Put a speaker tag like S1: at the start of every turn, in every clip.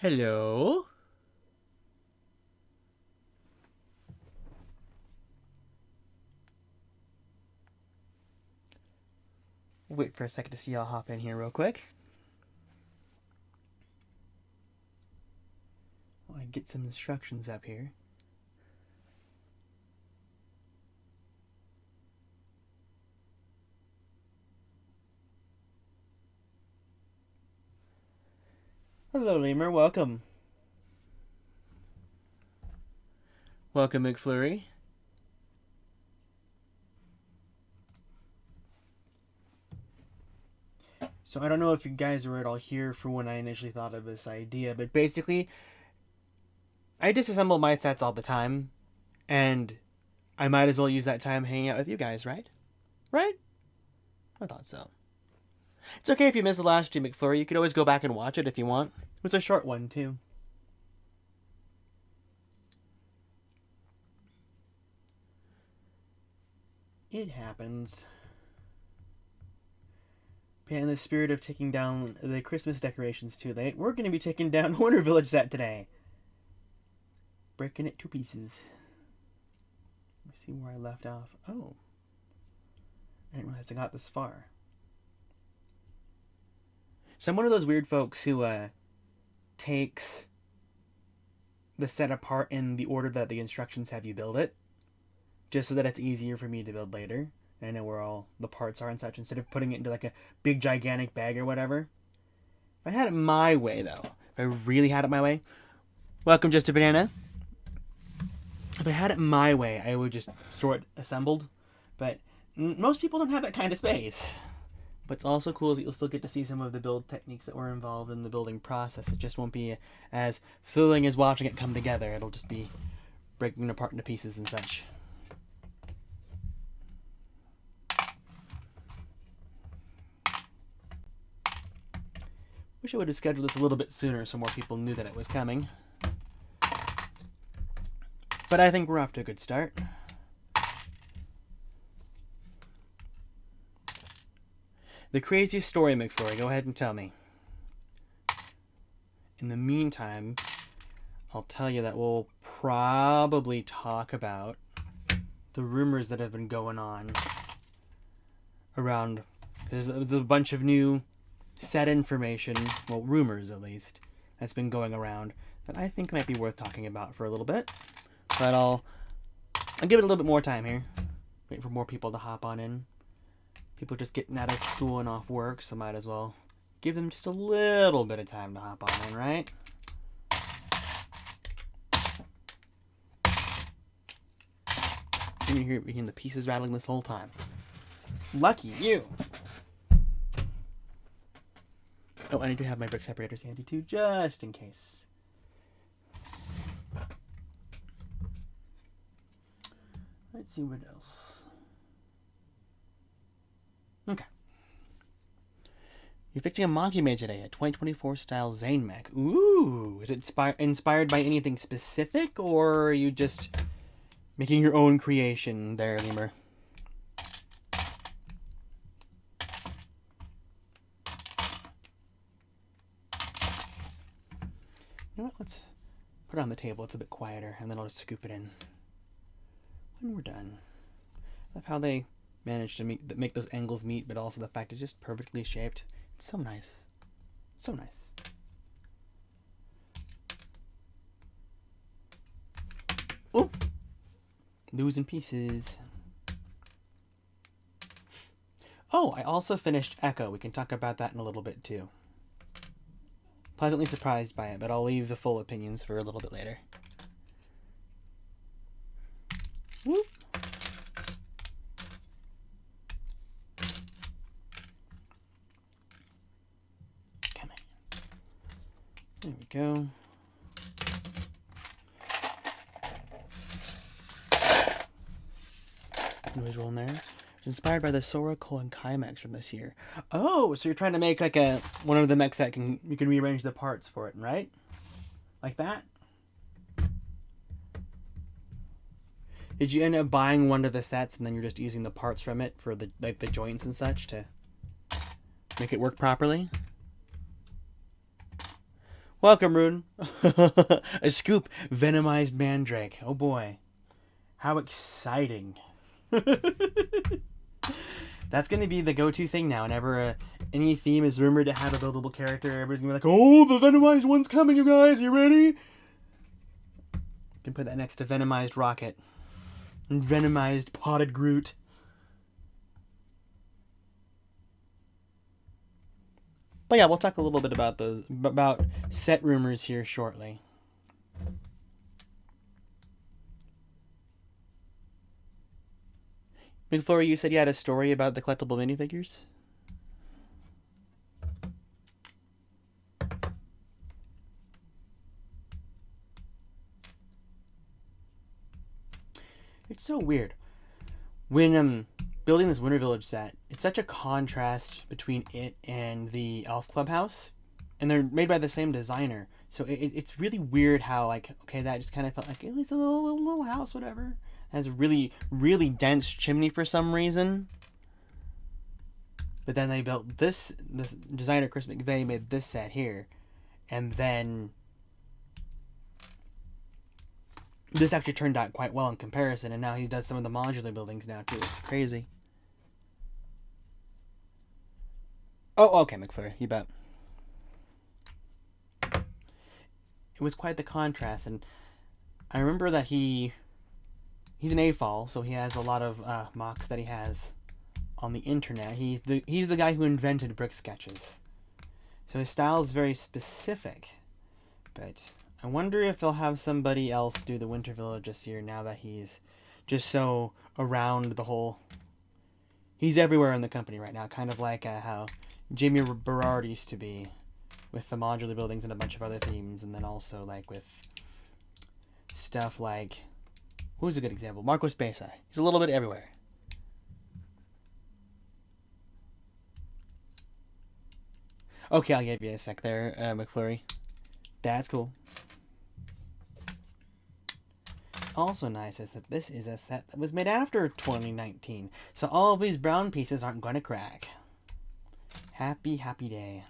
S1: Hello? Wait for a second to see y'all hop in here real quick. While I get some instructions up here. Hello, Lemur. Welcome. Welcome, McFlurry. So I don't know if you guys were at all here for when I initially thought of this idea, but basically, I disassemble my sets all the time, and I might as well use that time hanging out with you guys, right? Right? I thought so. It's okay if you missed the last stream, McFlurry. You could always go back and watch it if you want. It was a short one, too. It happens. In the spirit of taking down the Christmas decorations too late, we're going to be taking down Winter Village set today. Breaking it to pieces. Let me see where I left off. Oh. I didn't realize I got this far. So I'm one of those weird folks who takes the set apart in the order that the instructions have you build it, just so that it's easier for me to build later. I know where all the parts are and such, instead of putting it into like a big gigantic bag or whatever. If I had it my way, though, if I really had it my way, welcome Just a Banana. If I had it my way, I would just store it assembled, but most people don't have that kind of space. But it's also cool that you'll still get to see some of the build techniques that were involved in the building process. It just won't be as thrilling as watching it come together. It'll just be breaking it apart into pieces and such. Wish I would have scheduled this a little bit sooner so more people knew that it was coming. But I think we're off to a good start. The craziest story, McFlurry, go ahead and tell me. In the meantime, I'll tell you that we'll probably talk about the rumors that have been going on around. There's a bunch of new set information, well, rumors at least, that's been going around that I think might be worth talking about for a little bit. But I'll give it a little bit more time here. Wait for more people to hop on in. People are just getting out of school and off work, so might as well give them just a little bit of time to hop on in, right? You can hear the pieces rattling this whole time. Lucky you! Oh, I need to have my brick separators handy too, just in case. Let's see what else. Okay. You're fixing a Mach-E today, a 2024 style Zane mech. Ooh, is it inspired by anything specific, or are you just making your own creation there, Lemur? You know what, let's put it on the table, it's a bit quieter, and then I'll just scoop it in when we're done. I love how they managed to make those angles meet, but also the fact it's just perfectly shaped. It's so nice. So nice. Oh! Losing pieces. Oh, I also finished Echo. We can talk about that in a little bit too. Pleasantly surprised by it, but I'll leave the full opinions for a little bit later. Whoop. Come on. There we go. Noise rolling there. It's inspired by the Sora and Kai mechs from this year. Oh, so you're trying to make like one of the mechs that you can rearrange the parts for it, right? Like that? Did you end up buying one of the sets and then you're just using the parts from it for the joints and such to make it work properly? Welcome, Rune. A scoop. Venomized mandrake. Oh boy. How exciting. That's going to be the go-to thing now. Whenever any theme is rumored to have a buildable character, everybody's going to be like, oh, the Venomized one's coming, you guys. You ready? You can put that next to Venomized Rocket. And Venomized Potted Groot. But yeah, we'll talk a little bit about set rumors here shortly. McFlurry, you said you had a story about the collectible minifigures? It's so weird. When building this Winter Village set, it's such a contrast between it and the Elf Clubhouse. And they're made by the same designer. So it's really weird how, like, okay, that just kind of felt like, oh, it's a little house, whatever. It has a really, really dense chimney for some reason. But then they built this designer, Chris McVeigh, made this set here. And then this actually turned out quite well in comparison. And now he does some of the modular buildings now, too. It's crazy. Oh, okay, McFlurry, you bet. It was quite the contrast, and I remember that he's an AFOL, so he has a lot of mocks that he has on the internet. He's the guy who invented brick sketches, so his style is very specific. But I wonder if they'll have somebody else do the Winter Village this year. Now that he's just so around the whole, he's everywhere in the company right now, kind of like how Jamie Berard used to be, with the modular buildings and a bunch of other themes, and then also like with stuff like, who's a good example? Marcos Besa. He's a little bit everywhere. Okay, I'll give you a sec there, McFlurry. That's cool. Also nice is that this is a set that was made after 2019, so all of these brown pieces aren't going to crack. Happy, happy day.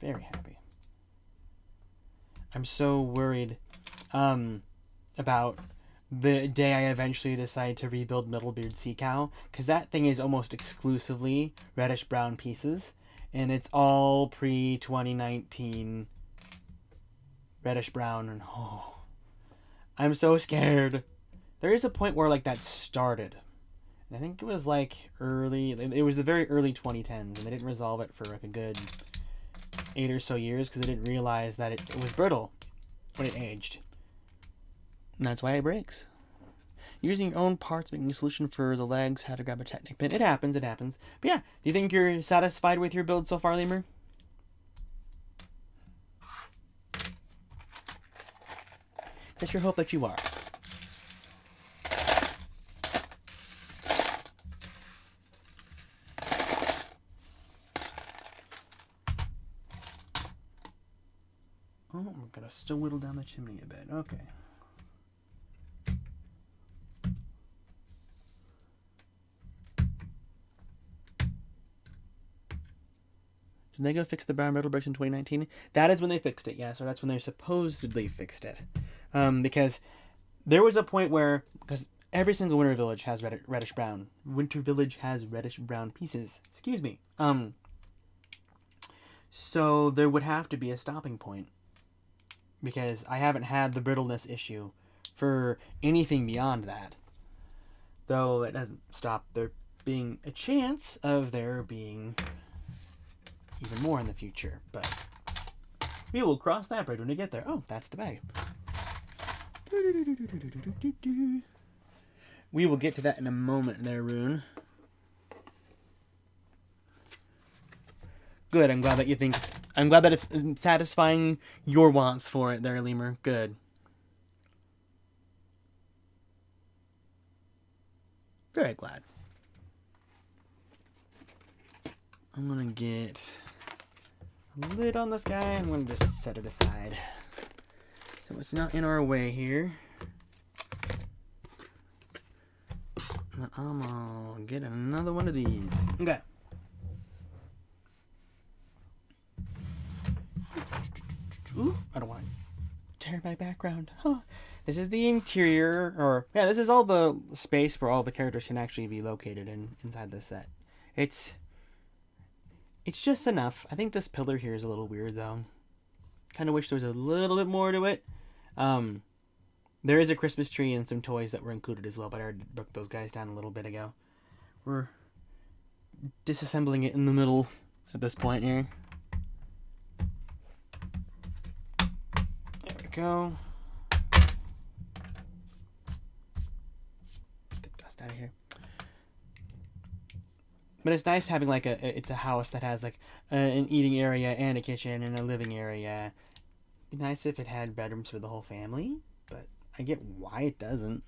S1: Very happy. I'm so worried about the day I eventually decide to rebuild Middlebeard Sea Cow, because that thing is almost exclusively reddish brown pieces, and it's all pre-2019 reddish brown, and oh, I'm so scared. There is a point where like that started, and I think it was like it was the very early 2010s, and they didn't resolve it for like a good 8 or so years because they didn't realize that it was brittle when it aged. And that's why it breaks. Using your own parts, making a solution for the legs, how to grab a Technic pin. It happens. But yeah, do you think you're satisfied with your build so far, Lemur? I sure hope that you are. Oh, we're gonna still whittle down the chimney a bit. Okay. Did they go fix the brown metal bricks in 2019? That is when they fixed it, yes, or that's when they supposedly fixed it. Because there was a point where, because every single Winter Village has reddish brown. Winter Village has reddish brown pieces. Excuse me. So there would have to be a stopping point, because I haven't had the brittleness issue for anything beyond that. Though it doesn't stop there being a chance of there being even more in the future. But we will cross that bridge when we get there. Oh, that's the bag. We will get to that in a moment there, Rune. Good, I'm glad that it's satisfying your wants for it there, Lemur. Good. Very glad. I'm gonna get a lid on this guy. I'm gonna just set it aside, so it's not in our way here. But I'm gonna get another one of these. Okay. Ooh, I don't want to tear my background. Huh. This is the interior, or yeah, this is all the space where all the characters can actually be located inside this set. It's just enough. I think this pillar here is a little weird though. Kind of wish there was a little bit more to it. There is a Christmas tree and some toys that were included as well, but I already broke those guys down a little bit ago. We're disassembling it in the middle at this point here. There we go. Get the dust out of here. But it's nice having like it's a house that has like an eating area and a kitchen and a living area. It'd be nice if it had bedrooms for the whole family, but I get why it doesn't.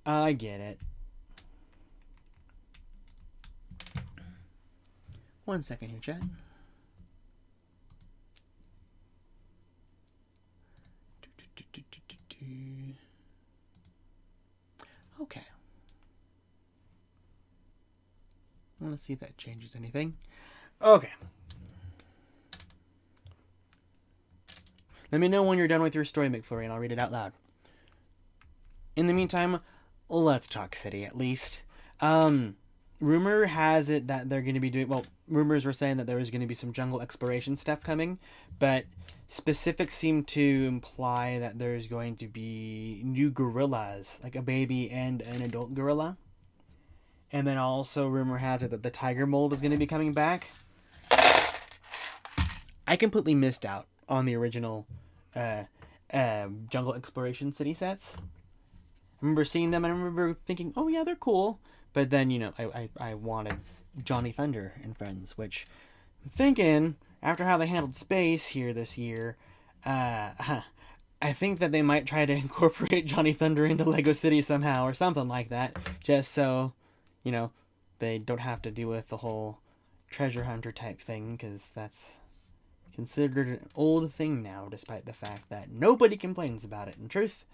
S1: I get it. 1 second here, chat. Okay. I want to see if that changes anything. Okay. Let me know when you're done with your story, McFlurry, and I'll read it out loud. In the meantime, let's talk city at least. Rumor has it that they're going to be doing... Well, rumors were saying that there was going to be some jungle exploration stuff coming, but specifics seem to imply that there's going to be new gorillas, like a baby and an adult gorilla. And then also rumor has it that the tiger mold is going to be coming back. I completely missed out on the original jungle exploration city sets. I remember seeing them and I remember thinking, oh yeah, they're cool. But then, you know, I wanted Johnny Thunder and Friends, which I'm thinking, after how they handled space here this year, I think that they might try to incorporate Johnny Thunder into Lego City somehow or something like that, just so, you know, they don't have to deal with the whole treasure hunter type thing, because that's considered an old thing now, despite the fact that nobody complains about it. In truth,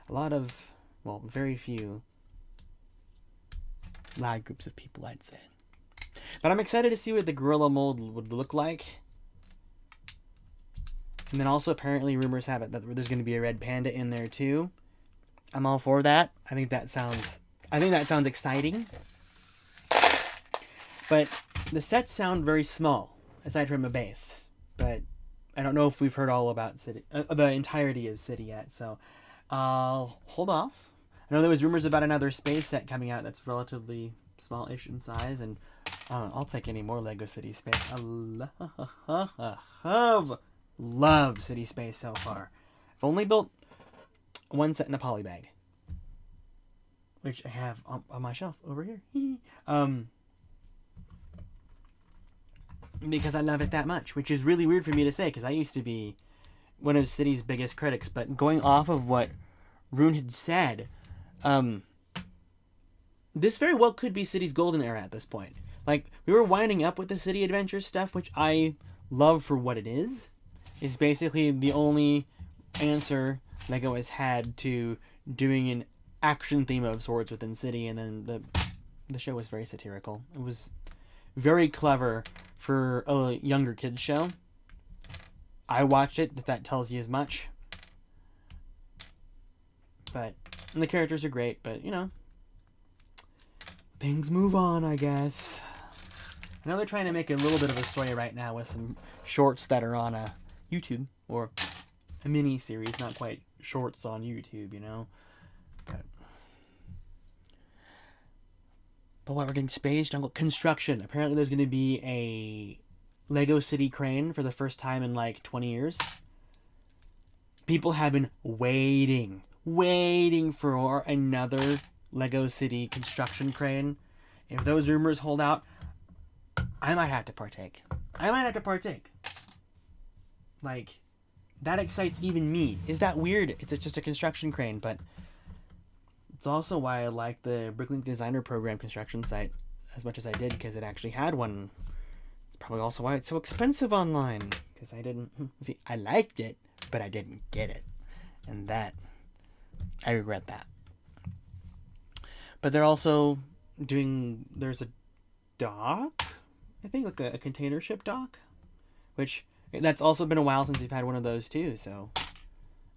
S1: a lot of, well, very few large groups of people, I'd say. But I'm excited to see what the gorilla mold would look like. And then also apparently rumors have it that there's going to be a red panda in there too. I'm all for that. I think that sounds exciting. But the sets sound very small, aside from a base. But I don't know if we've heard all about City, the entirety of City yet, so I'll hold off. I know there was rumors about another space set coming out that's relatively small-ish in size, and I'll take any more Lego City Space. I love City Space so far. I've only built one set in a poly bag, which I have on my shelf over here. Because I love it that much, which is really weird for me to say, because I used to be one of City's biggest critics, but going off of what Rune had said, this very well could be City's golden era at this point. Like, we were winding up with the City Adventure stuff, which I love for what it is. It's basically the only answer Lego has had to doing an action theme of sorts within City, and then the show was very satirical. It was very clever for a younger kids show. I watched it, if that tells you as much. But, and the characters are great, but, you know, things move on, I guess. I know they're trying to make a little bit of a story right now with some shorts that are on YouTube, or a mini-series, not quite shorts on YouTube, you know. But what, we're getting space, jungle, construction. Apparently there's going to be a Lego City crane for the first time in like 20 years. People have been waiting for another Lego City construction crane. If those rumors hold out, I might have to partake. Like, that excites even me. Is that weird? It's just a construction crane, but it's also why I like the Bricklink Designer Program construction site as much as I did, because it actually had one. It's probably also why it's so expensive online, because I didn't... See, I liked it, but I didn't get it. And that I regret that. But they're also doing, there's a dock, I think, like a container ship dock, which that's also been a while since we've had one of those too, so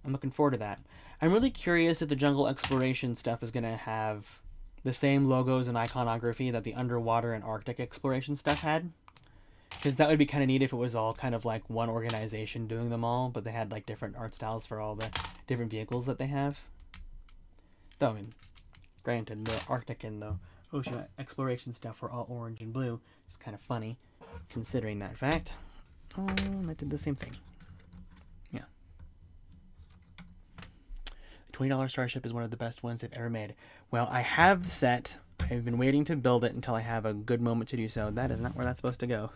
S1: I'm looking forward to that. I'm really curious if the jungle exploration stuff is going to have the same logos and iconography that the underwater and Arctic exploration stuff had. Because that would be kind of neat if it was all kind of like one organization doing them all, but they had like different art styles for all the different vehicles that they have. Though, I mean, granted, the Arctic and the ocean exploration stuff were all orange and blue. It's kind of funny, considering that fact. Oh, that did the same thing. Yeah. The $20 Starship is one of the best ones they've ever made. Well, I have the set. I've been waiting to build it until I have a good moment to do so. That is not where that's supposed to go.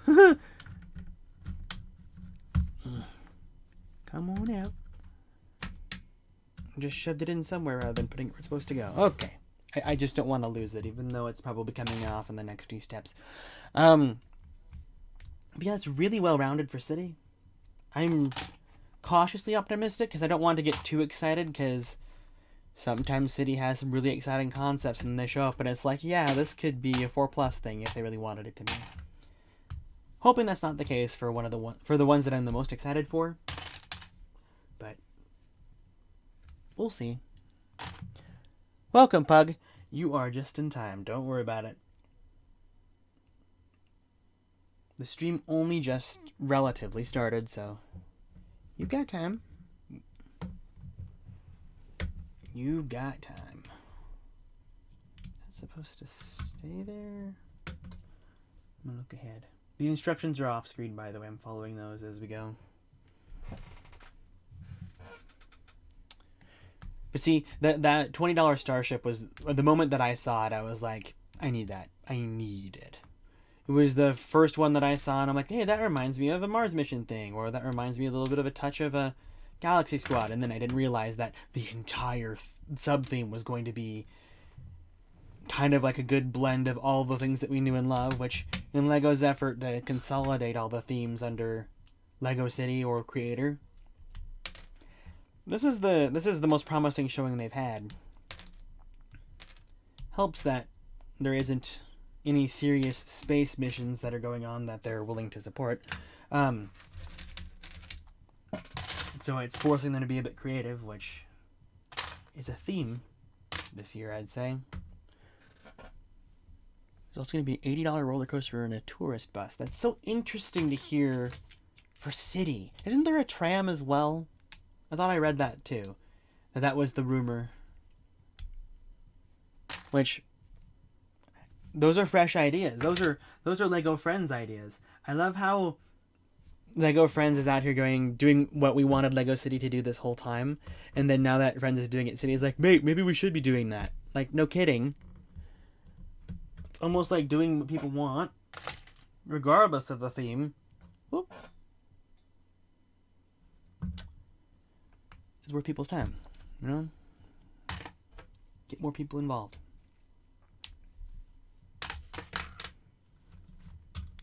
S1: Come on out. Just shoved it in somewhere rather than putting it where it's supposed to go. Okay. I just don't want to lose it, even though it's probably coming off in the next few steps. But yeah, it's really well-rounded for City. I'm cautiously optimistic because I don't want to get too excited because sometimes City has some really exciting concepts and they show up and it's like, yeah, this could be a 4+ thing if they really wanted it to be. Hoping that's not the case for for the ones that I'm the most excited for. But we'll see. Welcome, Pug. You are just in time. Don't worry about it. The stream only just relatively started, so you've got time. You've got time. Is that supposed to stay there? I'm gonna look ahead. The instructions are off screen, by the way. I'm following those as we go. But see, that $20 Starship was, the moment that I saw it, I was like, I need that. I need it. It was the first one that I saw, and I'm like, hey, that reminds me of a Mars mission thing, or that reminds me a little bit of a touch of a Galaxy Squad, and then I didn't realize that the entire sub-theme was going to be kind of like a good blend of all the things that we knew and love, which in LEGO's effort to consolidate all the themes under LEGO City or Creator, this is the most promising showing they've had. Helps that there isn't any serious space missions that are going on that they're willing to support. So it's forcing them to be a bit creative, which is a theme this year, I'd say. There's also going to be an $80 roller coaster and a tourist bus. That's so interesting to hear for City. Isn't there a tram as well? I thought I read that too. That was the rumor. Which, those are fresh ideas. Those are LEGO Friends ideas. I love how LEGO Friends is out here doing what we wanted LEGO City to do this whole time, and then now that Friends is doing it, City is like, mate, maybe we should be doing that. Like, no kidding. It's almost like doing what people want, regardless of the theme. Whoop. It's worth people's time, you know? Get more people involved.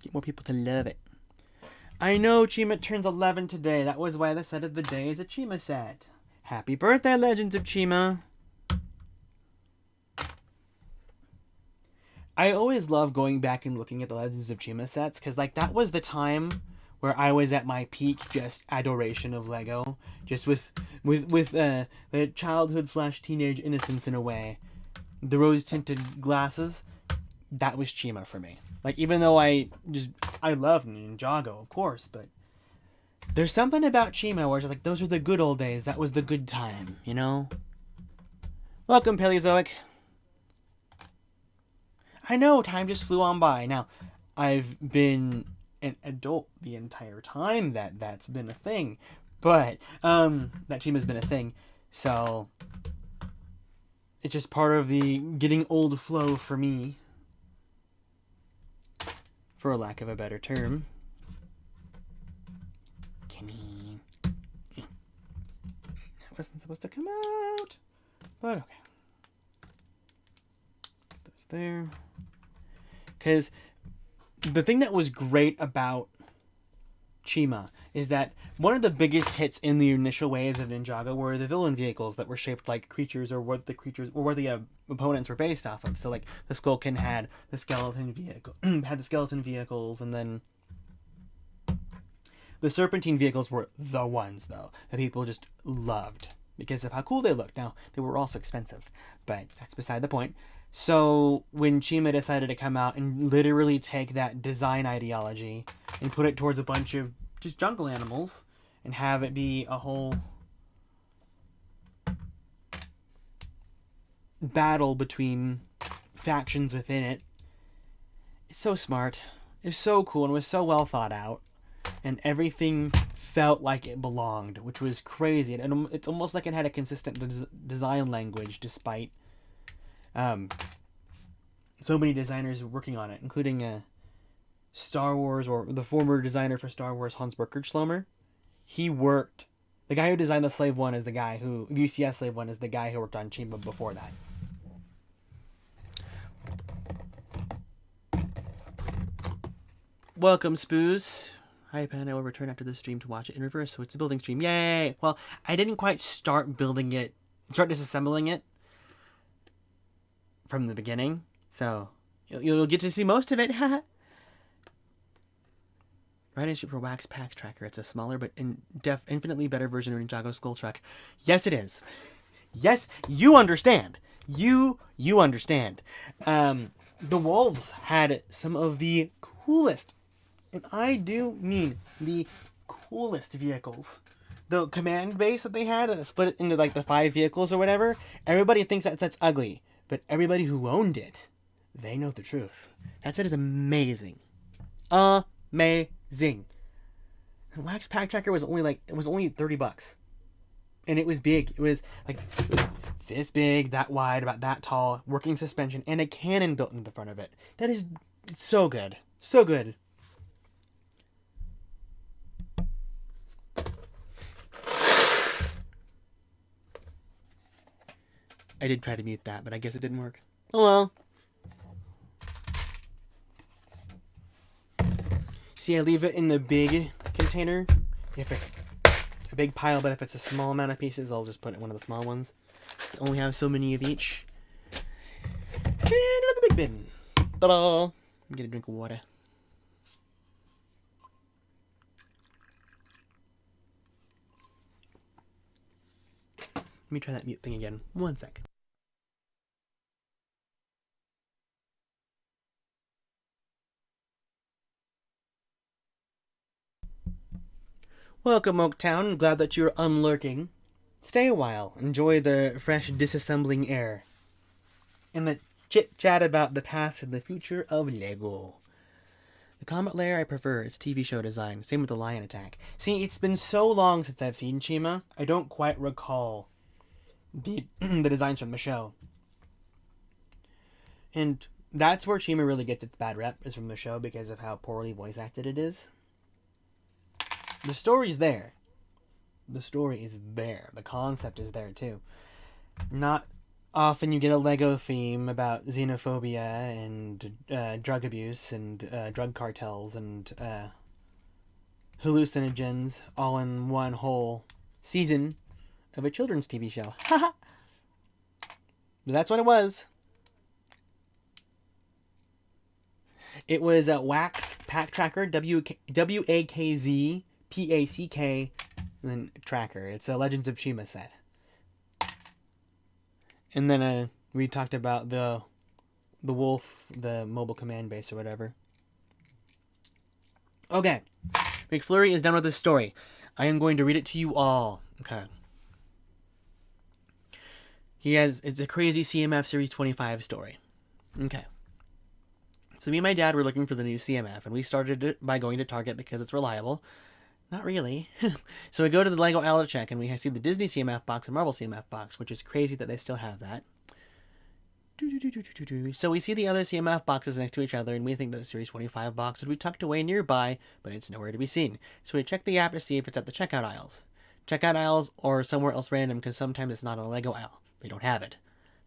S1: Get more people to love it. I know Chima turns 11 today. That was why the set of the day is a Chima set. Happy birthday, Legends of Chima. I always love going back and looking at the Legends of Chima sets, because like that was the time where I was at my peak just adoration of LEGO. Just with the childhood / teenage innocence in a way. The rose-tinted glasses, that was Chima for me. Like, even though I love Ninjago, of course, but there's something about Chima where it's like, those are the good old days. That was the good time, you know? Welcome, Paleozoic. I know, time just flew on by. Now, I've been an adult the entire time that's been a thing, but that Chima's been a thing, so it's just part of the getting old flow for me, for lack of a better term. Kenny. That wasn't supposed to come out, but okay. Those there. – Because the thing that was great about Chima is that one of the biggest hits in the initial waves of Ninjago were the villain vehicles that were shaped like creatures, or what the opponents were based off of. So like the Skullkin had the skeleton vehicle, had the skeleton vehicles, and then the serpentine vehicles were the ones though that people just loved because of how cool they looked. Now they were also expensive, but that's beside the point. So when Chima decided to come out and literally take that design ideology and put it towards a bunch of just jungle animals and have it be a whole battle between factions within it, it's so smart. It's so cool and was so well thought out, and everything felt like it belonged, which was crazy. And it's almost like it had a consistent design language despite so many designers working on it, including Star Wars, or the former designer for Star Wars, Hans Burkert-Schlomer. He worked. The guy who designed the Slave One is the guy who UCS Slave One is the guy who worked on Chima before that. Welcome, Spoos. Hi, Panda. I will return after the stream to watch it in reverse, so it's a building stream. Yay! Well, I didn't quite start disassembling it from the beginning, so you'll get to see most of it. Right issue for Wax Pack Tracker. It's a smaller but infinitely better version of Ninjago Skull Truck. Yes, it is. Yes, you understand. You understand. The Wolves had some of the coolest, and I do mean the coolest vehicles. The command base that they had, that split it into like the 5 vehicles or whatever, everybody thinks that's ugly. But everybody who owned it, they know the truth. That set is amazing. Amazing. And Wax Pack Tracker was only $30. And it was big. It was this big, that wide, about that tall, working suspension, and a cannon built into the front of it. That is so good. So good. I did try to mute that, but I guess it didn't work. Oh well. See, I leave it in the big container if it's a big pile, but if it's a small amount of pieces, I'll just put it in one of the small ones. I only have so many of each. And another big bin. Ta-da! Get a drink of water. Let me try that mute thing again. One sec. Welcome, Oaktown. Glad that you're unlurking. Stay a while. Enjoy the fresh disassembling air. And the chit-chat about the past and the future of Lego. The Comet Lair I prefer. It's TV show design. Same with the Lion Attack. See, it's been so long since I've seen Chima, I don't quite recall the designs from the show. And that's where Chima really gets its bad rep, is from the show, because of how poorly voice acted it is. The story's there. The story is there. The concept is there too. Not often you get a Lego theme about xenophobia and drug abuse and drug cartels and hallucinogens all in one whole season of a children's TV show. Haha. That's what it was. It was a Wax Pack Tracker, WAKZ PACK, and then Tracker. It's a Legends of Chima set. And then we talked about the Wolf, the mobile command base or whatever. Okay. McFlurry is done with this story. I am going to read it to you all. Okay. It's a crazy CMF Series 25 story. Okay. So me and my dad were looking for the new CMF, and we started it by going to Target because it's reliable. Not really. So we go to the Lego Outlet check, and we see the Disney CMF box and Marvel CMF box, which is crazy that they still have that. So we see the other CMF boxes next to each other, and we think that the Series 25 box would be tucked away nearby, but it's nowhere to be seen. So we check the app to see if it's at the checkout aisles. Checkout aisles or somewhere else random, because sometimes it's not a Lego aisle. They don't have it.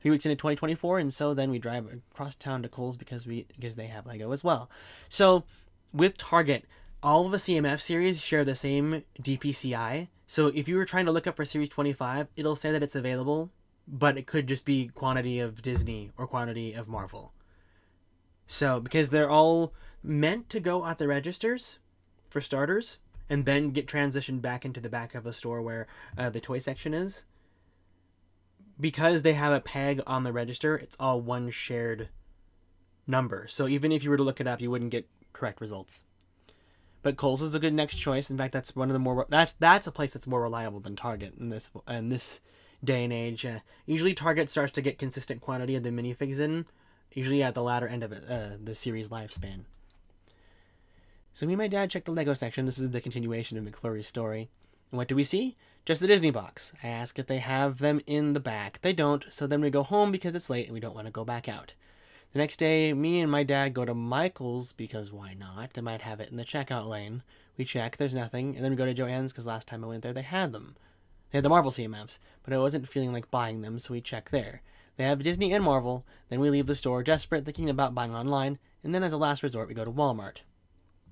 S1: 3 weeks into 2024, and so then we drive across town to Kohl's because they have Lego as well. So with Target, all of the CMF series share the same DPCI. So if you were trying to look up for Series 25, it'll say that it's available, but it could just be quantity of Disney or quantity of Marvel. So, because they're all meant to go at the registers, for starters, and then get transitioned back into the back of the store where the toy section is. Because they have a peg on the register, it's all one shared number. So even if you were to look it up, you wouldn't get correct results. But Kohl's is a good next choice. In fact, that's one of the more that's a place that's more reliable than Target in this day and age. Usually Target starts to get consistent quantity of the minifigs in, usually at the latter end of the series lifespan. So me and my dad checked the Lego section. This is the continuation of McFlurry's story. And what do we see? Just the Disney box. I ask if they have them in the back. They don't, so then we go home because it's late and we don't want to go back out. The next day, me and my dad go to Michael's because why not? They might have it in the checkout lane. We check, there's nothing, and then we go to Joann's because last time I went there they had them. They had the Marvel CMFs, but I wasn't feeling like buying them, so we check there. They have Disney and Marvel, then we leave the store desperate, thinking about buying online, and then as a last resort we go to Walmart.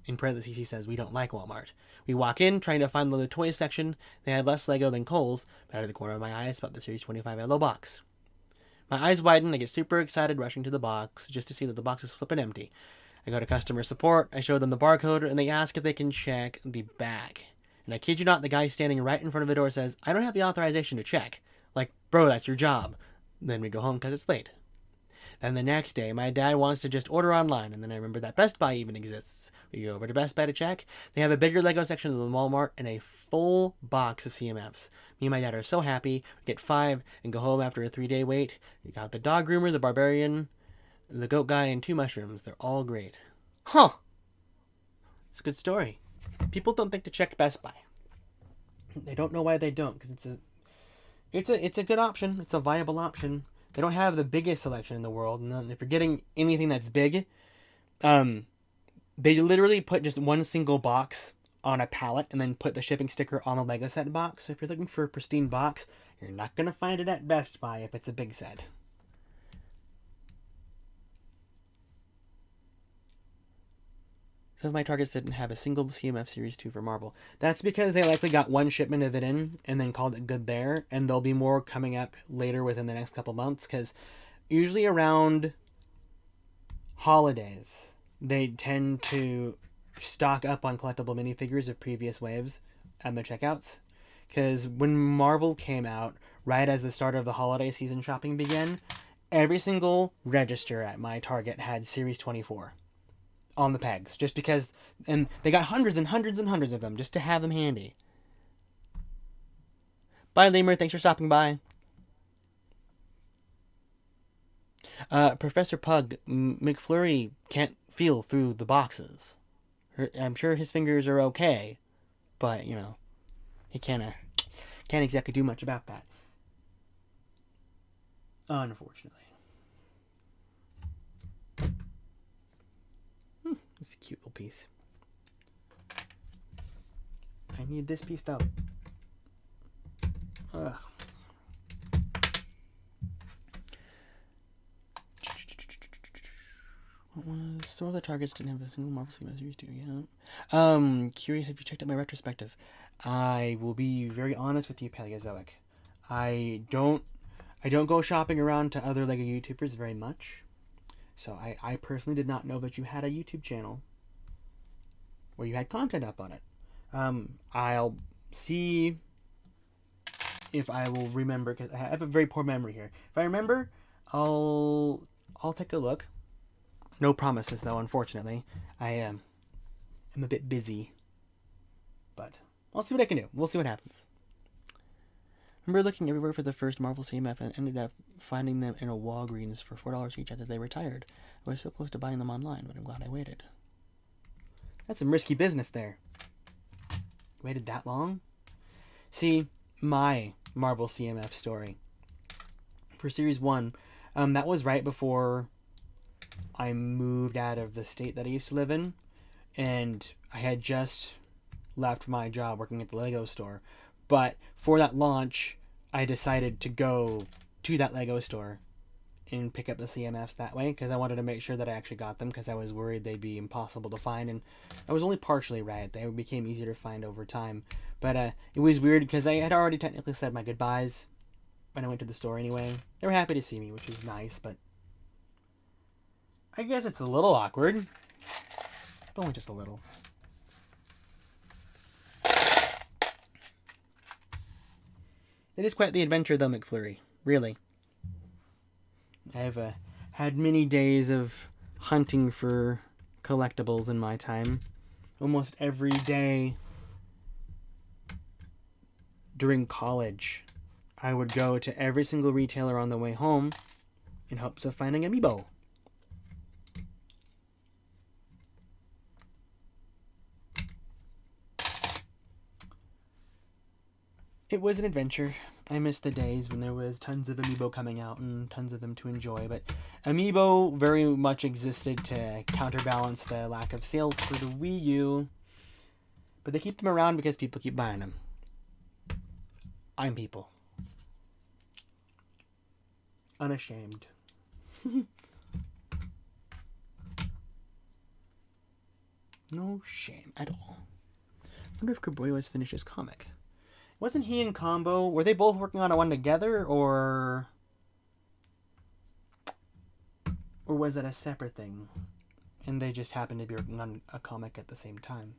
S1: In parentheses, he says we don't like Walmart. We walk in, trying to find the toy section. They had less Lego than Kohl's, but out of the corner of my eye I spot the Series 25 yellow box. My eyes widen, I get super excited, rushing to the box, just to see that the box is flippin' empty. I go to customer support, I show them the barcode, and they ask if they can check the back. And I kid you not, the guy standing right in front of the door says, I don't have the authorization to check. Like, bro, that's your job. Then we go home because it's late. Then the next day, my dad wants to just order online, and then I remember that Best Buy even exists. We go over to Best Buy to check. They have a bigger Lego section than Walmart and a full box of CMFs. Me and my dad are so happy. We get 5 and go home after a 3-day wait. We got the dog groomer, the barbarian, the goat guy, and 2 mushrooms. They're all great. Huh. It's a good story. People don't think to check Best Buy. They don't know why they don't, because it's a good option. It's a viable option. They don't have the biggest selection in the world, and if you're getting anything that's big, they literally put just one single box on a pallet and then put the shipping sticker on the Lego set box. So if you're looking for a pristine box, you're not going to find it at Best Buy if it's a big set. So my Targets didn't have a single CMF Series 2 for Marvel. That's because they likely got one shipment of it in and then called it good there, and there'll be more coming up later within the next couple months, because usually around holidays, they tend to stock up on collectible minifigures of previous waves at their checkouts. Because when Marvel came out, right as the start of the holiday season shopping began, every single register at my Target had Series 24 on the pegs, just because, and they got hundreds and hundreds and hundreds of them just to have them handy. Bye, Lemur. Thanks for stopping by. Professor Pug, McFlurry can't feel through the boxes. I'm sure his fingers are okay, but, you know, he can't exactly do much about that. Unfortunately. It's a cute little piece. I need this piece though. Ugh. What was some of the Targets didn't have a single Marvel Cinema Series 2, yeah. Curious if you checked out my retrospective. I will be very honest with you, Paleozoic. I don't go shopping around to other Lego YouTubers very much. So I personally did not know that you had a YouTube channel where you had content up on it. I'll see if I will remember, because I have a very poor memory here. If I remember, I'll take a look. No promises though, unfortunately. I am a bit busy, but I'll see what I can do. We'll see what happens. I remember looking everywhere for the first Marvel CMF and ended up finding them in a Walgreens for $4 each after they retired. I was so close to buying them online, but I'm glad I waited. That's some risky business there. Waited that long? See, my Marvel CMF story. For Series 1, that was right before I moved out of the state that I used to live in, and I had just left my job working at the Lego store. But for that launch, I decided to go to that Lego store and pick up the CMFs that way, because I wanted to make sure that I actually got them, because I was worried they'd be impossible to find, and I was only partially right. They became easier to find over time. But it was weird, because I had already technically said my goodbyes when I went to the store anyway. They were happy to see me, which was nice, but I guess it's a little awkward. But only just a little. It is quite the adventure, though, McFlurry. Really. I've had many days of hunting for collectibles in my time. Almost every day during college, I would go to every single retailer on the way home in hopes of finding Amiibo. It was an adventure. I miss the days when there was tons of Amiibo coming out and tons of them to enjoy, but Amiibo very much existed to counterbalance the lack of sales for the Wii U. But they keep them around because people keep buying them. I'm people. Unashamed. No shame at all. I wonder if Kerboyo has finished his comic. Wasn't he in Combo? Were they both working on one together, or was it a separate thing? And they just happened to be working on a comic at the same time.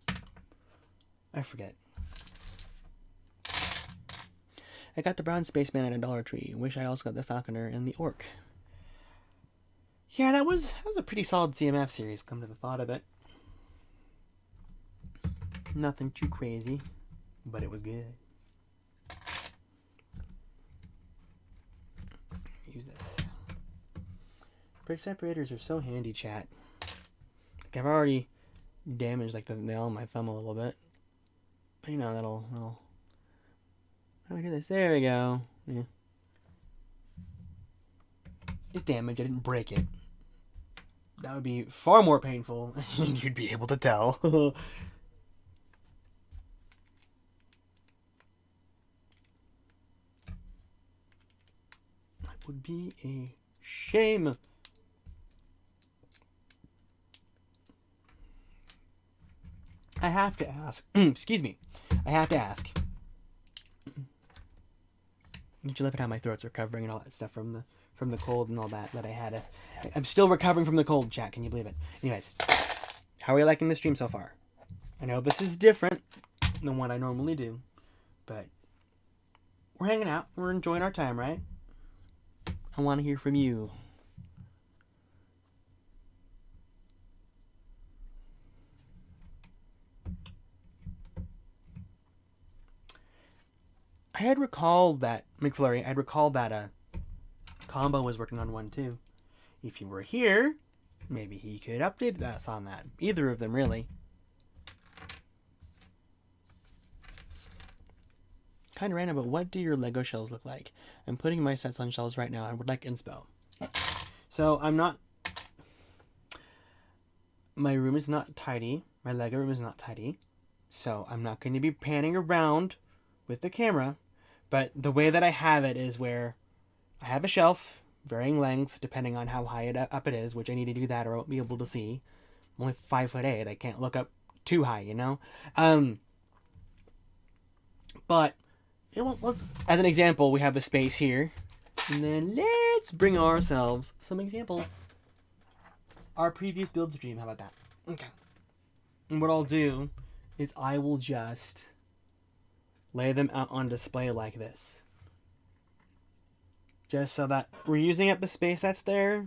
S1: I forget. I got the brown spaceman at a Dollar Tree. Wish I also got the Falconer and the Orc. Yeah, that was a pretty solid CMF series, come to the thought of it. Nothing too crazy, but it was good. Use this. Brick separators are so handy, chat. Like, I've already damaged like the nail on my thumb a little bit. But you know, that'll how do we do this? There we go. Yeah. It's damaged, I didn't break it. That would be far more painful, and you'd be able to tell. That would be a shame. I have to ask. Excuse me. I have to ask. Did you look at how my throat's recovering and all that stuff from the cold and all that I had? I'm still recovering from the cold, chat. Can you believe it? Anyways, how are you liking the stream so far? I know this is different than what I normally do, but we're hanging out. We're enjoying our time, right? I want to hear from you. I had recalled that, McFlurry, I'd recalled that Combo was working on one too. If you were here, maybe he could update us on that. Either of them, really. Kind of random, but what do your Lego shelves look like? I'm putting my sets on shelves right now. I would like inspo. So my room is not tidy. My Lego room is not tidy. So I'm not going to be panning around with the camera. But the way that I have it is where I have a shelf, varying lengths, depending on how high up it is, which I need to do that or I won't be able to see. I'm only 5'8". I can't look up too high, you know? But, you know, well, as an example, we have a space here. And then let's bring ourselves some examples. Our previous build stream, how about that? Okay. And what I'll do is I will just lay them out on display like this. Just so that we're using up the space that's there,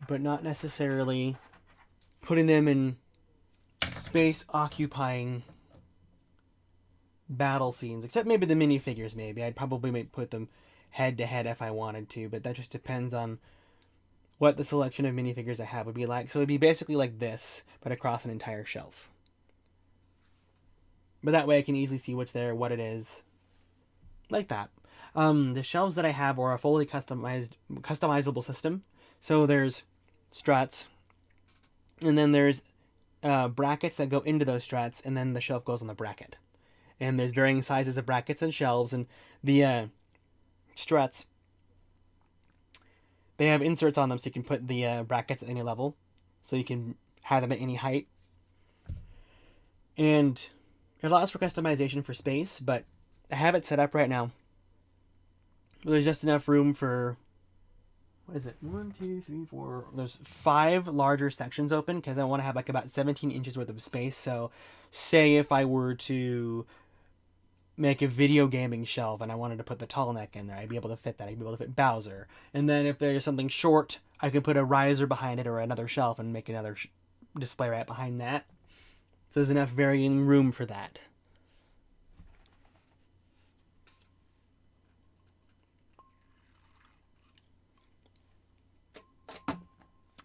S1: but not necessarily putting them in space-occupying battle scenes. Except maybe the minifigures, maybe. I'd probably put them head-to-head if I wanted to, but that just depends on what the selection of minifigures I have would be like. So it'd be basically like this, but across an entire shelf. But that way I can easily see what's there, what it is. Like that. The shelves that I have are a fully customizable system. So there's struts, and then there's brackets that go into those struts, and then the shelf goes on the bracket. And there's varying sizes of brackets and shelves, and the struts They have inserts on them so you can put the brackets at any level. So you can have them at any height. And it allows for customization for space, but I have it set up right now. There's just enough room for, what is it? 1, 2, 3, 4. There's 5 larger sections open because I want to have like about 17 inches worth of space. So say if I were to make a video gaming shelf and I wanted to put the tall neck in there, I'd be able to fit that. I'd be able to fit Bowser. And then if there's something short, I could put a riser behind it or another shelf and make another display right behind that. So there's enough varying room for that.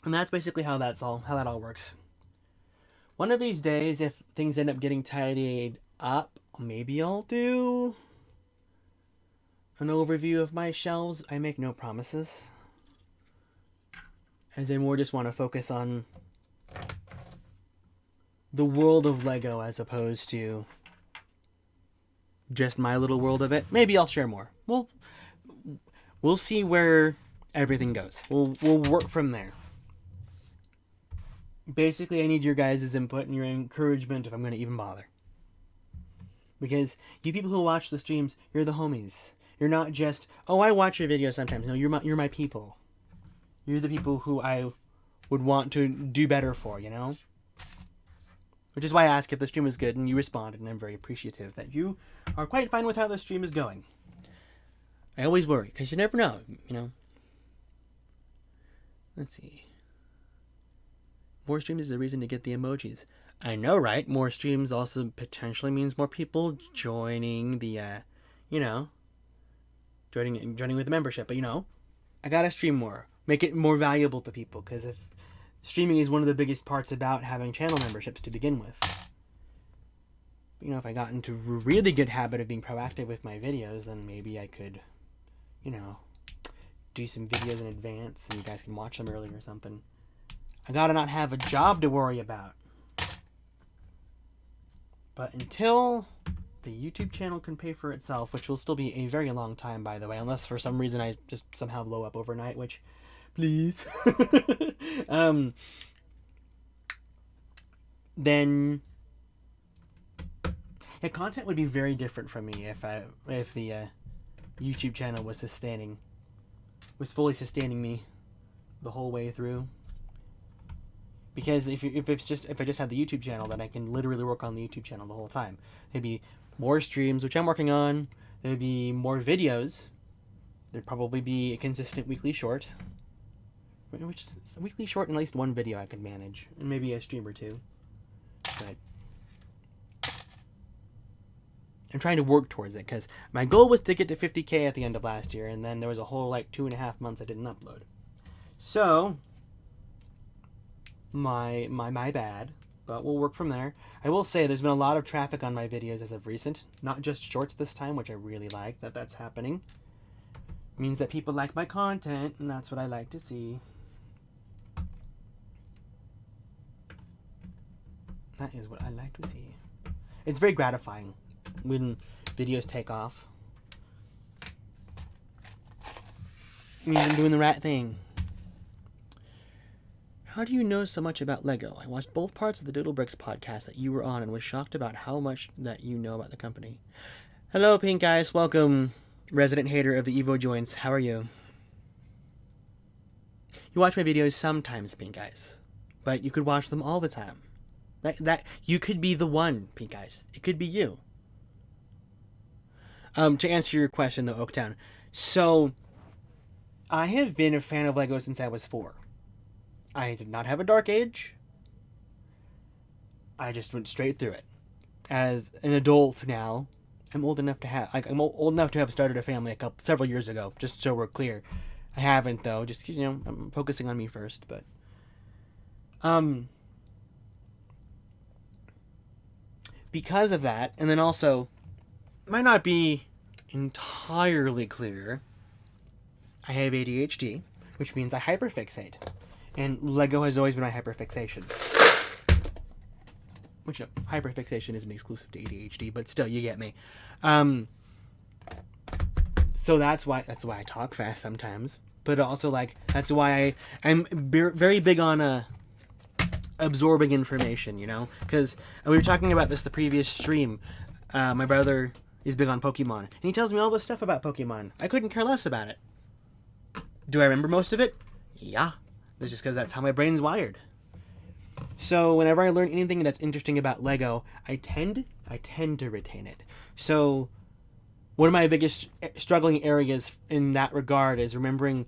S1: And that's basically how that all works. One of these days, if things end up getting tidied up, maybe I'll do an overview of my shelves. I make no promises, as I more just want to focus on the world of Lego as opposed to just my little world of it. Maybe I'll share more. We'll see where everything goes. We'll work from there. Basically, I need your guys' input and your encouragement if I'm going to even bother. Because you people who watch the streams, you're the homies. You're not just, oh, I watch your videos sometimes. No, you're my people. You're the people who I would want to do better for, you know? Which is why I ask if the stream is good, and you responded, and I'm very appreciative that you are quite fine with how the stream is going. I always worry, because you never know, you know? Let's see. More streams is a reason to get the emojis. I know, right? More streams also potentially means more people joining the, joining with the membership. But, I gotta stream more. Make it more valuable to people, because if streaming is one of the biggest parts about having channel memberships to begin with. But, if I got into a really good habit of being proactive with my videos, then maybe I could, do some videos in advance and you guys can watch them early or something. I gotta not have a job to worry about. But until the YouTube channel can pay for itself, which will still be a very long time, by the way, unless for some reason I just somehow blow up overnight, which, please. Then, yeah, content would be very different from me if the YouTube channel was fully sustaining me the whole way through. Because if I just had the YouTube channel, then I can literally work on the YouTube channel the whole time. There'd be more streams, which I'm working on. There'd be more videos. There'd probably be a consistent weekly short. Which is a weekly short and at least one video I could manage. And maybe a stream or two. But I'm trying to work towards it, because my goal was to get to 50K at the end of last year, and then there was a whole 2.5 months I didn't upload. So my bad, but we'll work from there. I will say there's been a lot of traffic on my videos as of recent, not just shorts this time, which I really like that's happening. It means that people like my content, and that's what I like to see. That is what I like to see. It's very gratifying when videos take off. It means I'm doing the right thing. How do you know so much about Lego? I watched both parts of the Doodle Bricks podcast that you were on and was shocked about how much that you know about the company. Hello, Pink Eyes. Welcome, resident hater of the Evo joints. How are you? You watch my videos sometimes, Pink Eyes, but you could watch them all the time. That you could be the one, Pink Eyes. It could be you. To answer your question, though, Oaktown. So, I have been a fan of Lego since I was 4. I did not have a dark age. I just went straight through it. As an adult now, I'm old enough to have started a family several years ago. Just so we're clear, I haven't though. Just I'm focusing on me first. But because of that, and then also, it might not be entirely clear, I have ADHD, which means I hyperfixate. And Lego has always been my hyperfixation. Which, hyperfixation isn't exclusive to ADHD, but still, you get me. So that's why I talk fast sometimes. but also like that's why I'm very big on absorbing information, you know, because we were talking about this the previous stream. My brother is big on Pokemon, and he tells me all this stuff about Pokemon. I couldn't care less about it. Do I remember most of it? Yeah, that's just because that's how my brain's wired. So whenever I learn anything that's interesting about Lego, I tend to retain it. So one of my biggest struggling areas in that regard is remembering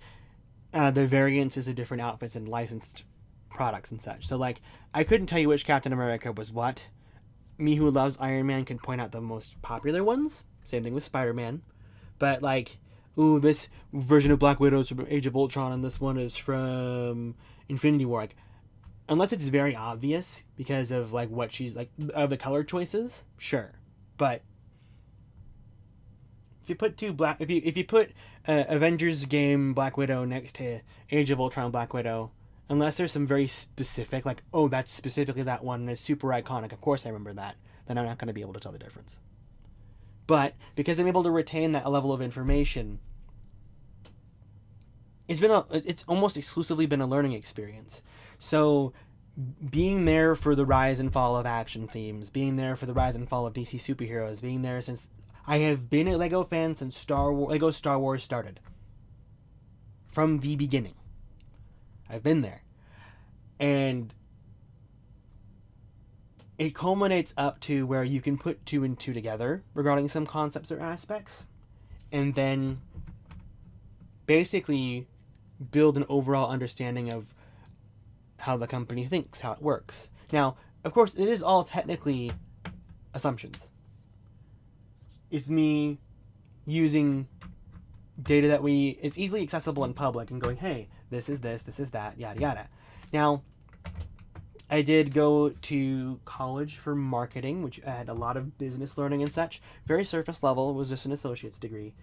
S1: the variances of different outfits and licensed products and such. So like, I couldn't tell you which Captain America was what. Me who loves Iron Man can point out the most popular ones. Same thing with Spider-Man. But like, ooh, this version of Black Widow is from Age of Ultron and this one is from Infinity War. Like, unless it's very obvious because of like what she's like, of the color choices, sure. But if you put if you put Avengers game Black Widow next to Age of Ultron Black Widow, unless there's some very specific, like, oh, that's specifically that one and it's super iconic, of course I remember that, then I'm not going to be able to tell the difference. But because I'm able to retain that level of information, it's almost exclusively been a learning experience. So being there for the rise and fall of action themes, being there for the rise and fall of DC superheroes, being there since I have been a Lego fan since Lego Star Wars started. From the beginning. I've been there. And it culminates up to where you can put 2 and 2 together regarding some concepts or aspects, and then basically build an overall understanding of how the company thinks, how it works. Now, of course, it is all technically assumptions. It's me using data that is easily accessible in public and going, hey, this is that, yada yada. Now, I did go to college for marketing, which had a lot of business learning and such. Very surface level. It was just an associate's degree.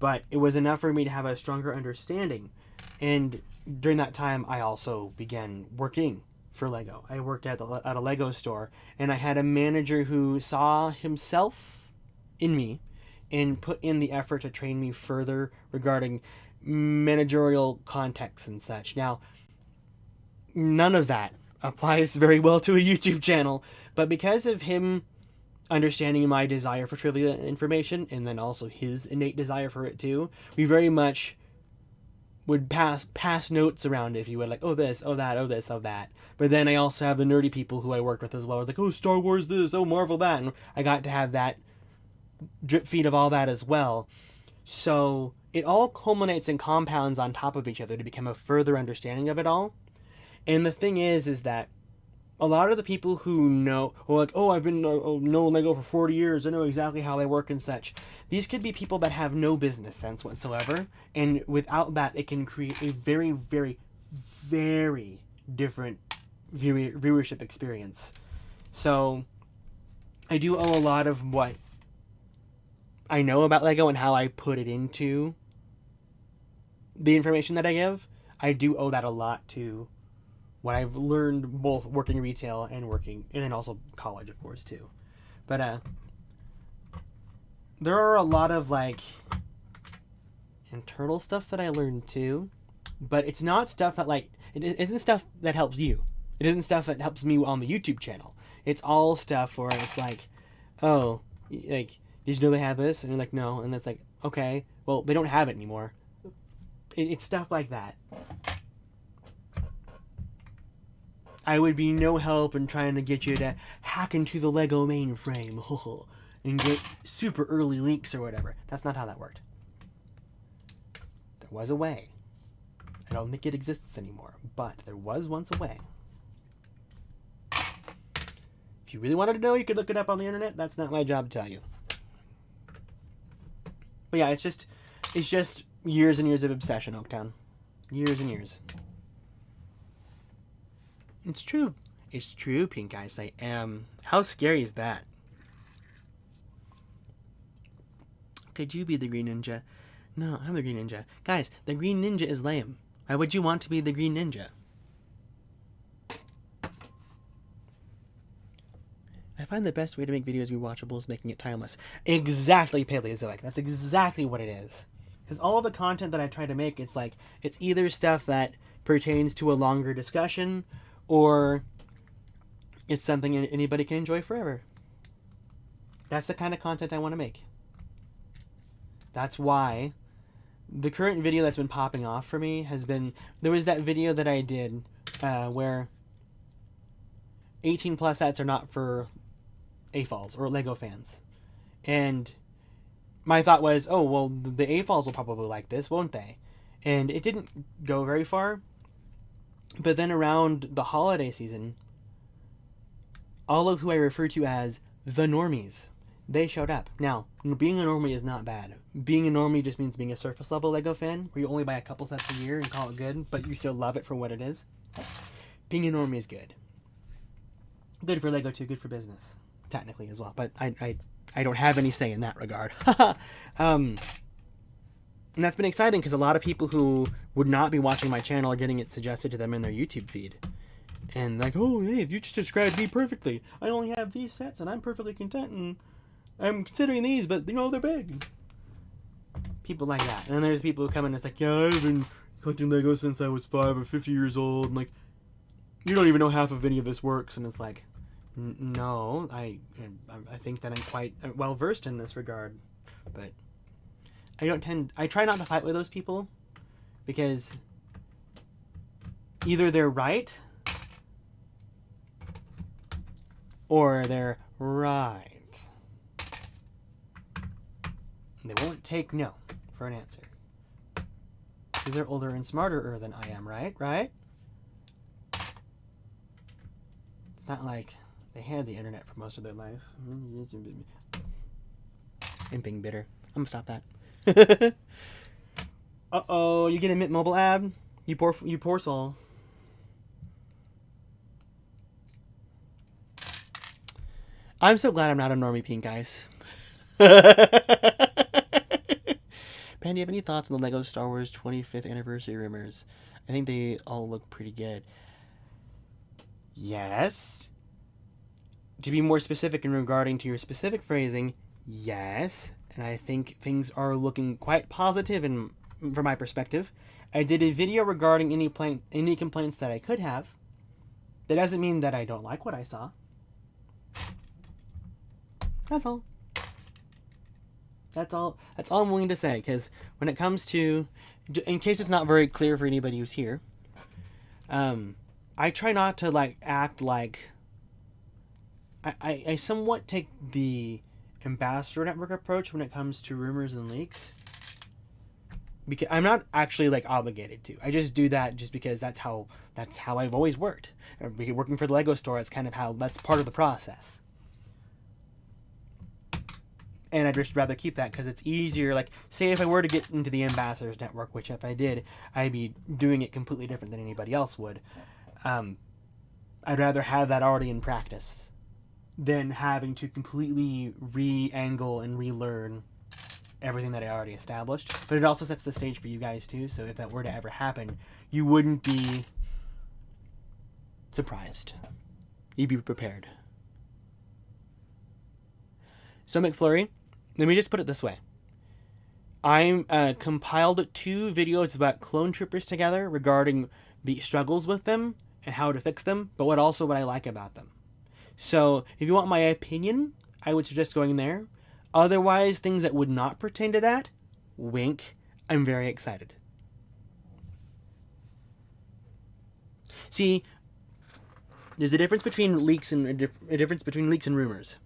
S1: But it was enough for me to have a stronger understanding. And during that time, I also began working for Lego. I worked at a Lego store, and I had a manager who saw himself in me and put in the effort to train me further regarding managerial context and such. Now, none of that applies very well to a YouTube channel, but because of him understanding my desire for trivia information and then also his innate desire for it too, we very much would pass notes around, if you would, like, oh this, oh that, oh this, oh that. But then I also have the nerdy people who I worked with as well. I was like, oh, Star Wars this, oh, Marvel that, and I got to have that drip feed of all that as well. So it all culminates and compounds on top of each other to become a further understanding of it all. And the thing is that a lot of the people who know, or like, oh, I've been know Lego for 40 years, I know exactly how they work and such. These could be people that have no business sense whatsoever, and without that, it can create a very, very, very different viewership experience. So, I do owe a lot of what I know about Lego and how I put it into the information that I give. I do owe that a lot to what I've learned both working retail and then also college, of course, too. But there are a lot of like internal stuff that I learned too, but it's not stuff that it isn't stuff that helps you. It isn't stuff that helps me on the YouTube channel. It's all stuff where it's like, oh, like, did you know they have this? And you're like, no. And it's like, okay, well, they don't have it anymore. It's stuff like that. I would be no help in trying to get you to hack into the Lego mainframe and get super early leaks or whatever. That's not how that worked. There was a way. I don't think it exists anymore, but there was once a way. If you really wanted to know, you could look it up on the internet. That's not my job to tell you. But yeah, it's just years and years of obsession, Oaktown. Years and years. It's true. It's true, Pink Eyes. I am. How scary is that? Could you be the Green Ninja? No, I'm the Green Ninja. Guys, the Green Ninja is lame. Why would you want to be the Green Ninja? I find the best way to make videos rewatchable is making it timeless. Exactly, Paleozoic. That's exactly what it is. Because all the content that I try to make, it's like, it's either stuff that pertains to a longer discussion, or it's something anybody can enjoy forever. That's the kind of content I want to make. That's why the current video that's been popping off for me has been, there was that video that I did where 18 plus sets are not for AFOLs or Lego fans. And my thought was, oh, well, the AFOLs will probably like this, won't they? And it didn't go very far. But then around the holiday season, all of who I refer to as the normies, they showed up. Now, being a normie is not bad. Being a normie just means being a surface level Lego fan, where you only buy a couple sets a year and call it good, but you still love it for what it is. Being a normie is good. Good for Lego too, good for business, technically as well. But I don't have any say in that regard. And that's been exciting because a lot of people who would not be watching my channel are getting it suggested to them in their YouTube feed. And like, oh, hey, you just described me perfectly. I only have these sets and I'm perfectly content and I'm considering these, but you know, they're big. People like that. And then there's people who come in and it's like, yeah, I've been collecting Lego since I was 5 or 50 years old. And like, you don't even know half of any of this works. And it's like, no, I think that I'm quite well versed in this regard, but I try not to fight with those people, because either they're right or they're right. They won't take no for an answer, because they're older and smarter er than I am, right? It's not like they had the internet for most of their life. I'm being bitter. I'm gonna stop that. Uh-oh, you get a Mint Mobile ad? You poor soul. I'm so glad I'm not a normie pink, guys. Ben, do you have any thoughts on the Lego Star Wars 25th anniversary rumors? I think they all look pretty good. Yes. To be more specific in regarding to your specific phrasing, yes. And I think things are looking quite positive from my perspective. I did a video regarding any complaints that I could have. That doesn't mean that I don't like what I saw. That's all. That's all I'm willing to say, because when it comes to, in case it's not very clear for anybody who's here, I try not to act like, I somewhat take the ambassador network approach when it comes to rumors and leaks, because I'm not actually obligated to. I just do that just because that's how I've always worked. Working for the Lego store, it's kind of that's part of the process. And I'd just rather keep that because it's easier. Say if I were to get into the ambassadors network, which if I did, I'd be doing it completely different than anybody else would. I'd rather have that already in practice than having to completely re-angle and relearn everything that I already established. But it also sets the stage for you guys too, so if that were to ever happen, you wouldn't be surprised. You'd be prepared. So McFlurry, let me just put it this way. I compiled 2 videos about clone troopers together regarding the struggles with them and how to fix them, but what I like about them. So if you want my opinion, I would suggest going there. Otherwise, things that would not pertain to that, wink, I'm very excited. See, there's a difference between leaks and rumors.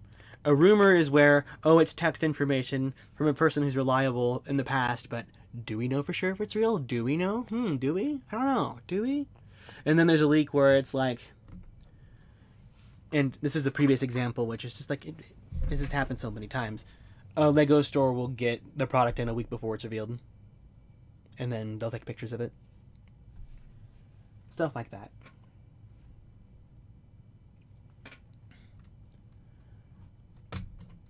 S1: A rumor is where, it's text information from a person who's reliable in the past, but do we know for sure if it's real? Do we know? Do we? I don't know. Do we? And then there's a leak where it's and this is a previous example, which is just this has happened so many times. A Lego store will get the product in a week before it's revealed, and then they'll take pictures of it. Stuff like that.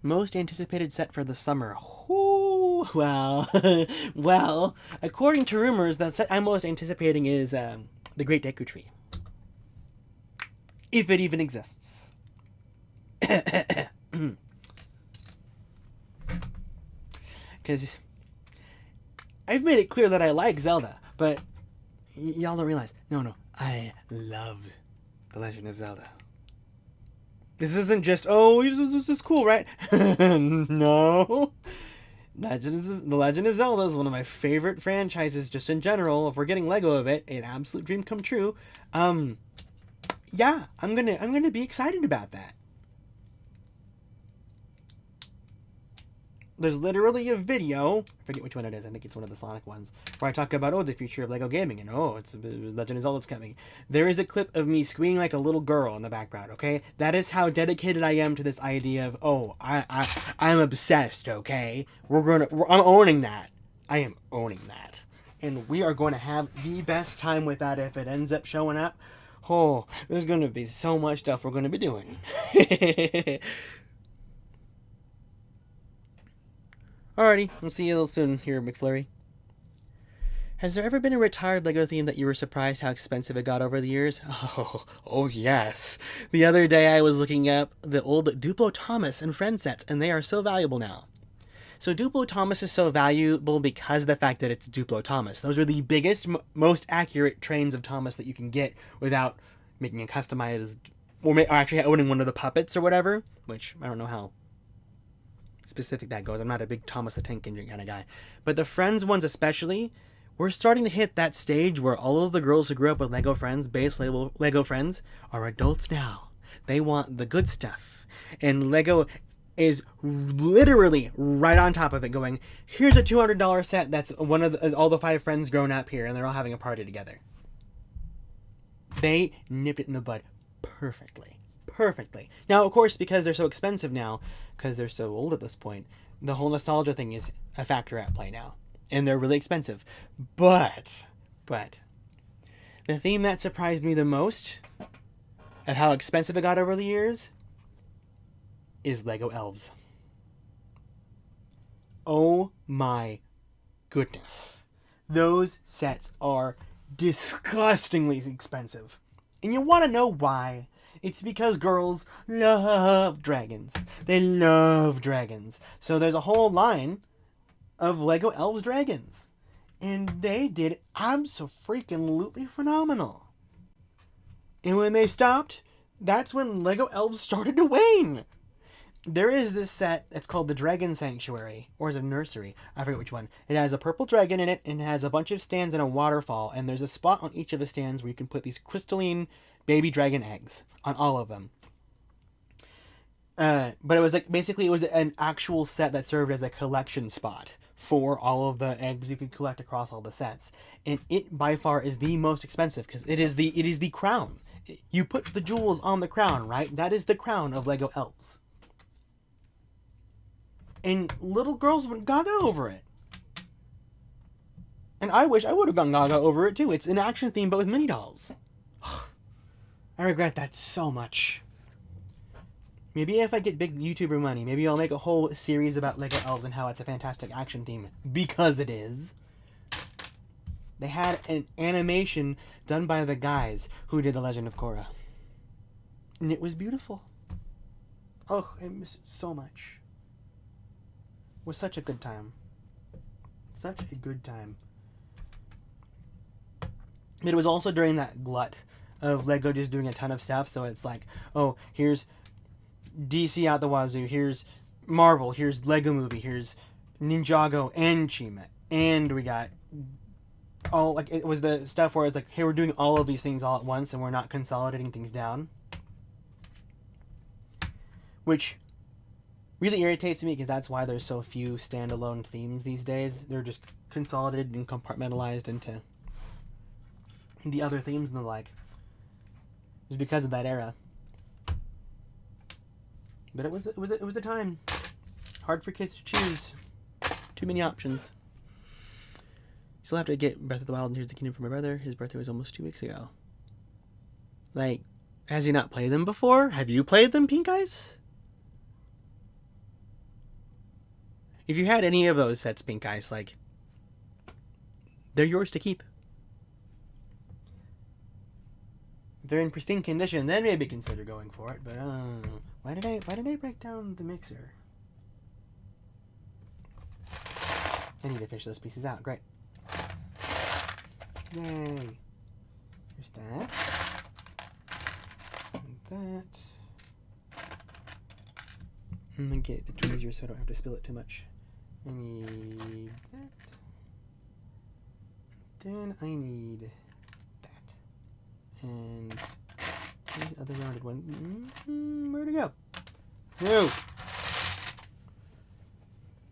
S1: Most anticipated set for the summer. Ooh, well, according to rumors, the set I'm most anticipating is the Great Deku Tree. If it even exists. Because I've made it clear that I like Zelda, but y'all don't realize. No, I loved The Legend of Zelda. This isn't just, oh, this is cool, right? No. The Legend of Zelda is one of my favorite franchises just in general. If we're getting Lego of it, an absolute dream come true. Yeah, I'm gonna be excited about that. There's literally a video, I forget which one it is, I think it's one of the Sonic ones, where I talk about, the future of Lego gaming, and it's Legend of Zelda's coming. There is a clip of me squealing like a little girl in the background, okay? That is how dedicated I am to this idea of, I'm obsessed, okay? I'm owning that. I am owning that. And we are going to have the best time with that if it ends up showing up. Oh, there's going to be so much stuff we're going to be doing. Alrighty, we'll see you soon here, McFlurry. Has there ever been a retired Lego theme that you were surprised how expensive it got over the years? Oh yes. The other day I was looking up the old Duplo Thomas and Friends sets, and they are so valuable now. So Duplo Thomas is so valuable because of the fact that it's Duplo Thomas. Those are the biggest, most accurate trains of Thomas that you can get without making a customized, or actually owning one of the puppets or whatever, which I don't know how specific that goes. I'm not a big Thomas the Tank Engine kind of guy. But the Friends ones especially, we're starting to hit that stage where all of the girls who grew up with Lego Friends, base Lego Friends, are adults now. They want the good stuff. And Lego is literally right on top of it going, here's a $200 set that's all the 5 friends grown up here, and they're all having a party together. They nipped it in the bud perfectly. Now, of course, because they're so expensive now, because they're so old at this point, the whole nostalgia thing is a factor at play now. And they're really expensive. But, the theme that surprised me the most at how expensive it got over the years is Lego Elves. Oh my goodness. Those sets are disgustingly expensive. And you want to know why? It's because girls love dragons. They love dragons. So there's a whole line of Lego Elves dragons. And they did abso-freaking-lutely phenomenal. And when they stopped, that's when Lego Elves started to wane. There is this set that's called the Dragon Sanctuary, or is it Nursery? I forget which one. It has a purple dragon in it, and it has a bunch of stands and a waterfall, and there's a spot on each of the stands where you can put these crystalline baby dragon eggs on all of them. But it was basically it was an actual set that served as a collection spot for all of the eggs you could collect across all the sets. And it by far is the most expensive because it is the crown. You put the jewels on the crown, right? That is the crown of Lego Elves. And little girls went gaga over it. And I wish I would have gone gaga over it too. It's an action theme but with mini dolls. I regret that so much. Maybe if I get big YouTuber money, maybe I'll make a whole series about Lego Elves and how it's a fantastic action theme. Because it is. They had an animation done by the guys who did The Legend of Korra. And it was beautiful. Oh, I miss it so much. It was such a good time. Such a good time. But it was also during that glut of Lego just doing a ton of stuff. So it's like, oh, here's DC out the wazoo. Here's Marvel. Here's Lego Movie. Here's Ninjago and Chima. And we got all, like, it was the stuff where it's like, hey, we're doing all of these things all at once and we're not consolidating things down. Which really irritates me because that's why there's so few standalone themes these days. They're just consolidated and compartmentalized into the other themes and the like. It's because of that era. But it was a time. Hard for kids to choose. Too many options. Still have to get Breath of the Wild and Here's the Kingdom for my brother. His birthday was almost 2 weeks ago. Like, has he not played them before? Have you played them, Pink Ice? If you had any of those sets, Pink Ice, like, they're yours to keep. If they're in pristine condition, then maybe consider going for it. But why did I break down the mixer? I need to fish those pieces out. Great. Yay. There's that. And that. I'm gonna get the tweezer so I don't have to spill it too much. I need that. Then I need that. And the other rounded one. Where'd it go? No!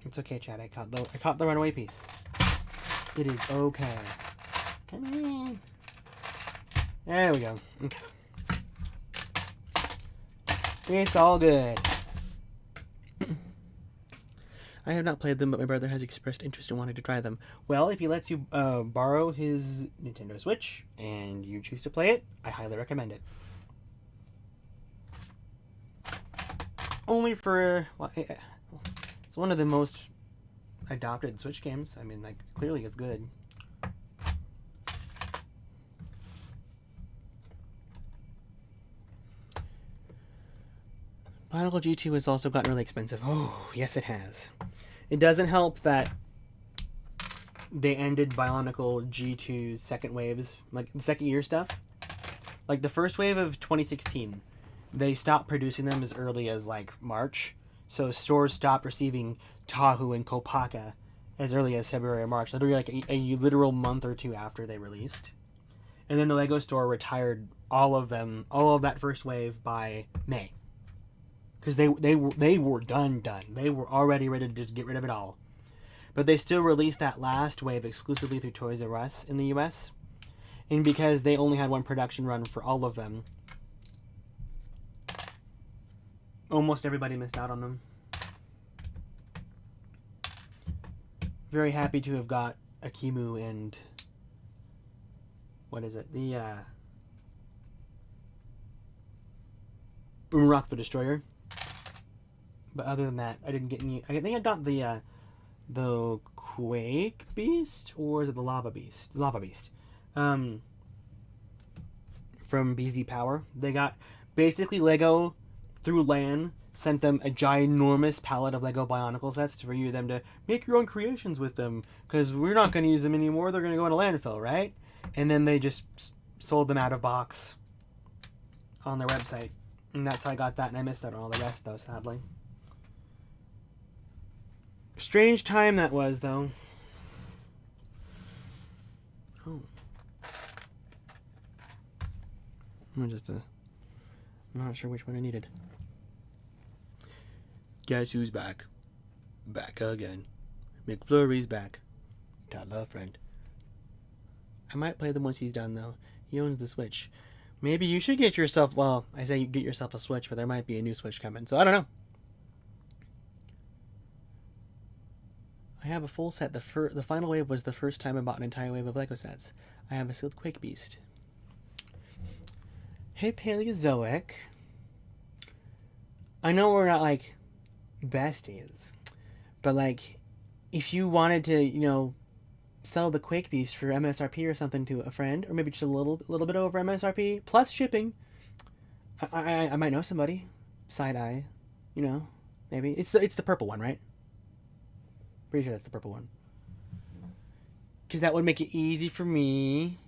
S1: It's okay, Chad. I caught the runaway piece. It is okay. Come in. There we go. Okay. It's all good. I have not played them, but my brother has expressed interest in wanting to try them. Well, if he lets you borrow his Nintendo Switch and you choose to play it, I highly recommend it. Only for... Well, it's one of the most adopted Switch games. I mean, like, clearly it's good. Bionicle G2 has also gotten really expensive. Oh, yes it has. It doesn't help that they ended Bionicle G2's second waves, like the second year stuff. Like the first wave of 2016, they stopped producing them as early as like March. So stores stopped receiving Tahu and Kopaka as early as February or March. Literally like a literal month or two after they released. And then the Lego store retired all of them, all of that first wave by May. Because they were done. They were already ready to just get rid of it all. But they still released that last wave exclusively through Toys R Us in the US. And because they only had one production run for all of them, almost everybody missed out on them. Very happy to have got Akimu and... What is it? The Umrock the Destroyer. But other than that, I didn't get any... I think I got the Quake Beast, or is it the Lava Beast? Lava Beast. From BZ Power. They got... Basically, Lego, through LAN, sent them a ginormous palette of Lego Bionicle sets for them to make your own creations with them. Because we're not going to use them anymore. They're going to go in a landfill, right? And then they just sold them out of box on their website. And that's how I got that, and I missed out on all the rest, though, sadly. Strange time that was, though. Oh. I'm not sure which one I needed. Guess who's back? Back again. McFlurry's back. Tell a friend. I might play them once he's done, though. He owns the Switch. Maybe you should get yourself... Well, I say you get yourself a Switch, but there might be a new Switch coming, so I don't know. I have a full set. The final wave was the first time I bought an entire wave of Lego sets. I have a sealed Quake Beast. Hey, Paleozoic. I know we're not, like, besties. But, like, if you wanted to, you know, sell the Quake Beast for MSRP or something to a friend, or maybe just a little bit over MSRP, plus shipping, I might know somebody. Side eye. You know, maybe. It's the purple one, right? Pretty sure that's the purple one. Because that would make it easy for me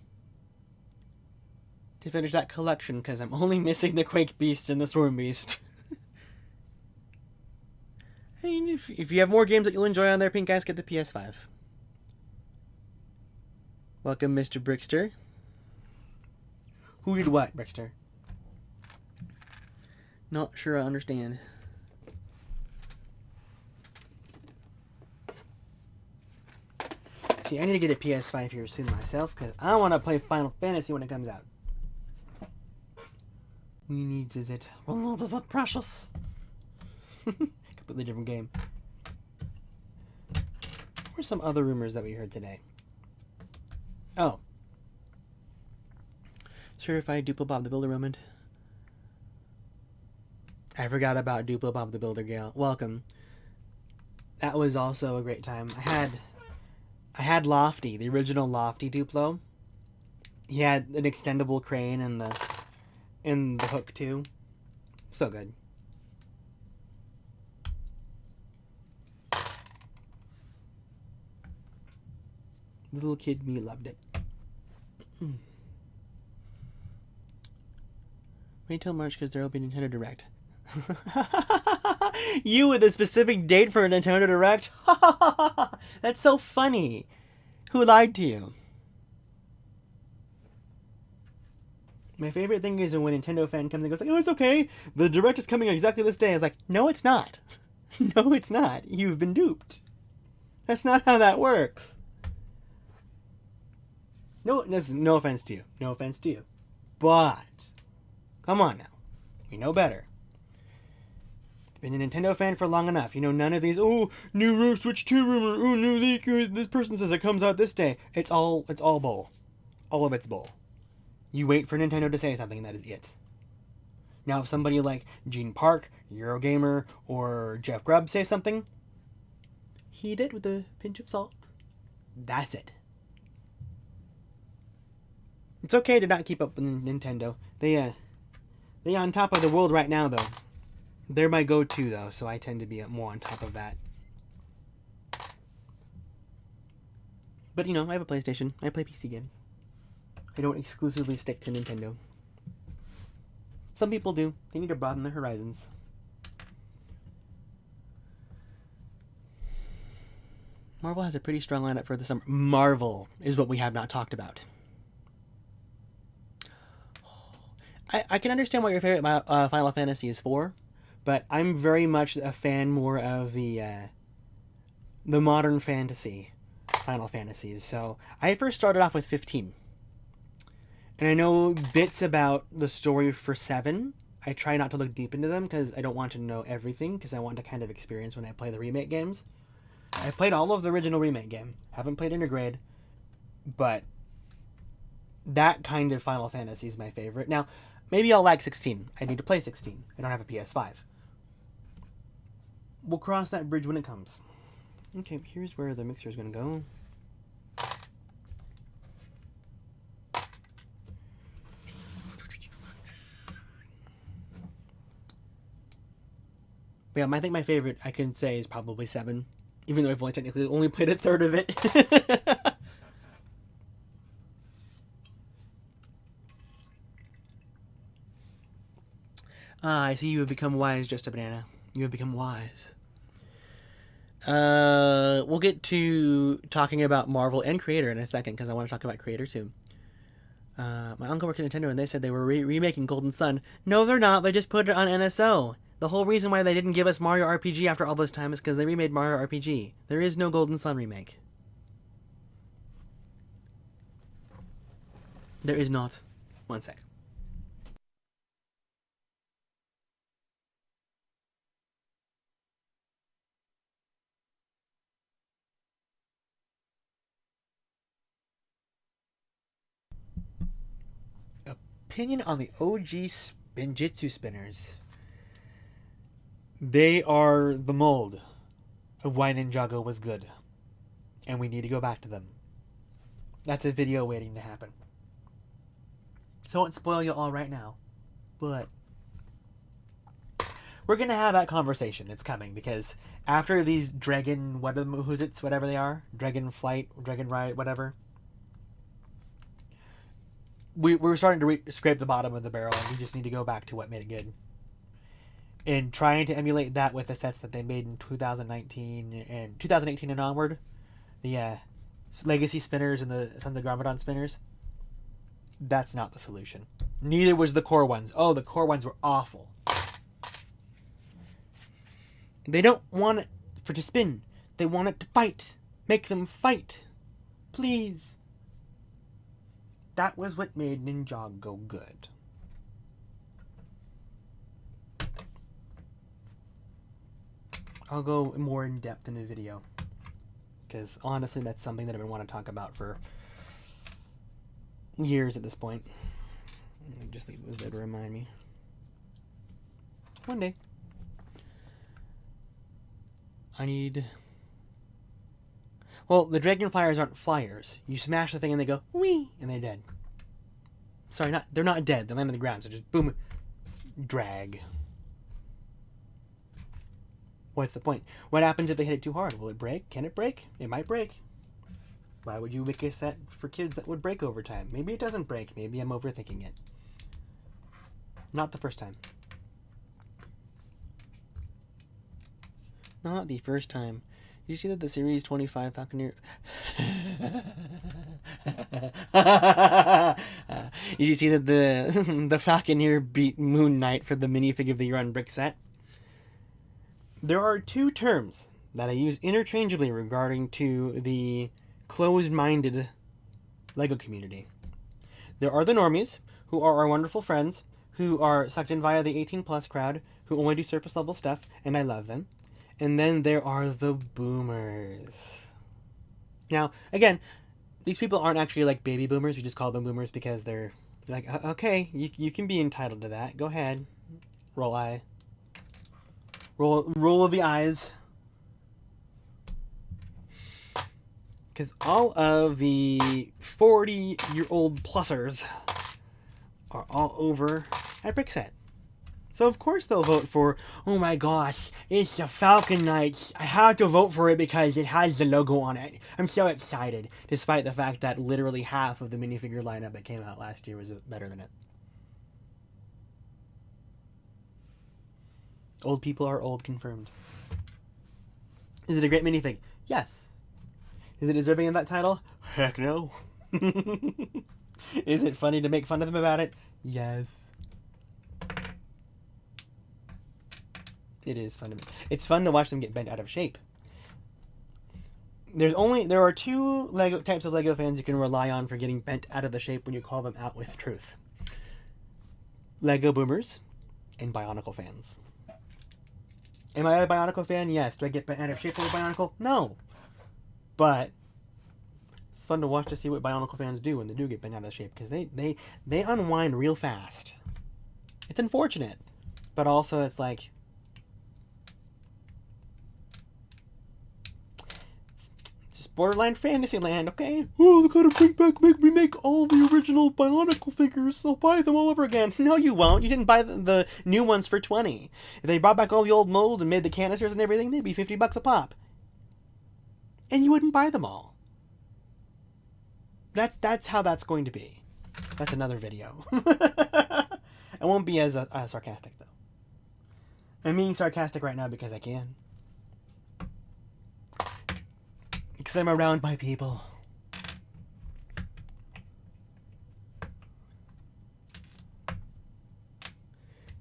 S1: to finish that collection, because I'm only missing the Quake Beast and the Swarm Beast. I mean, if you have more games that you'll enjoy on there, Pink Guys, get the PS5. Welcome, Mr. Brickster. Who did what, Brickster? Not sure I understand. See, I need to get a PS5 here soon myself, because I want to play Final Fantasy when it comes out. We need is it? Well, not is it precious? Completely different game. What were some other rumors that we heard today? Oh. Certified Duplo Bob the Builder moment. I forgot about Duplo Bob the Builder, Gail. Welcome. That was also a great time. I had Lofty, the original Lofty Duplo. He had an extendable crane and the hook too. So good. Little kid me loved it. Wait till March because there will be Nintendo Direct. You with a specific date for a Nintendo Direct? That's so funny. Who lied to you? My favorite thing is when a Nintendo fan comes and goes like, "Oh, it's okay. The Direct is coming exactly this day." I was like, "No, it's not. No, it's not. You've been duped. That's not how that works." No, no offense to you. No offense to you. But come on now. You know better. Been a Nintendo fan for long enough. You know none of these, oh, new Switch 2 rumor, oh no, this person says it comes out this day. It's all bull. All of it's bull. You wait for Nintendo to say something, and that is it. Now if somebody like Gene Park, Eurogamer, or Jeff Grubb say something, heat it with a pinch of salt. That's it. It's okay to not keep up with Nintendo. They're on top of the world right now, though. They're my go-to, though, so I tend to be more on top of that. But, you know, I have a PlayStation. I play PC games. I don't exclusively stick to Nintendo. Some people do. They need to broaden their horizons. Marvel has a pretty strong lineup for the summer. Marvel is what we have not talked about. I can understand what your favorite Final Fantasy is for, but I'm very much a fan more of the modern fantasy Final Fantasies. So I first started off with 15. And I know bits about the story for 7. I try not to look deep into them because I don't want to know everything, because I want to kind of experience when I play the remake games. I've played all of the original remake game. Haven't played Intergrade, but that kind of Final Fantasy is my favorite. Now, maybe I'll like 16. I need to play 16. I don't have a PS5. We'll cross that bridge when it comes. Okay, here's where the mixer is going to go. But yeah, I think my favorite I can say is probably 7, even though I've only technically only played a third of it. I see you have become wise, Just a Banana. You have become wise. We'll get to talking about Marvel and Creator in a second, because I want to talk about Creator too. My uncle worked at Nintendo, and they said they were remaking Golden Sun. No, they're not. They just put it on NSO. The whole reason why they didn't give us Mario RPG after all this time is because they remade Mario RPG. There is no Golden Sun remake. There is not. One sec. Opinion on the OG Spinjitzu spinners. They are the mold of why Ninjago was good. And we need to go back to them. That's a video waiting to happen. So I won't spoil you all right now. But we're going to have that conversation. It's coming. Because after these Dragon... whatever they are. Dragon Flight, Dragon Ride, whatever. We're starting to scrape the bottom of the barrel. And we just need to go back to what made it good. And trying to emulate that with the sets that they made in 2019 and 2018 and onward, the Legacy spinners and the Sons of Garmadon spinners, that's not the solution. Neither was the core ones. Oh, the core ones were awful. They don't want it to spin. They want it to fight. Make them fight. Please. That was what made Ninjago good. I'll go more in depth in a video, because honestly that's something that I've been wanting to talk about for years at this point. Just leave those there to remind me. One day. I need... Well, the Dragon Flyers aren't flyers. You smash the thing and they go, whee, and they're dead. Sorry, they're not dead. They land on the ground, so just boom, drag. What's the point? What happens if they hit it too hard? Will it break? Can it break? It might break. Why would you make a set for kids that would break over time? Maybe it doesn't break. Maybe I'm overthinking it. Not the first time. Not the first time. Did you see that the Series 25 Falconeer... Did you see that the Falconeer beat Moon Knight for the minifigure of the year on brick set? There are two terms that I use interchangeably regarding to the closed-minded LEGO community. There are the normies, who are our wonderful friends, who are sucked in via the 18-plus crowd, who only do surface-level stuff, and I love them. And then there are the boomers. Now, again, these people aren't actually like baby boomers. We just call them boomers because they're like, okay, you can be entitled to that. Go ahead. Roll eye. Roll of the eyes. Because all of the 40-year-old plussers are all over at Brickset. So of course they'll vote for, oh my gosh, it's the Falcon Knights. I have to vote for it because it has the logo on it. I'm so excited. Despite the fact that literally half of the minifigure lineup that came out last year was better than it. Old people are old, confirmed. Is it a great minifig? Yes. Is it deserving of that title? Heck no. Is it funny to make fun of them about it? Yes. It is fun to make. It's fun to watch them get bent out of shape. There are two types of LEGO fans you can rely on for getting bent out of the shape when you call them out with truth. LEGO boomers and Bionicle fans. Am I a Bionicle fan? Yes. Do I get bent out of shape with a Bionicle? No. But it's fun to watch to see what Bionicle fans do when they do get bent out of shape, because they unwind real fast. It's unfortunate, but also it's like, borderline fantasy land, okay? Oh, they gotta make me make all the original Bionicle figures. I'll buy them all over again. No, you won't. You didn't buy the new ones for $20. If they brought back all the old molds and made the canisters and everything, they'd be $50 a pop. And you wouldn't buy them all. That's how that's going to be. That's another video. I won't be as sarcastic, though. I'm being sarcastic right now because I can. Because I'm around my people.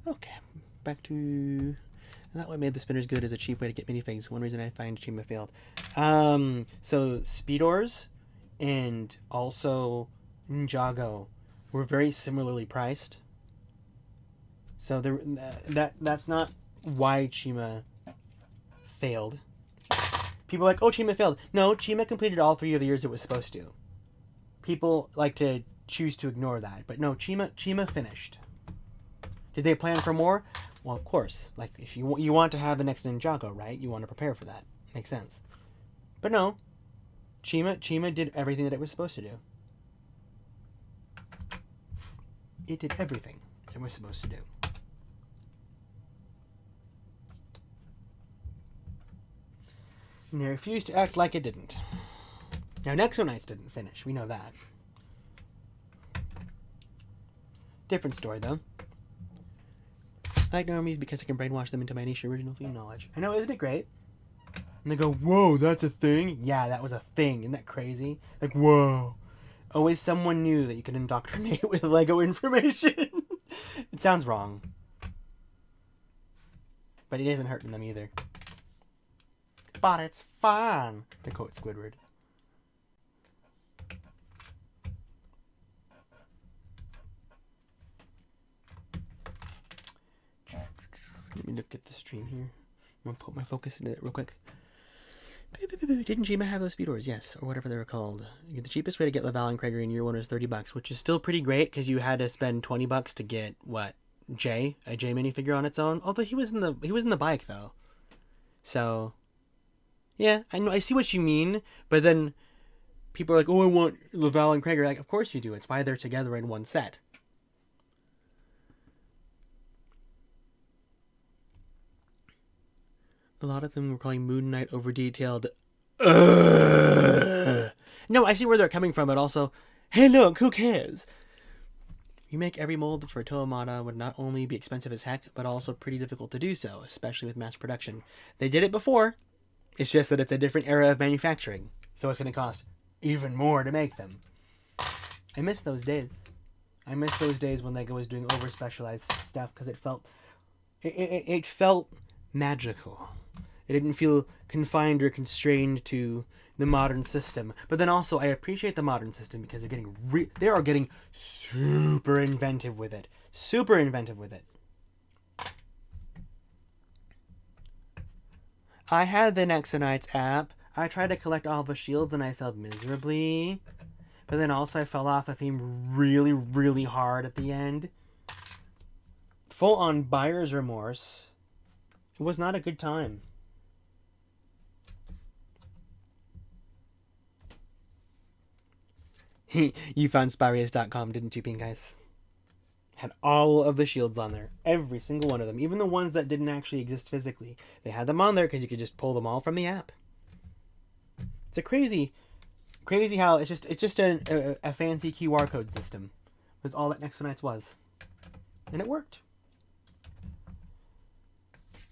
S1: Okay, back to... That what made the spinners good is a cheap way to get minifigs. One reason I find Chima failed. So Speedors and also Ninjago were very similarly priced. So that's not why Chima failed. People are like, oh, Chima failed. No, Chima completed all 3 of the years it was supposed to. People like to choose to ignore that. But no, Chima finished. Did they plan for more? Well, of course. Like, if you want to have the next Ninjago, right? You want to prepare for that. Makes sense. But no. Chima did everything that it was supposed to do. It did everything it was supposed to do. And they refused to act like it didn't. Now, Nexo Knights didn't finish. We know that. Different story, though. I like normies because I can brainwash them into my niche original theme knowledge. I know, isn't it great? And they go, whoa, that's a thing? Yeah, that was a thing. Isn't that crazy? Like, whoa. Always someone new that you can indoctrinate with LEGO information. It sounds wrong. But it isn't hurting them either. But it's fun, to quote Squidward. Let me look at the stream here. I'm going to put my focus into it real quick. Didn't Chima have those Speedors? Yes, or whatever they were called. The cheapest way to get Laval and Krager in year 1 was $30, which is still pretty great because you had to spend $20 to get what, a J minifigure on its own. Although he was in the bike though, so yeah, I know, I see what you mean. But then people are like, oh, I want Laval and Krager. Like, of course you do. It's why they're together in one set. A lot of them were calling Moon Knight over-detailed.
S2: No, I see where they're coming from, but also, hey, look, who cares? You make every mold for a Toamata would not only be expensive as heck, but also pretty difficult to do so, especially with mass production. They did it before. It's just that it's a different era of manufacturing, so it's going to cost even more to make them. I miss those days. I miss those days when Lego was doing over specialized stuff because it felt magical. It didn't feel confined or constrained to the modern system. But then also, I appreciate the modern system because they are getting super inventive with it. Super inventive with it. I had the Nexonites app. I tried to collect all the shields and I failed miserably. But then also I fell off a theme really, really hard at the end. Full on buyer's remorse. It was not a good time. You found Spyrius.com, didn't you, Pink Guys? Had all of the shields on there. Every single one of them. Even the ones that didn't actually exist physically. They had them on there because you could just pull them all from the app. It's a crazy how it's just a fancy QR code system. Was all that Nexonites was. And it worked.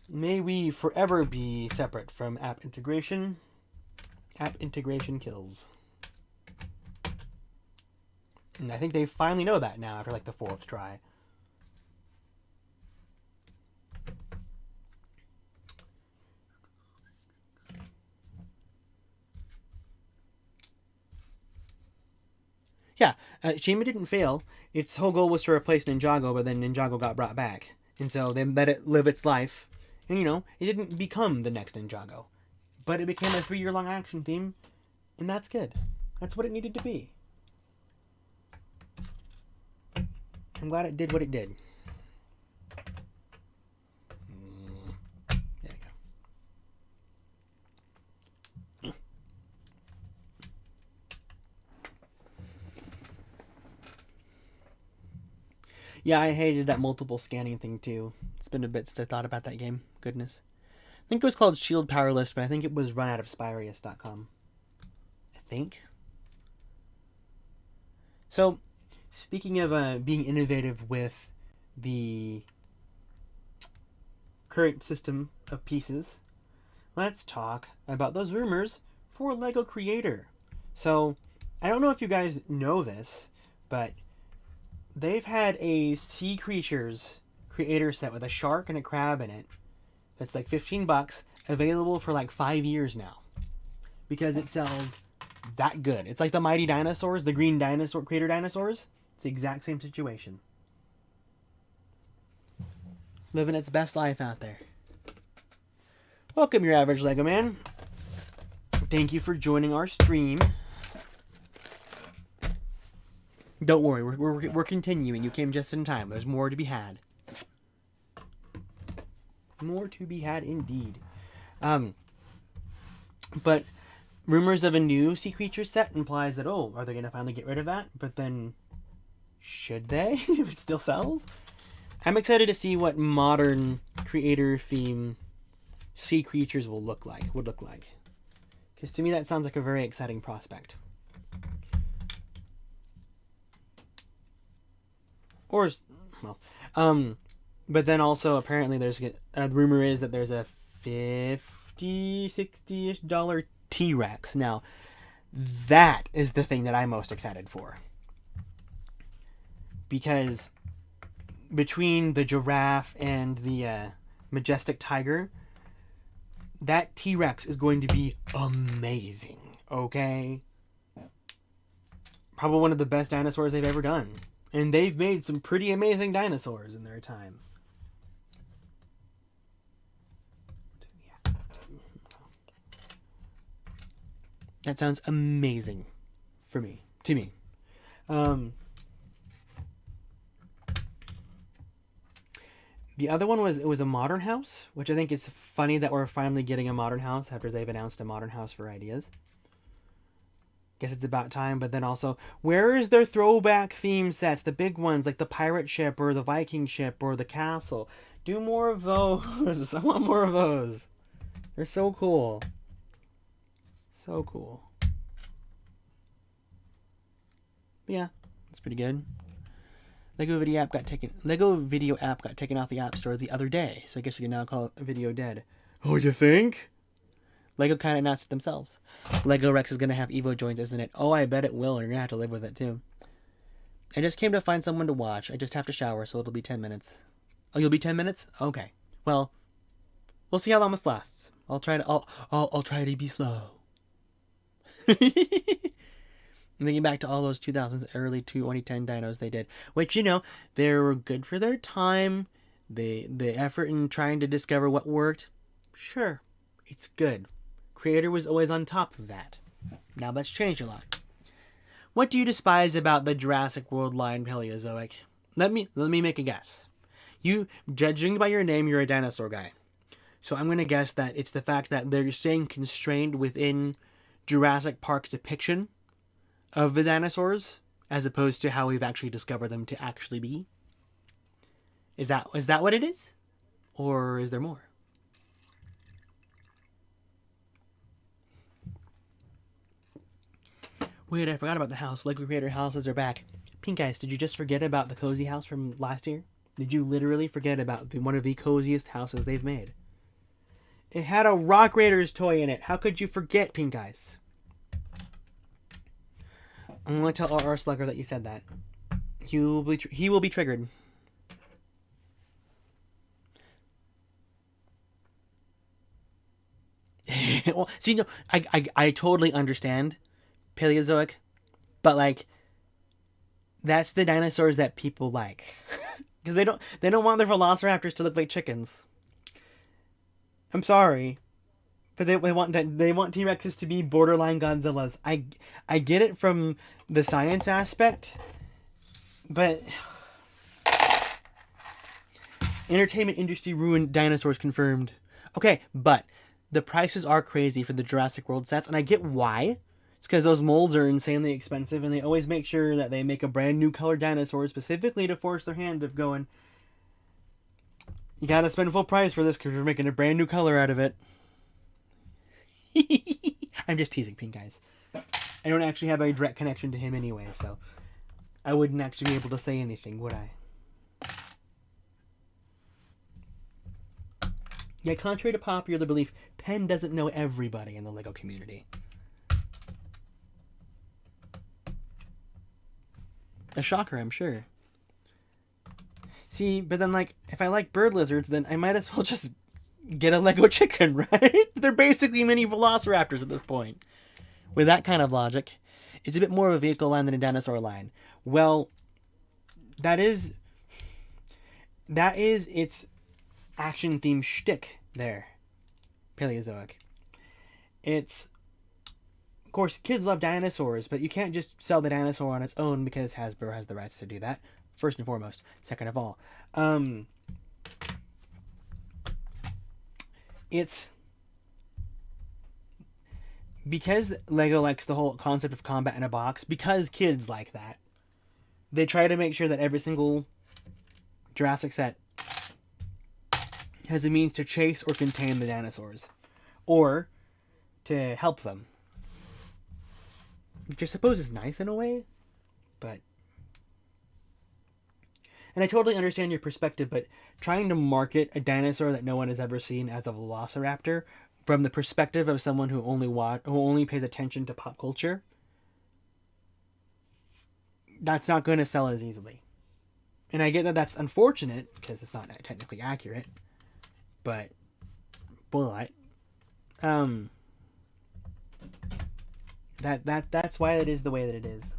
S2: May we forever be separate from app integration. App integration kills. And I think they finally know that now after like the 4th try. Yeah, Shima didn't fail. Its whole goal was to replace Ninjago, but then Ninjago got brought back. And so they let it live its life. And it didn't become the next Ninjago. But it became a 3-year-long action theme. And that's good. That's what it needed to be. I'm glad it did what it did. There you go. Yeah, I hated that multiple scanning thing too. It's been a bit since I thought about that game. Goodness. I think it was called Shield Powerless, but I think it was run out of Spyrius.com. I think. So, speaking of being innovative with the current system of pieces, let's talk about those rumors for LEGO Creator. So, I don't know if you guys know this, but they've had a Sea Creatures Creator set with a shark and a crab in it that's like $15, available for like 5 years now. Because it sells that good. It's like the Mighty Dinosaurs, the green dinosaur Creator dinosaurs. It's the exact same situation. Living its best life out there. Welcome, your average Lego man. Thank you for joining our stream. Don't worry, we're continuing. You came just in time. There's more to be had. More to be had indeed. But rumors of a new Sea Creature set implies that, are they going to finally get rid of that? But then, should they? If it still sells? I'm excited to see what modern Creator theme Sea Creatures would look like. Because to me that sounds like a very exciting prospect. But then also apparently there's the rumor is that there's a $50-$60-ish T-Rex. Now, that is the thing that I'm most excited for. Because between the giraffe and the majestic tiger, that T-Rex is going to be amazing, okay? Probably one of the best dinosaurs they've ever done. And they've made some pretty amazing dinosaurs in their time. That sounds amazing to me. The other one was a modern house, which I think is funny that we're finally getting a modern house after they've announced a modern house for ideas. Guess it's about time, but then also, where is their throwback theme sets? The big ones, like the pirate ship or the Viking ship or the castle. Do more of those. I want more of those. They're so cool. So cool. Yeah, that's pretty good. Lego Video app got taken off the App Store the other day, so I guess we can now call it Video dead.
S1: Oh, you think?
S2: Lego kind of announced it themselves. Lego Rex is gonna have Evo joints, isn't it? Oh, I bet it will. And you're gonna have to live with it too. I just came to find someone to watch. I just have to shower, so it'll be 10 minutes. Oh, you'll be 10 minutes? Okay. Well, we'll see how long this lasts. I'll try to be slow. I'm thinking back to all those 2000s, early 2010 dinos they did, which, you know, they were good for their time. The effort in trying to discover what worked, sure, it's good. Creator was always on top of that. Now that's changed a lot. What do you despise about the Jurassic World line Paleozoic? Let me make a guess. You, judging by your name, you're a dinosaur guy. So I'm going to guess that it's the fact that they're staying constrained within Jurassic Park's depiction of the dinosaurs, as opposed to how we've actually discovered them to actually be. Is that what it is? Or is there more? Wait, I forgot about the house. Lego Creator houses are back. Pink Eyes, did you just forget about the cozy house from last year? Did you literally forget about one of the coziest houses they've made? It had a Rock Raiders toy in it. How could you forget, Pink Eyes? I'm going to tell R.R. Slugger that you said that. He will be triggered. Well, see, no, I totally understand Paleozoic, but like, that's the dinosaurs that people like, because they don't want their velociraptors to look like chickens. I'm sorry, but they want T-Rexes to be borderline Godzillas. I get it from the science aspect, but entertainment industry ruined dinosaurs confirmed. Okay, but the prices are crazy for the Jurassic World sets, and I get why. It's because those molds are insanely expensive, and they always make sure that they make a brand new colored dinosaur specifically to force their hand of going, you gotta spend full price for this because we're making a brand new color out of it. I'm just teasing, Pink Eyes. I don't actually have a direct connection to him anyway, so I wouldn't actually be able to say anything, would I? Yeah, contrary to popular belief, Penn doesn't know everybody in the LEGO community. A shocker, I'm sure. See, but then, like, if I like bird lizards, then I might as well just get a Lego chicken, right? They're basically mini velociraptors at this point. With that kind of logic, it's a bit more of a vehicle line than a dinosaur line. Well, that is its action theme shtick there. Paleozoic. It's, of course, kids love dinosaurs, but you can't just sell the dinosaur on its own because Hasbro has the rights to do that. First and foremost. Second of all, it's because Lego likes the whole concept of combat in a box, because kids like that, they try to make sure that every single Jurassic set has a means to chase or contain the dinosaurs, or to help them. Which I suppose is nice in a way, but... And I totally understand your perspective, but trying to market a dinosaur that no one has ever seen as a velociraptor from the perspective of someone who only pays attention to pop culture, that's not going to sell as easily. And I get that that's unfortunate because it's not technically accurate, but that's why it is the way that it is.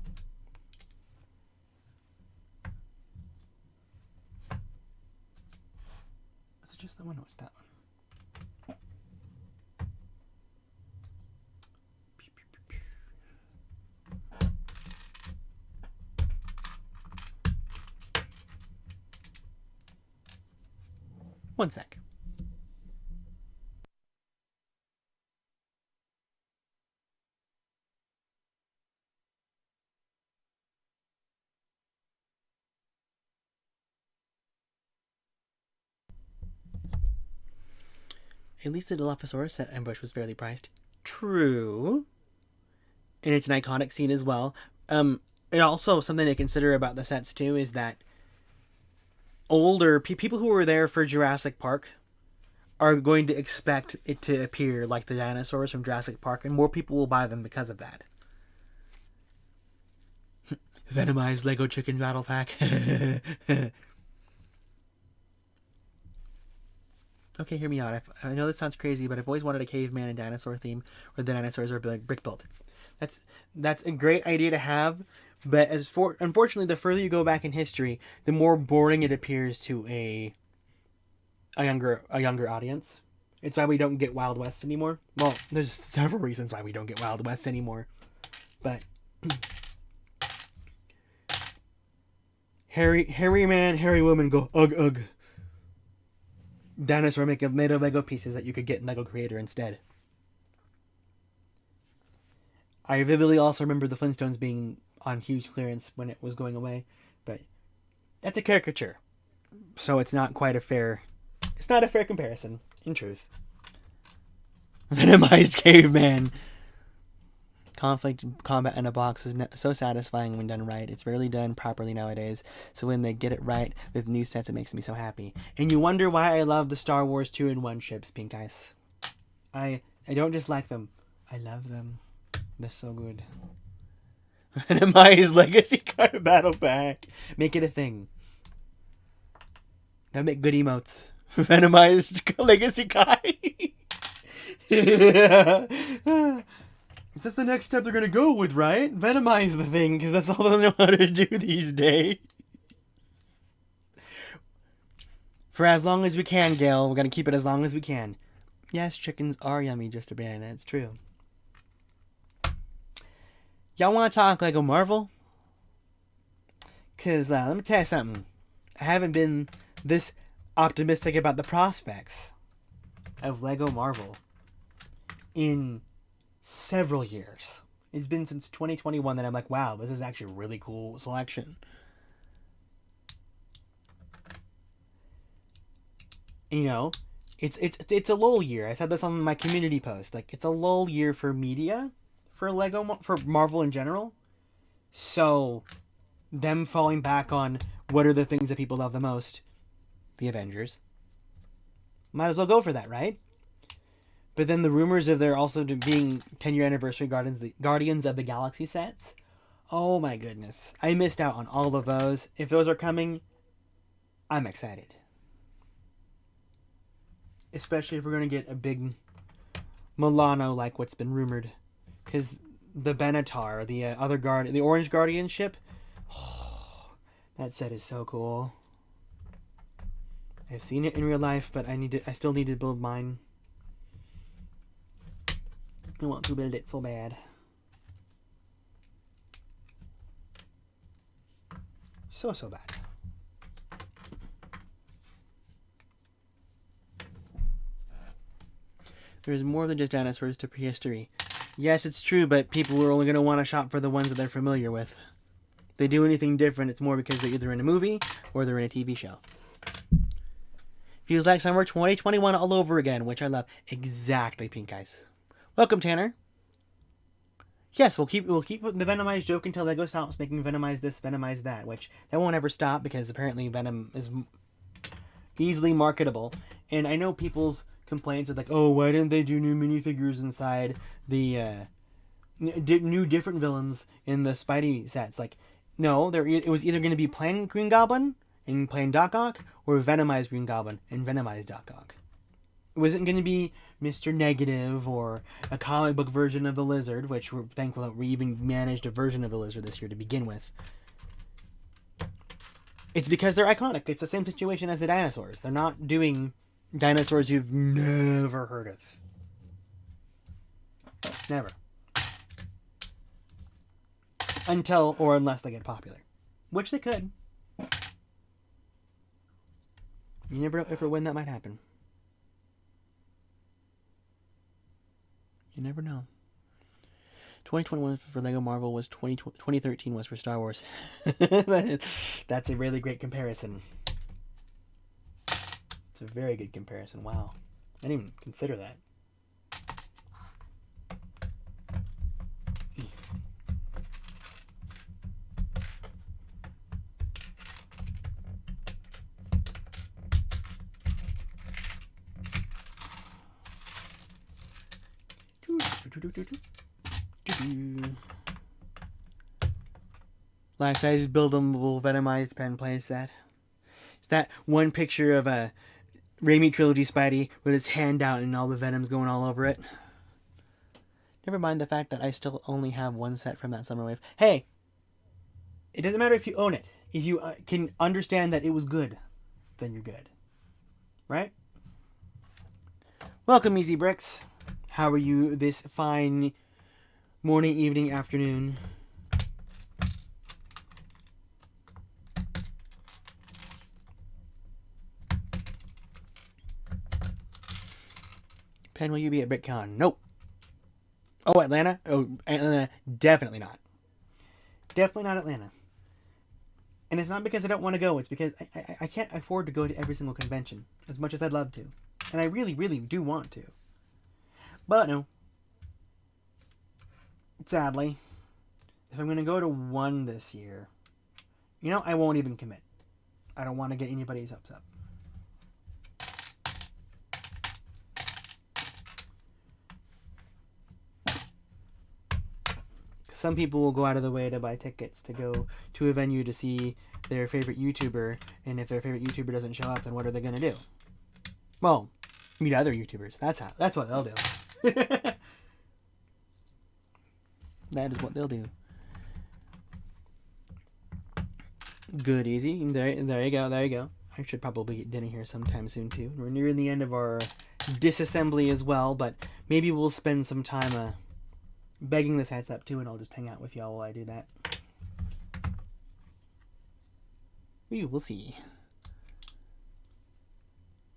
S2: Is it just that one? No, it's that one. One sec. At least the Dilophosaurus set ambush was fairly priced. True. And it's an iconic scene as well. And also something to consider about the sets too is that older people who were there for Jurassic Park are going to expect it to appear like the dinosaurs from Jurassic Park, and more people will buy them because of that. Venomized Lego Chicken Battle Pack. Okay, hear me out. I know this sounds crazy, but I've always wanted a caveman and dinosaur theme where the dinosaurs are like brick built. That's a great idea to have, but unfortunately, the further you go back in history, the more boring it appears to a younger audience. It's why we don't get Wild West anymore. Well, there's several reasons why we don't get Wild West anymore, but hairy man, hairy woman go ugh ugh. Dinosaur made of Lego pieces that you could get in Lego Creator instead. I vividly also remember the Flintstones being on huge clearance when it was going away, but that's a caricature, so it's not quite a fair. It's not a fair comparison, in truth. Venomized caveman. Conflict combat in a box is so satisfying when done right. It's rarely done properly nowadays, so when they get it right with new sets, it makes me so happy. And you wonder why I love the Star Wars 2-in-1 ships, Pink Ice. I don't just like them. I love them. They're so good. Venomized Legacy Card Battle Pack. Make it a thing. That'll make good emotes. Venomized Legacy Kai. Is this the next step they're going to go with, right? Venomize the thing, because that's all they know how to do these days. For as long as we can, Gail. We're going to keep it as long as we can. Yes, chickens are yummy, just a banana. It's true. Y'all want to talk Lego Marvel? Because let me tell you something. I haven't been this optimistic about the prospects of Lego Marvel in several years. It's been since 2021 that I'm like, wow, this is actually a really cool selection. You know, it's a lull year. I said this on my community post. Like, it's a lull year for media, for Marvel in general. So, them falling back on what are the things that people love the most, the Avengers. Might as well go for that, right? But then the rumors of there also being 10-year anniversary Guardians of the Galaxy sets. Oh my goodness. I missed out on all of those. If those are coming, I'm excited. Especially if we're going to get a big Milano like what's been rumored. Because the Benatar, the Orange Guardian ship, that set is so cool. I've seen it in real life, but I still need to build mine. I want to build it so bad. So bad. There's more than just dinosaurs to prehistory. Yes, it's true, but people are only going to want to shop for the ones that they're familiar with. If they do anything different, it's more because they're either in a movie or they're in a TV show. Feels like summer 2021 all over again, which I love. Exactly, Pink Ice. Welcome, Tanner. Yes, we'll keep the Venomized joke until Lego stops making Venomize this, Venomize that, which that won't ever stop because apparently Venom is easily marketable. And I know people's complaints are like, oh, why didn't they do new minifigures inside the new different villains in the Spidey sets? Like, no, it was either going to be plain Green Goblin and plain Doc Ock, or Venomized Green Goblin and Venomized Doc Ock. It wasn't going to be Mr. Negative or a comic book version of the Lizard, which we're thankful that we even managed a version of the Lizard this year to begin with. It's because they're iconic. It's the same situation as the dinosaurs. They're not doing dinosaurs you've never heard of. Never. Until or unless they get popular. Which they could. You never know if or when that might happen. You never know. 2021 for Lego Marvel was 2013 was for Star Wars. That's a really great comparison. It's a very good comparison. Wow. I didn't even consider that. Life size buildable Venomized pen playset. It's that one picture of a Raimi trilogy Spidey with his hand out and all the Venoms going all over it. Never mind the fact that I still only have one set from that summer wave. Hey, it doesn't matter if you own it. If you can understand that it was good, then you're good. Right? Welcome, Easy Bricks. How are you this fine morning, evening, afternoon? Pen, will you be at BritCon? Nope. Oh, Atlanta? Oh, Atlanta. Definitely not. Definitely not Atlanta. And it's not because I don't want to go. It's because I can't afford to go to every single convention as much as I'd love to. And I really, really do want to. But no. Sadly, if I'm going to go to one this year, I won't even commit. I don't want to get anybody's hopes up. Some people will go out of the way to buy tickets to go to a venue to see their favorite YouTuber, and if their favorite YouTuber doesn't show up, then what are they going to do? Well, meet other YouTubers. That's what they'll do. That is what they'll do. Good, easy. There you go. I should probably get dinner here sometime soon too. We're nearing the end of our disassembly as well, but maybe we'll spend some time begging this heads up too, and I'll just hang out with y'all while I do that. We'll see.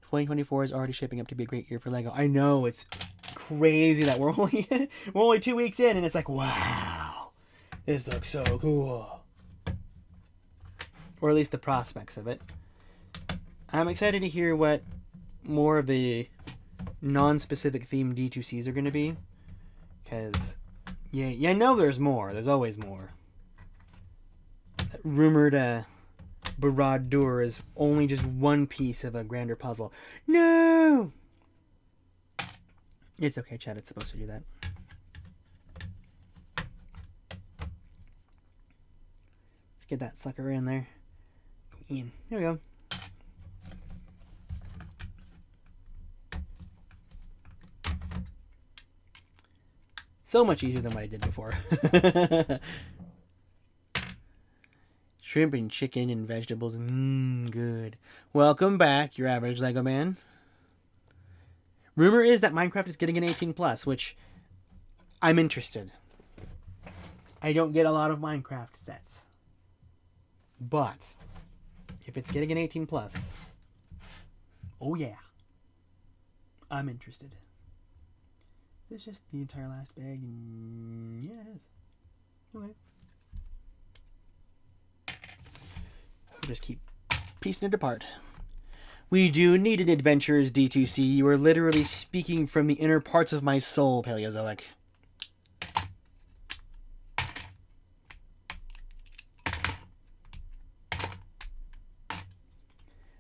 S2: 2024 is already shaping up to be a great year for LEGO. I know, it's crazy that we're only 2 weeks in, and it's like, wow, this looks so cool. Or at least the prospects of it. I'm excited to hear what more of the non-specific theme D2Cs are going to be, because yeah, I know there's more. There's always more. That rumored Barad-dur is only just one piece of a grander puzzle. No! It's okay, Chad. It's supposed to do that. Let's get that sucker in there. In. There we go. So much easier than what I did before. Shrimp and chicken and vegetables. Good. Welcome back, your average Lego man. Rumor is that Minecraft is getting an 18+, which I'm interested. I don't get a lot of Minecraft sets. But if it's getting an 18+, oh yeah, I'm interested. It's just the entire last bag, and yeah, it is. Okay. We'll just keep piecing it apart. We do need an Adventures D2C. You are literally speaking from the inner parts of my soul, Paleozoic.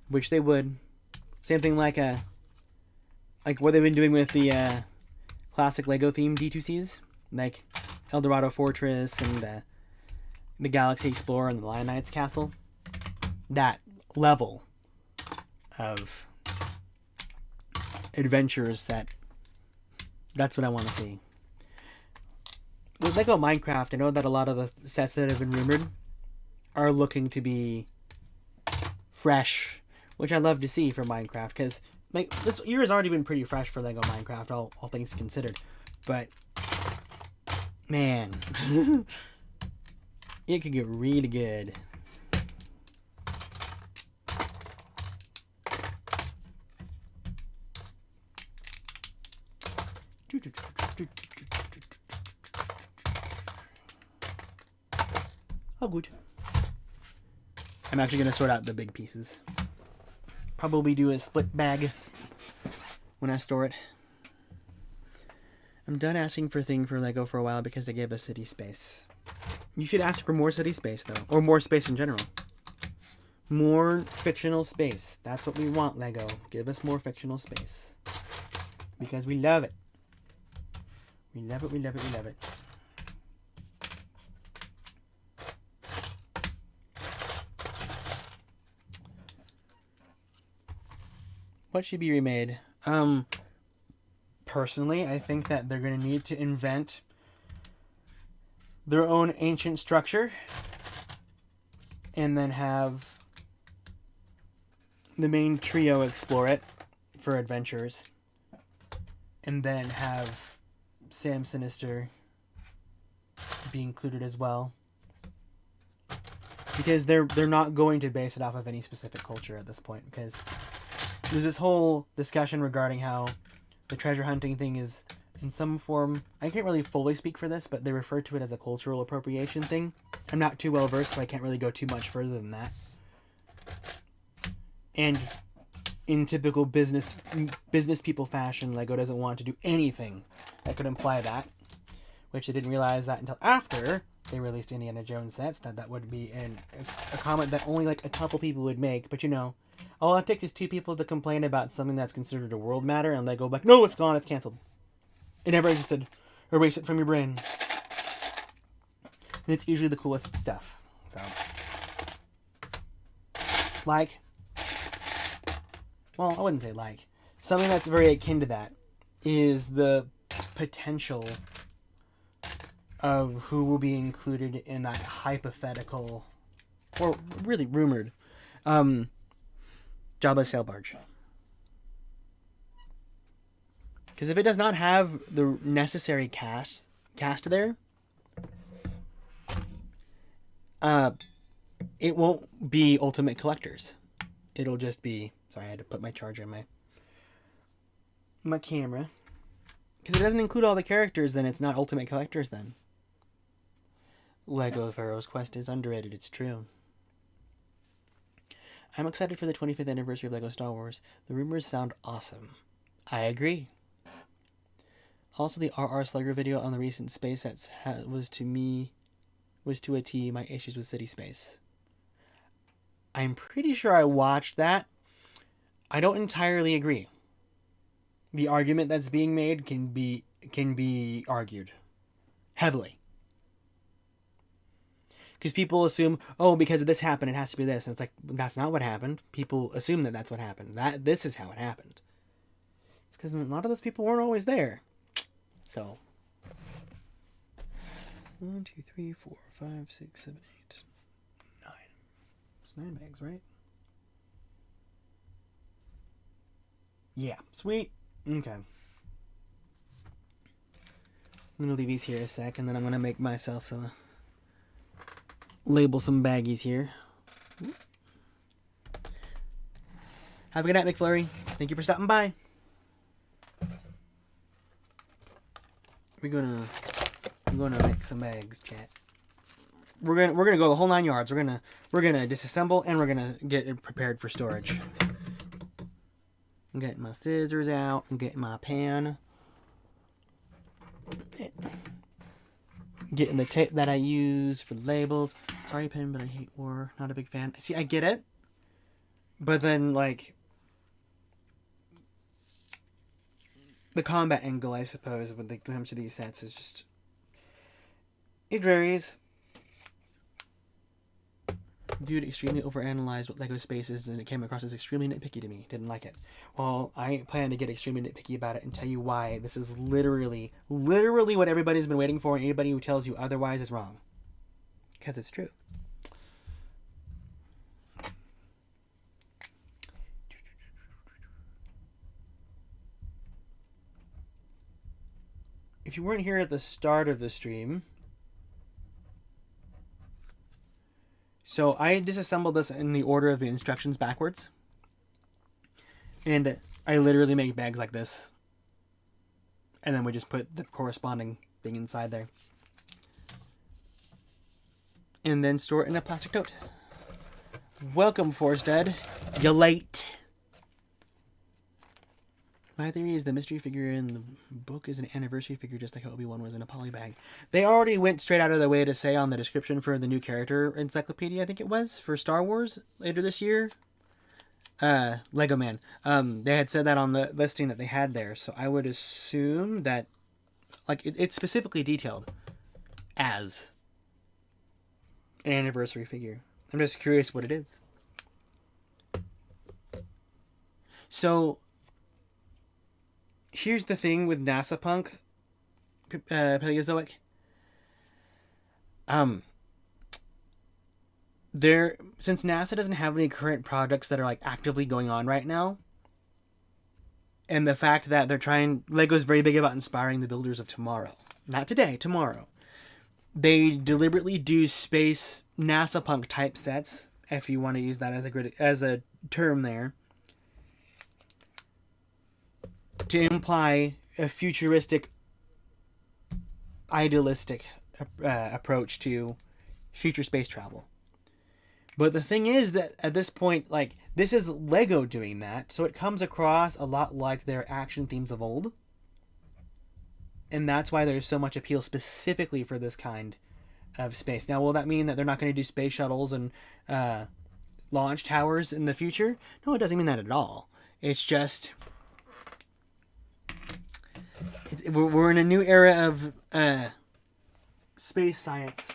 S2: Which they would. Same thing like what they've been doing with the classic Lego themed D2Cs, like Eldorado Fortress and the Galaxy Explorer and the Lion Knights Castle. That level of adventures set. That's what I want to see. With Lego Minecraft, I know that a lot of the sets that have been rumored are looking to be fresh, which I love to see for Minecraft, because this year has already been pretty fresh for Lego Minecraft, all things considered. But man, it could get really good. Oh, good. I'm actually going to sort out the big pieces. Probably do a split bag when I store it. I'm done asking for things for Lego for a while because they gave us city space. You should ask for more city space, though. Or more space in general. More fictional space. That's what we want, Lego. Give us more fictional space. Because we love it.
S1: We love it, we love it, we love it.
S2: What should be remade?
S1: Personally, I think that they're going to need to invent their own ancient structure and then have the main trio explore it for adventures, and then have Sam Sinister be included as well, because they're not going to base it off of any specific culture at this point, because there's this whole discussion regarding how the treasure hunting thing is in some form, I can't really fully speak for this, but they refer to it as a cultural appropriation thing. I'm not too well versed, so I can't really go too much further than that. And in typical business people fashion, Lego doesn't want to do anything that could imply that, which I didn't realize that until after they released Indiana Jones sets, that would be a comment that only like a couple people would make. But you know, all it takes is 2 people to complain about something that's considered a world matter, and Lego like, no, it's gone, it's canceled. It never existed. Erase it from your brain. And it's usually the coolest stuff. So, like, well, I wouldn't say like. Something that's very akin to that is the potential of who will be included in that hypothetical, or really rumored, Jabba's sail barge. Because if it does not have the necessary cast there, it won't be Ultimate Collectors. It'll just be... Sorry, I had to put my charger in my camera. Because it doesn't include all the characters, then it's not Ultimate Collectors then. Lego Pharaoh's Quest is underrated, it's true. I'm excited for the 25th anniversary of Lego Star Wars. The rumors sound awesome. I agree. Also, the R.R. Slugger video on the recent space sets was to a T my issues with City Space. I'm pretty sure I watched that. I don't entirely agree. The argument that's being made can be argued heavily. Because people assume, oh, because of this happened, it has to be this. And it's like, that's not what happened. People assume that that's what happened. This is how it happened. It's because a lot of those people weren't always there. So, 1, 2, 3, 4, 5, 6, 7, 8, 9. It's 9 bags, right? Yeah, sweet. Okay. I'm gonna leave these here a sec, and then I'm gonna make myself some, label some baggies here. Have a good night, McFlurry. Thank you for stopping by. I'm gonna make some eggs, chat. We're gonna go the whole 9 yards. We're gonna disassemble, and we're gonna get it prepared for storage. I'm getting my scissors out. I'm getting my pan. Getting the tape that I use for labels. Sorry, pen, but I hate war. Not a big fan. See, I get it, but then like the combat angle, I suppose, when it comes to these sets is just... It varies. Dude extremely overanalyzed what Lego Space is, and it came across as extremely nitpicky to me. Didn't like it. Well, I plan to get extremely nitpicky about it and tell you why this is literally what everybody's been waiting for, and anybody who tells you otherwise is wrong. Because it's true. If you weren't here at the start of the stream... So I disassembled this in the order of the instructions backwards. And I literally make bags like this. And then we just put the corresponding thing inside there. And then store it in a plastic tote. Welcome, Forstead. You're late. My theory is the mystery figure in the book is an anniversary figure, just like how Obi-Wan was in a poly bag. They already went straight out of their way to say on the description for the new character encyclopedia, I think it was, for Star Wars later this year. Lego Man. They had said that on the listing that they had there, so I would assume that
S2: like it's specifically detailed as an anniversary figure. I'm just curious what it is. So here's the thing with NASA Punk Paleozoic. There, since NASA doesn't have any current projects that are like actively going on right now, and the fact that Lego's very big about inspiring the builders of tomorrow, not today, tomorrow. They deliberately do space NASA Punk type sets, if you want to use that as a term there, to imply a futuristic, idealistic approach to future space travel. But the thing is that at this point, like, this is Lego doing that, so it comes across a lot like their action themes of old. And that's why there's so much appeal specifically for this kind of space. Now, will that mean that they're not going to do space shuttles and launch towers in the future? No, it doesn't mean that at all. It's just... we're in a new era of space science.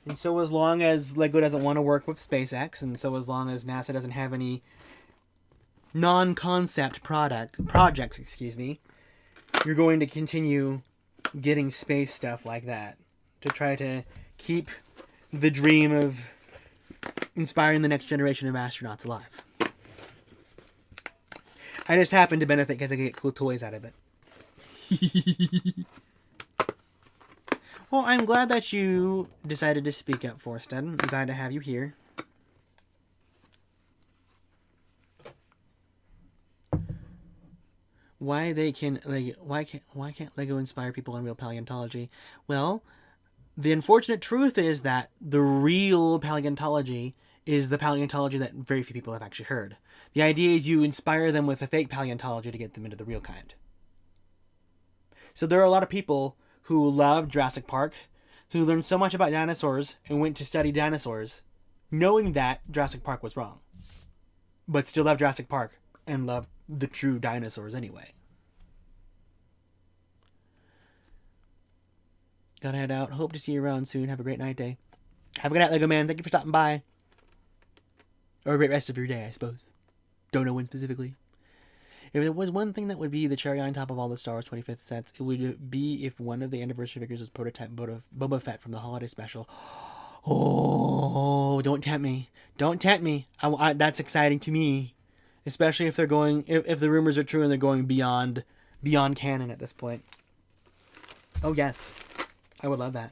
S2: And so as long as Lego doesn't want to work with SpaceX, and so as long as NASA doesn't have any non-concept projects, you're going to continue getting space stuff like that to try to keep the dream of inspiring the next generation of astronauts alive. I just happen to benefit because I get cool toys out of it. Well, I'm glad that you decided to speak up, Forsted. I'm glad to have you here. Why can't Lego inspire people on real paleontology? Well, the unfortunate truth is that the real paleontology is the paleontology that very few people have actually heard. The idea is you inspire them with a fake paleontology to get them into the real kind. So there are a lot of people who love Jurassic Park, who learned so much about dinosaurs and went to study dinosaurs, knowing that Jurassic Park was wrong, but still love Jurassic Park and love the true dinosaurs anyway. Gotta head out. Hope to see you around soon. Have a great night, day. Have a good night, Lego Man. Thank you for stopping by. Or a great rest of your day, I suppose. Don't know when specifically. If there was one thing that would be the cherry on top of all the Star Wars 25th sets, it would be if one of the anniversary figures was prototype Boba Fett from the holiday special. Oh, don't tempt me. Don't tempt me. That's exciting to me. Especially if they're going, if the rumors are true and they're going beyond canon at this point. Oh, yes. I would love that.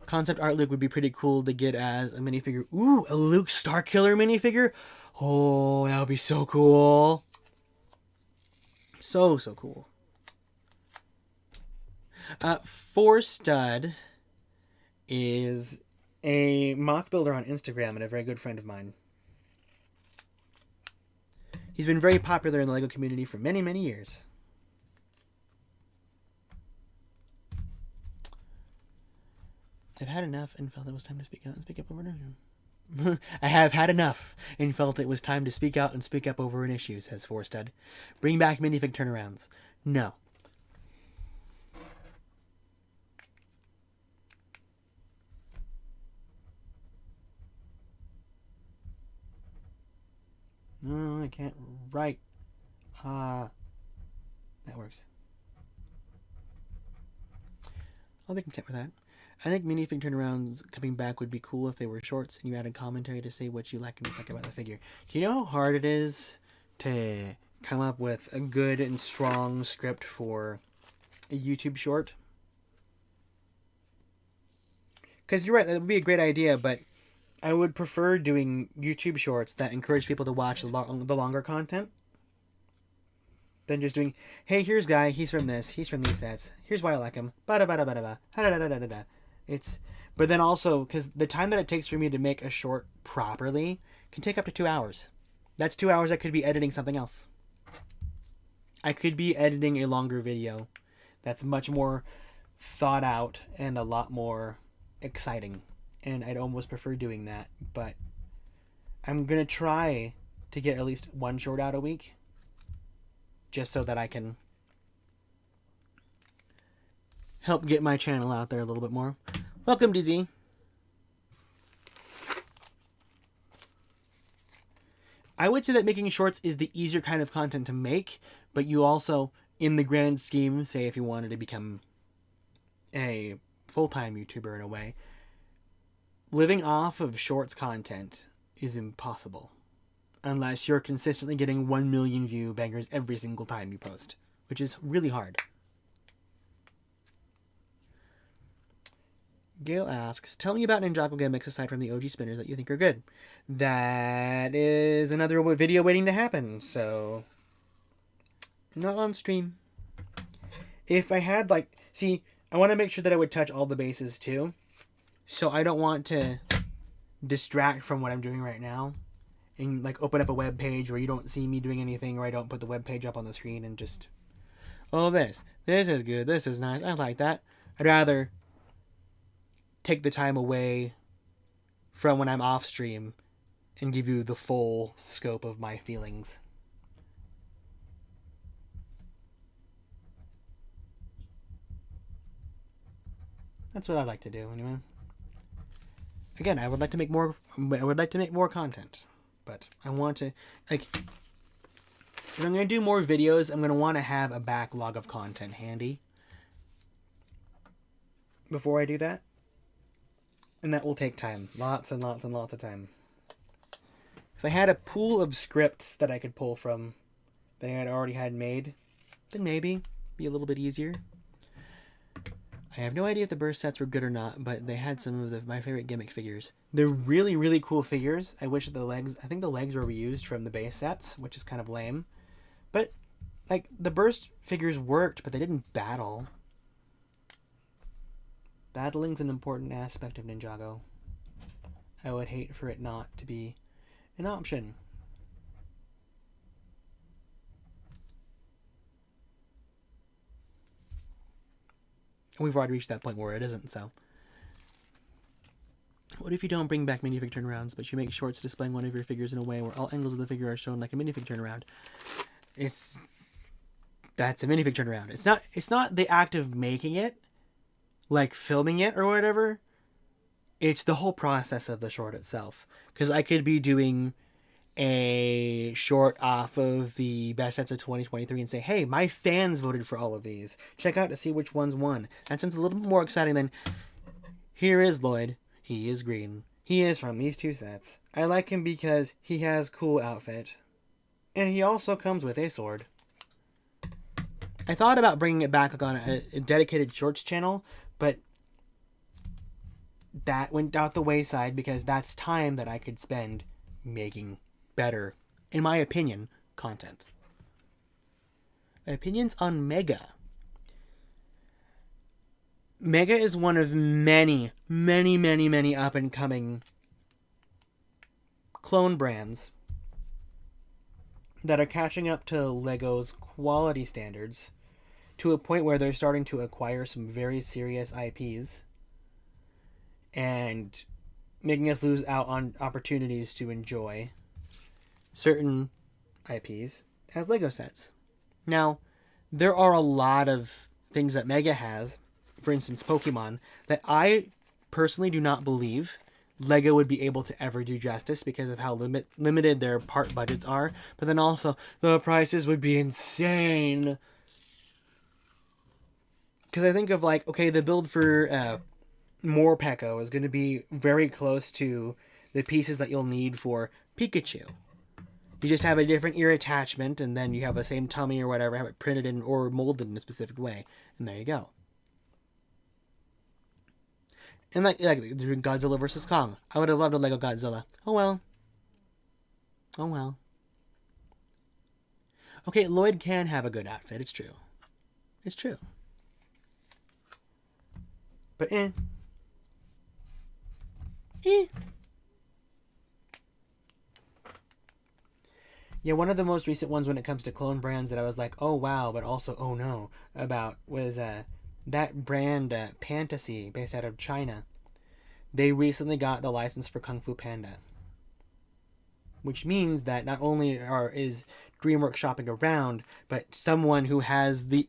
S2: Concept art Luke would be pretty cool to get as a minifigure. Ooh, a Luke Starkiller minifigure? Oh, that would be so cool. So cool. Forstud is a mock builder on Instagram and a very good friend of mine. He's been very popular in the LEGO community for many, many years. I've had enough and felt it was time to speak out and speak up over an issue. I have had enough and felt it was time to speak out and speak up over an issue, says Forsted. Bring back minifig turnarounds. No. No, I can't write. That works. I'll be content with that. I think minifig turnarounds coming back would be cool if they were shorts and you added commentary to say what you like and dislike about the figure. Do you know how hard it is to come up with a good and strong script for a YouTube short? Because you're right, that would be a great idea, but I would prefer doing YouTube shorts that encourage people to watch the longer content than just doing, hey, here's Guy, he's from this, he's from these sets, here's why I like him, ba-da-ba-da-ba-da-ba, ha-da-da-da-da-da. But then also, because the time that it takes for me to make a short properly can take up to 2 hours. That's 2 hours I could be editing something else. I could be editing a longer video that's much more thought out and a lot more exciting. And I'd almost prefer doing that. But I'm going to try to get at least one short out a week. Just so that I can help get my channel out there a little bit more. Welcome, DZ. I would say that making shorts is the easier kind of content to make, but you also, in the grand scheme, say if you wanted to become a full-time YouTuber in a way, living off of shorts content is impossible. Unless you're consistently getting 1 million view bangers every single time you post, which is really hard. Gail asks, tell me about Ninjago gimmicks aside from the OG spinners that you think are good. That is another video waiting to happen, so not on stream. If I had, like, see, I want to make sure that I would touch all the bases too, so I don't want to distract from what I'm doing right now and, like, open up a web page where you don't see me doing anything, or I don't put the web page up on the screen and just, oh, this is good, this is nice, I like that. I'd rather take the time away from when I'm off stream and give you the full scope of my feelings. That's what I'd like to do, anyway. Again, I would like to make more content, but I want to, like, if I'm going to do more videos, I'm going to want to have a backlog of content handy before I do that. And that will take time. Lots and lots and lots of time. If I had a pool of scripts that I could pull from that I had already had made, then maybe be a little bit easier. I have no idea if the burst sets were good or not, but they had some of my favorite gimmick figures. They're really, really cool figures. I think the legs were reused from the base sets, which is kind of lame. But, like, the burst figures worked, but they didn't battle. Battling's an important aspect of Ninjago. I would hate for it not to be an option. And we've already reached that point where it isn't, so. What if you don't bring back minifig turnarounds, but you make shorts displaying one of your figures in a way where all angles of the figure are shown like a minifig turnaround? That's a minifig turnaround. It's not the act of making it, like filming it or whatever. It's the whole process of the short itself. Because I could be doing a short off of the best sets of 2023 and say, hey, my fans voted for all of these. Check out to see which ones won. That sounds a little bit more exciting than, here is Lloyd. He is green. He is from these two sets. I like him because he has cool outfit. And he also comes with a sword. I thought about bringing it back on a dedicated shorts channel, but that went out the wayside because that's time that I could spend making better, in my opinion, content. Opinions on Mega. Mega is one of many up-and-coming clone brands that are catching up to Lego's quality standards to a point where they're starting to acquire some very serious IPs and making us lose out on opportunities to enjoy certain IPs as Lego sets. Now, there are a lot of things that Mega has, for instance Pokemon, that I personally do not believe Lego would be able to ever do justice because of how limited their part budgets are, but then also the prices would be insane. Because I think of, like, okay, the build for Morpeko is going to be very close to the pieces that you'll need for Pikachu. You just have a different ear attachment, and then you have the same tummy or whatever, have it printed in or molded in a specific way, and there you go. And like Godzilla vs. Kong. I would have loved a Lego Godzilla. Oh well. Oh well. Okay, Lloyd can have a good outfit. It's true. It's true. But Eh. Yeah, one of the most recent ones when it comes to clone brands that I was like, oh wow, but also oh no, about was that brand Fantasy, based out of China. They recently got the license for Kung Fu Panda, which means that not only is DreamWorks shopping around, but someone who has the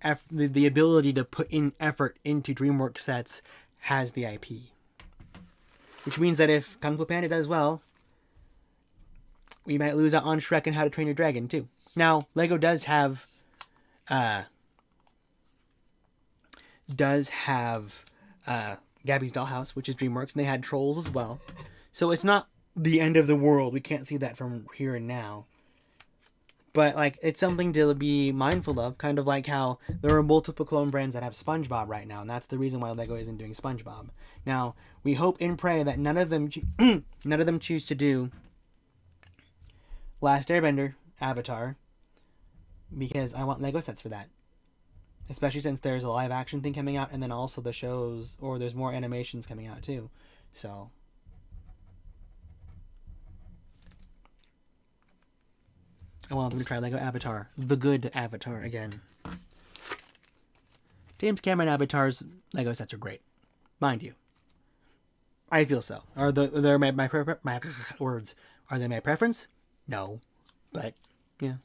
S2: ability to put in effort into DreamWorks sets has the IP. Which means that if Kung Fu Panda does well, we might lose out on Shrek and How to Train Your Dragon too. Now, Lego does have Gabby's Dollhouse, which is DreamWorks, and they had Trolls as well. So it's not the end of the world. We can't see that from here and now. But like, it's something to be mindful of, kind of like how there are multiple clone brands that have SpongeBob right now, and that's the reason why Lego isn't doing SpongeBob. Now, we hope and pray that none of them choose to do Last Airbender, Avatar, because I want Lego sets for that. Especially since there's a live action thing coming out, and then also the shows, or there's more animations coming out too. So I want them to try Lego Avatar, the good Avatar again. James Cameron Avatar's Lego sets are great, mind you. I feel so. Are they my words? Are they my preference? No, but yeah.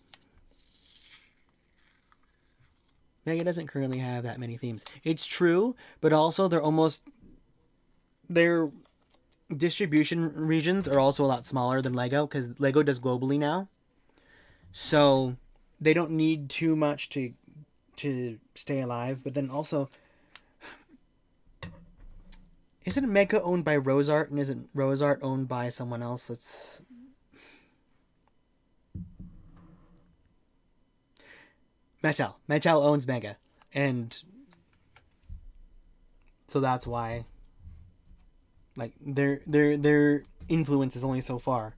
S2: Mega doesn't currently have that many themes. It's true, but also their distribution regions are also a lot smaller than Lego, because Lego does globally now. So they don't need too much to stay alive. But then also, isn't Mega owned by Rosart, and isn't Rosart owned by someone else? That's Mattel. Mattel owns Mega, and so that's why, like, their influence is only so far.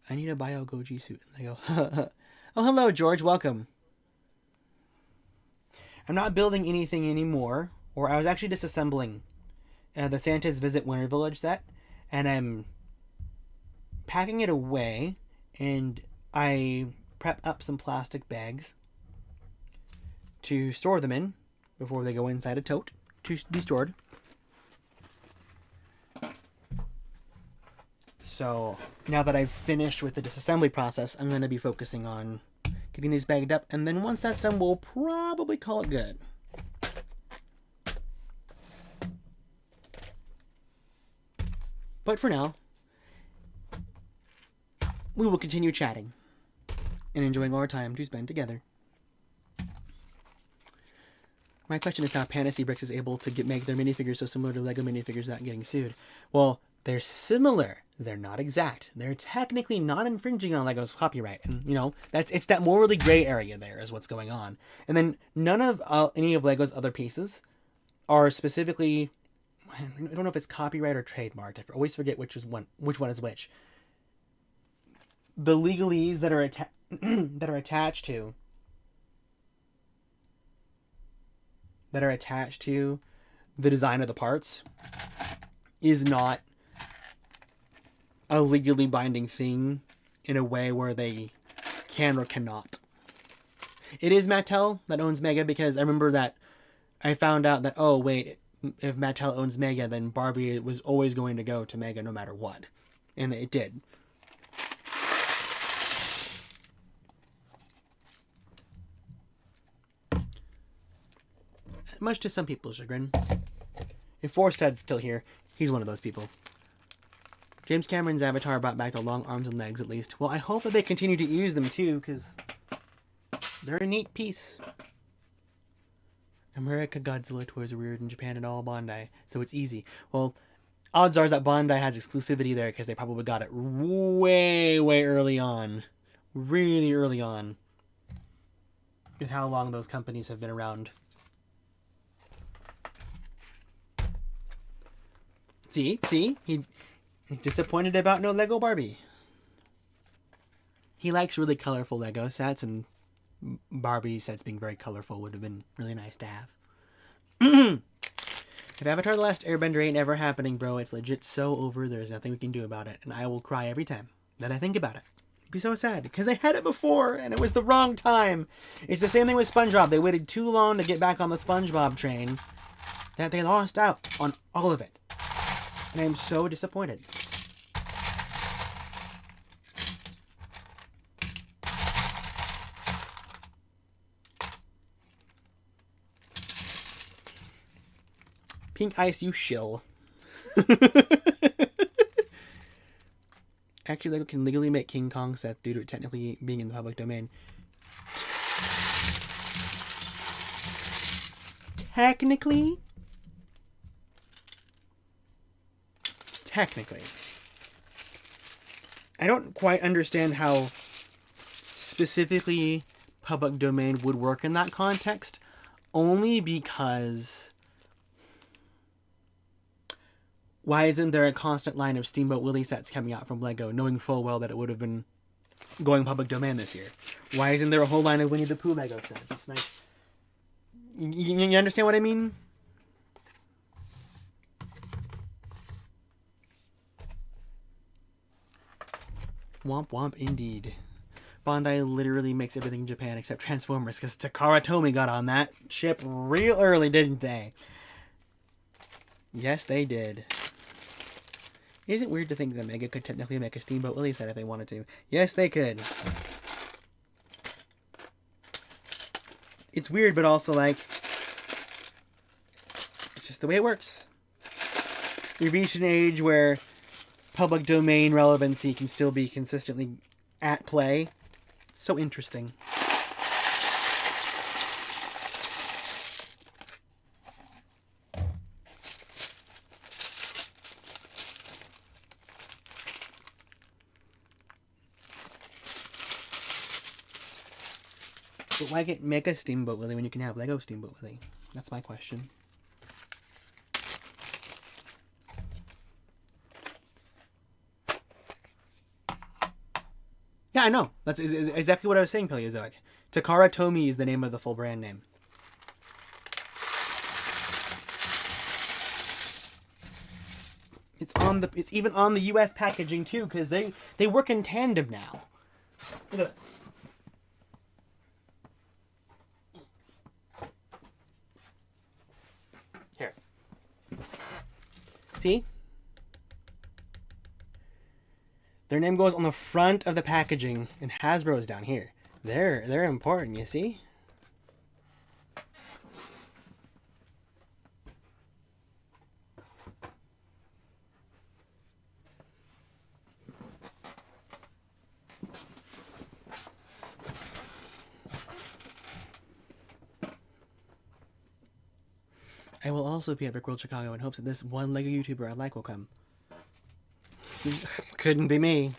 S2: I need a Bio Goji suit. And I go, oh, hello, George. Welcome. I'm not building anything anymore, or I was actually disassembling the Santa's Visit Winter Village set, and I'm packing it away, and I prep up some plastic bags to store them in before they go inside a tote to be stored. So now that I've finished with the disassembly process, I'm going to be focusing on getting these bagged up, and then once that's done, we'll probably call it good. But for now, we will continue chatting and enjoying our time to spend together. My question is how Fantasy Bricks is able to make their minifigures so similar to Lego minifigures without getting sued. Well, they're similar. They're not exact. They're technically not infringing on Lego's copyright. And, you know, it's that morally gray area there is what's going on. And then none of any of Lego's other pieces are specifically, I don't know if it's copyright or trademarked. I always forget which one is which. The legalese that are attached to the design of the parts is not a legally binding thing in a way where they can or cannot. It is Mattel that owns Mega, because I remember that I found out that, oh wait, if Mattel owns Mega, then Barbie was always going to go to Mega no matter what. And it did. Much to some people's chagrin. If Forstad's still here, he's one of those people. James Cameron's Avatar brought back the long arms and legs, at least. Well, I hope that they continue to use them, too, because they're a neat piece. America Godzilla toys are weird in Japan and all Bandai, so it's easy. Well, odds are that Bandai has exclusivity there, because they probably got it way, way early on. Really early on. With how long those companies have been around. See? He's disappointed about no Lego Barbie. He likes really colorful Lego sets, and Barbie sets being very colorful would have been really nice to have. If Avatar The Last Airbender ain't ever happening, bro, it's legit so over, there's nothing we can do about it, and I will cry every time that I think about it. It'd be so sad, because I had it before, and it was the wrong time. It's the same thing with SpongeBob. They waited too long to get back on the SpongeBob train that they lost out on all of it. And I'm so disappointed. Pink Ice, you shill. Actually, Lego can legally make King Kong sets due to it technically being in the public domain. Technically? Technically. I don't quite understand how specifically public domain would work in that context, only because why isn't there a constant line of Steamboat Willie sets coming out from Lego, knowing full well that it would have been going public domain this year? Why isn't there a whole line of Winnie the Pooh Lego sets? It's nice. You understand what I mean? Womp womp indeed. Bandai literally makes everything in Japan except Transformers, because Takara Tomy got on that ship real early, didn't they? Yes, they did. Is it weird to think that Mega could technically make a Steamboat Willie set if they wanted to? Yes, they could. It's weird, but also, like, it's just the way it works. We've reached an age where public domain relevancy can still be consistently at play. It's so interesting. But why get Mega Steamboat Willie when you can have Lego Steamboat Willie? That's my question. Yeah, I know. That's exactly what I was saying, Paleozoic. Takara Tomy is the name of the full brand name. It's even on the US packaging too, because they work in tandem now. Look at this. Here. See? Their name goes on the front of the packaging, and Hasbro's down here. They're important, you see? I will also be at Brick World Chicago in hopes that this one Lego YouTuber I like will come. Couldn't be me.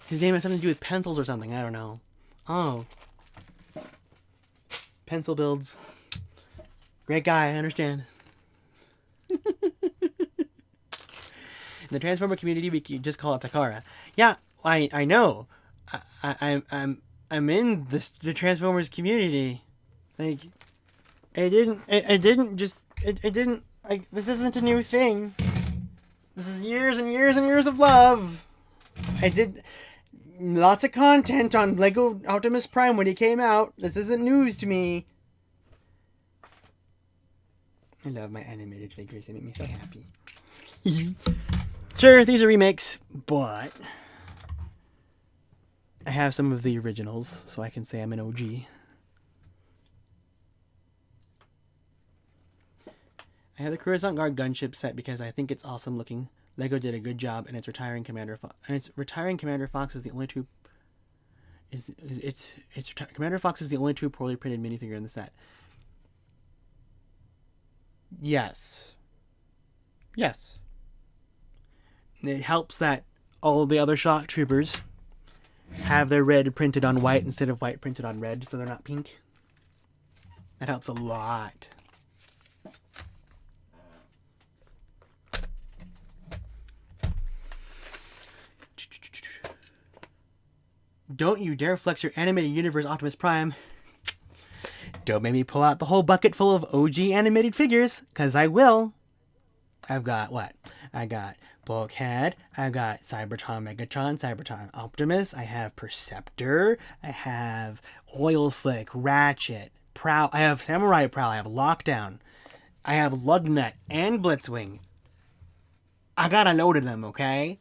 S2: His name has something to do with pencils or something. I don't know. Oh. Pencil builds. Great guy, I understand. In the Transformer community, we can just call it Takara. Yeah, I know. I'm in the Transformers community. Like, I didn't this isn't a new thing. This is years and years and years of love. I did lots of content on Lego Optimus Prime when he came out. This isn't news to me. I love my animated figures. They make me so happy. Sure, these are remakes, but I have some of the originals, so I can say I'm an OG. I have the Coruscant Guard gunship set because I think it's awesome looking. Lego did a good job, and its retiring Commander Fox is the only two. Commander Fox is the only true poorly printed minifigure in the set. Yes. Yes. It helps that all the other shock troopers have their red printed on white instead of white printed on red, so they're not pink. That helps a lot. Don't you dare flex your animated universe Optimus Prime. Don't make me pull out the whole bucket full of OG animated figures, because I will. I've got what? I got Bulkhead, I got Cybertron Megatron, Cybertron Optimus, I have Perceptor, I have Oil Slick, Ratchet, Prowl, I have Samurai Prowl, I have Lockdown, I have Lugnut and Blitzwing. I got a load of them, okay?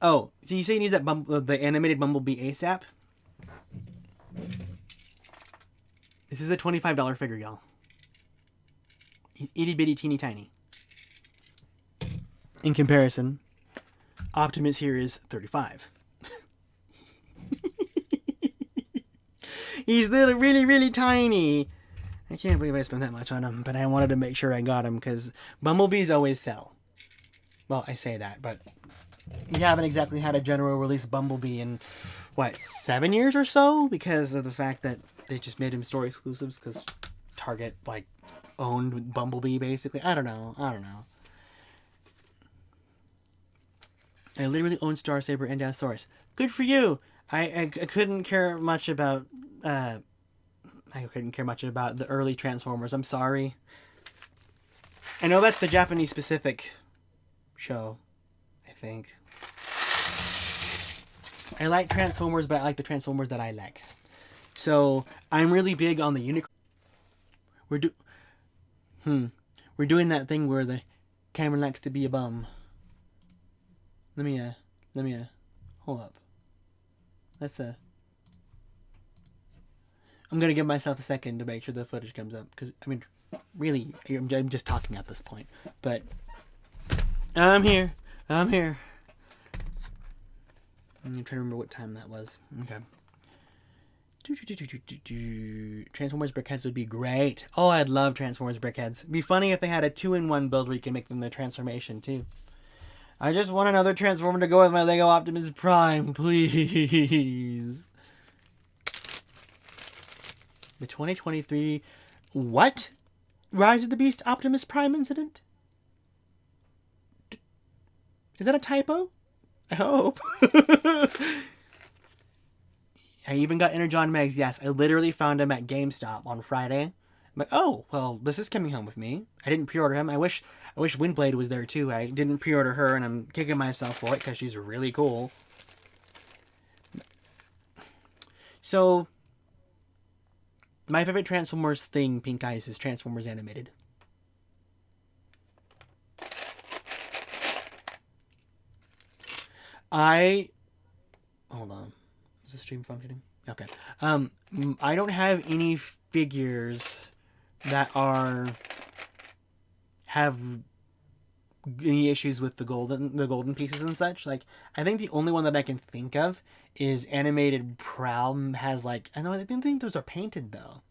S2: Oh, so you say you need that the animated Bumblebee ASAP? This is a $25 figure, y'all. He's itty bitty teeny tiny. In comparison, Optimus here is 35. He's really, really tiny. I can't believe I spent that much on him, but I wanted to make sure I got him because Bumblebees always sell. Well, I say that, but we haven't exactly had a general release Bumblebee in, what, 7 years or so? Because of the fact that they just made him store exclusives because Target, like, owned Bumblebee, basically. I don't know. I literally own Star Saber and Dasaurus. Good for you! I couldn't care much about, I couldn't care much about the early Transformers. I'm sorry. I know that's the Japanese-specific show, I think. I like Transformers, but I like the Transformers that I like. So, I'm really big on the unicorn. We're doing that thing where the camera likes to be a bum. Let me hold up. I'm gonna give myself a second to make sure the footage comes up, because, I mean, really, I'm just talking at this point, but I'm here. I'm trying to remember what time that was. Okay. Transformers Brickheads would be great. Oh, I'd love Transformers Brickheads. It'd be funny if they had a 2-in-1 build where you can make them the transformation, too. I just want another Transformer to go with my Lego Optimus Prime, please. The 2023... What? Rise of the Beast Optimus Prime incident? Is that a typo? I hope. I even got Energon Megs. Yes, I literally found him at GameStop on Friday. I'm like, oh, well, this is coming home with me. I didn't pre-order him. I wish Windblade was there too. I didn't pre-order her, and I'm kicking myself for it because she's really cool. So, my favorite Transformers thing, Pink Eyes, is Transformers Animated. Hold on. Is the stream functioning? Okay. I don't have any figures that have any issues with the golden pieces and such. Like, I think the only one that I can think of is Animated Prowl has, like, I didn't think those are painted though.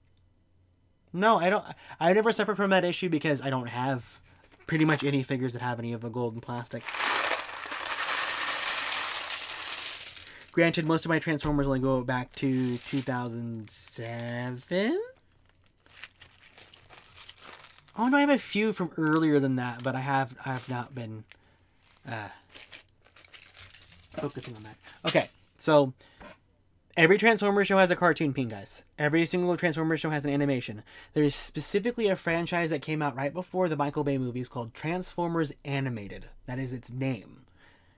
S2: No, I never suffered from that issue because I don't have pretty much any figures that have any of the golden plastic. Granted, most of my Transformers only go back to 2007. Oh no, I have a few from earlier than that, but I have not been focusing on that. Okay, so every Transformers show has a cartoon, Pink Guys. Every single Transformers show has an animation. There is specifically a franchise that came out right before the Michael Bay movies called Transformers Animated. That is its name.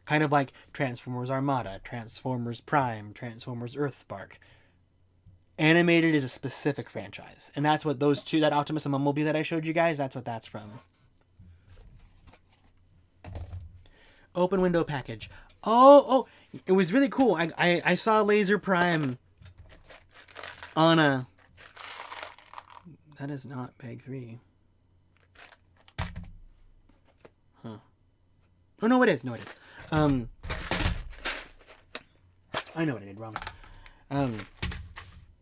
S2: Kind of like Transformers Armada, Transformers Prime, Transformers Earthspark. Animated is a specific franchise. And that's what those two, that Optimus and Bumblebee that I showed you guys, that's what that's from. Open window package. Oh, it was really cool. I saw Laser Prime on a... That is not Bag 3. Huh. Oh, no, it is. I know what I did wrong.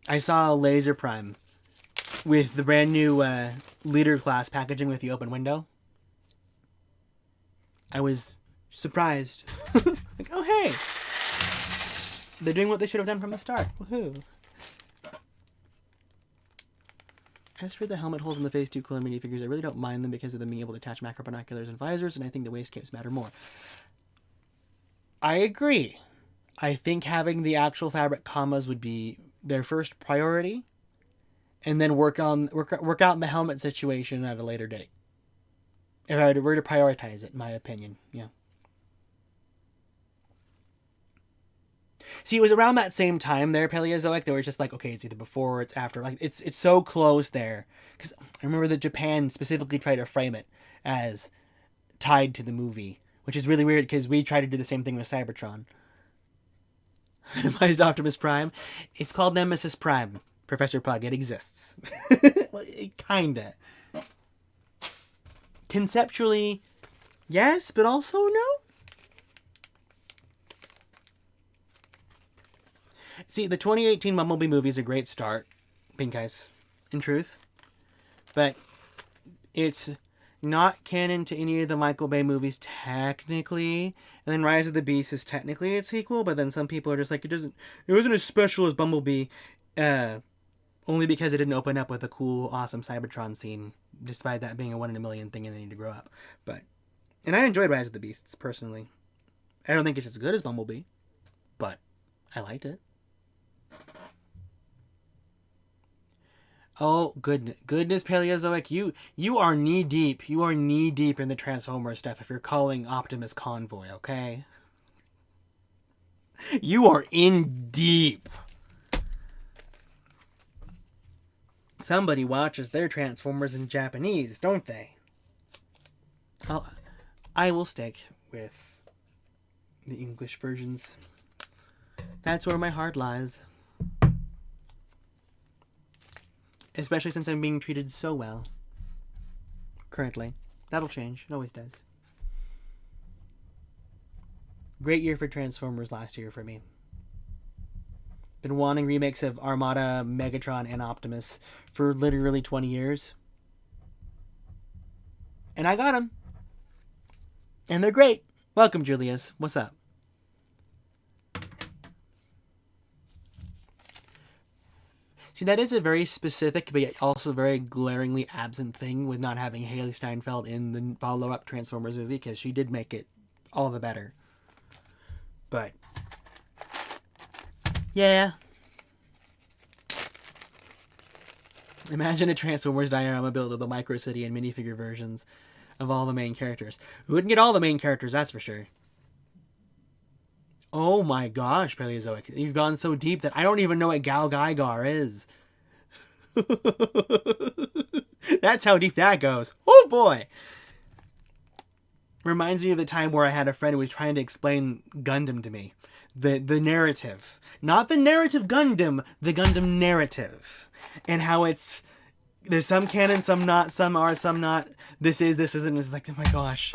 S2: I saw Laser Prime with the brand new leader class packaging with the open window. I was surprised. Like, oh hey, they're doing what they should have done from the start. Woohoo! As for the helmet holes in the face 2 color minifigures, I really don't mind them because of them being able to attach macro binoculars and visors, and I think the waist capes matter more. I agree. I think having the actual fabric commas would be their first priority, and then work out in the helmet situation at a later date. If I were to prioritize it, in my opinion, yeah. See, it was around that same time there, Paleozoic, they were just like, okay, it's either before or it's after. Like, it's so close there. Because I remember that Japan specifically tried to frame it as tied to the movie, which is really weird because we tried to do the same thing with Cybertron. Minimized Optimus Prime. It's called Nemesis Prime. Professor Plug, it exists. Well, kinda. Conceptually, yes, but also no. See, the 2018 Bumblebee movie is a great start, Pink Eyes, in truth. But it's not canon to any of the Michael Bay movies, technically. And then Rise of the Beast is technically its sequel, but then some people are just like, it wasn't as special as Bumblebee, only because it didn't open up with a cool, awesome Cybertron scene, despite that being a 1 in a million thing and they need to grow up. And I enjoyed Rise of the Beasts, personally. I don't think it's as good as Bumblebee, but I liked it. Oh, goodness, Paleozoic, you are knee deep. You are knee deep in the Transformers stuff if you're calling Optimus Convoy, okay? You are in deep. Somebody watches their Transformers in Japanese, don't they? I will stick with the English versions. That's where my heart lies. Especially since I'm being treated so well. Currently. That'll change. It always does. Great year for Transformers last year for me. Been wanting remakes of Armada, Megatron, and Optimus for literally 20 years. And I got them. And they're great. Welcome, Julius. What's up? See, that is a very specific, but yet also very glaringly absent thing with not having Haley Steinfeld in the follow-up Transformers movie, because she did make it all the better. But yeah. Imagine a Transformers diorama built of the Micro City and minifigure versions of all the main characters. We wouldn't get all the main characters, that's for sure. Oh my gosh, Paleozoic. You've gone so deep that I don't even know what Gal Gaigar is. That's how deep that goes. Oh boy. Reminds me of the time where I had a friend who was trying to explain Gundam to me. The narrative. Not the narrative Gundam, the Gundam narrative. And how it's, there's some canon, some not, some are, some not. This isn't. It's like, oh my gosh.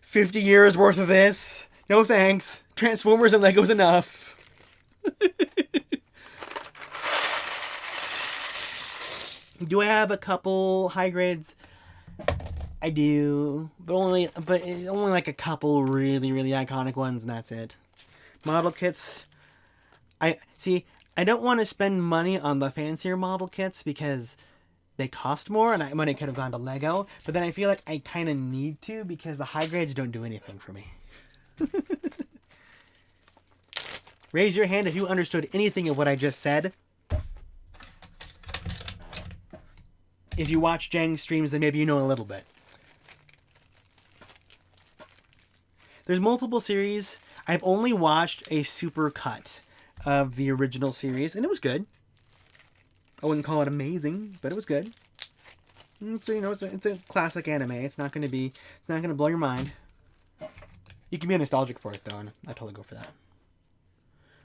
S2: 50 years worth of this? No thanks. Transformers and Legos enough. Do I have a couple high grades? I do, but only like a couple really, really iconic ones, and that's it. Model kits. I don't want to spend money on the fancier model kits because they cost more, and money could have gone to Lego. But then I feel like I kind of need to because the high grades don't do anything for me. Raise your hand if you understood anything of what I just said. If you watch Jang's streams, then maybe you know a little bit. There's multiple series. I've only watched a super cut of the original series, and it was good. I wouldn't call it amazing, but it was good. So, it's a classic anime. It's not going to blow your mind. You can be nostalgic for it, though, and I totally go for that.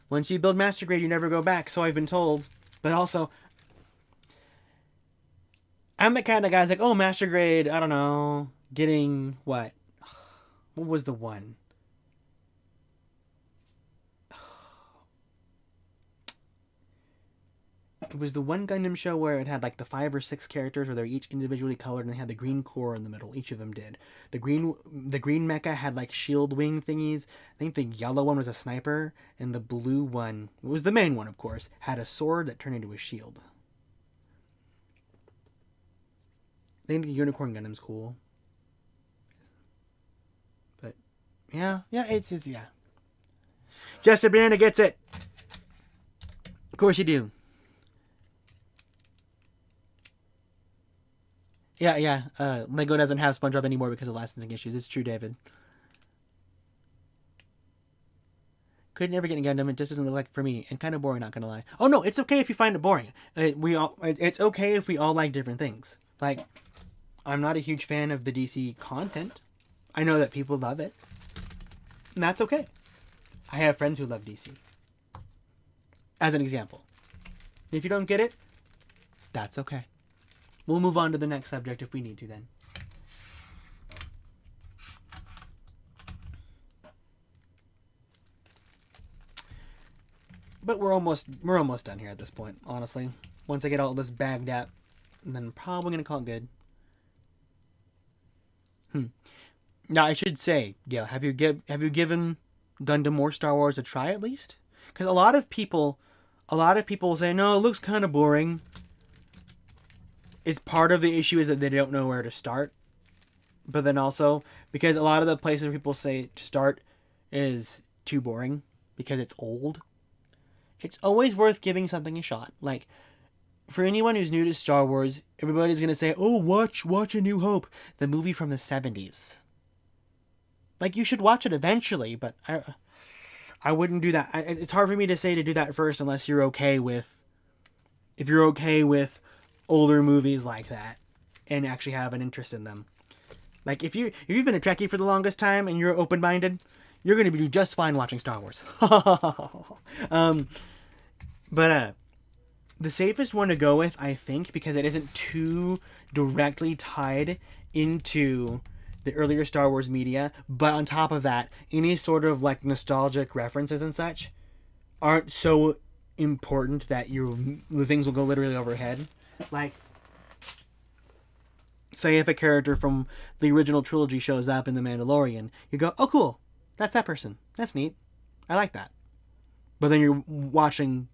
S2: Once you build Master Grade, you never go back, so I've been told. But also, I'm the kind of guy who's like, oh, Master Grade, I don't know, getting what? What was the one? It was the one Gundam show where it had like the 5 or 6 characters where they're each individually colored and they had the green core in the middle. Each of them did. The green mecha had like shield wing thingies. I think the yellow one was a sniper, and the blue one, it was the main one, of course, had a sword that turned into a shield. I think the Unicorn Gundam's cool. But yeah, it's yeah. Justin Banana gets it. Of course you do. Yeah. Lego doesn't have SpongeBob anymore because of licensing issues. It's true, David. Could never get in Gundam. It just doesn't look like it for me, and kind of boring. Not gonna lie. Oh no, it's okay if you find it boring. It's okay if we all like different things. Like, I'm not a huge fan of the DC content. I know that people love it. And that's okay. I have friends who love DC. As an example. If you don't get it, that's okay. We'll move on to the next subject if we need to then. But we're almost done here at this point, honestly. Once I get all this bagged up, then I'm probably gonna call it good. Now I should say, Gail, have you given Gundam or Star Wars a try at least? Because a lot of people say no, it looks kind of boring. It's part of the issue is that they don't know where to start, but then also because a lot of the places where people say to start is too boring because it's old. It's always worth giving something a shot. Like, for anyone who's new to Star Wars, everybody's going to say, oh, watch A New Hope, the movie from the 70s. Like, you should watch it eventually, but I wouldn't do that. It's hard for me to say to do that first unless you're okay with... If you're okay with older movies like that and actually have an interest in them. Like, if you've been a Trekkie for the longest time and you're open-minded, you're going to do just fine watching Star Wars. But the safest one to go with, I think, because it isn't too directly tied into the earlier Star Wars media, but on top of that, any sort of like nostalgic references and such aren't so important that the things will go literally overhead. Like, say if a character from the original trilogy shows up in The Mandalorian, you go, oh cool, that's that person. That's neat. I like that. But then you're watching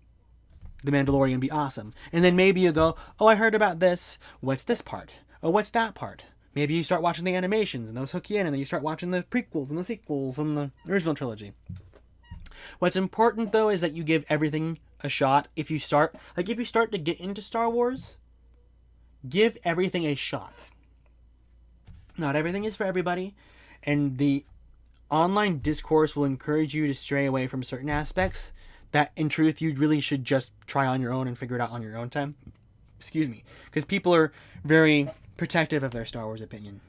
S2: The Mandalorian be awesome. And then maybe you go, oh, I heard about this. What's this part? Oh, what's that part? Maybe you start watching the animations and those hook you in, and then you start watching the prequels and the sequels and the original trilogy. What's important, though, is that you give everything a shot. If you start to get into Star Wars, give everything a shot. Not everything is for everybody, and the online discourse will encourage you to stray away from certain aspects that, in truth, you really should just try on your own and figure it out on your own time. Excuse me. Because people are very protective of their Star Wars opinion.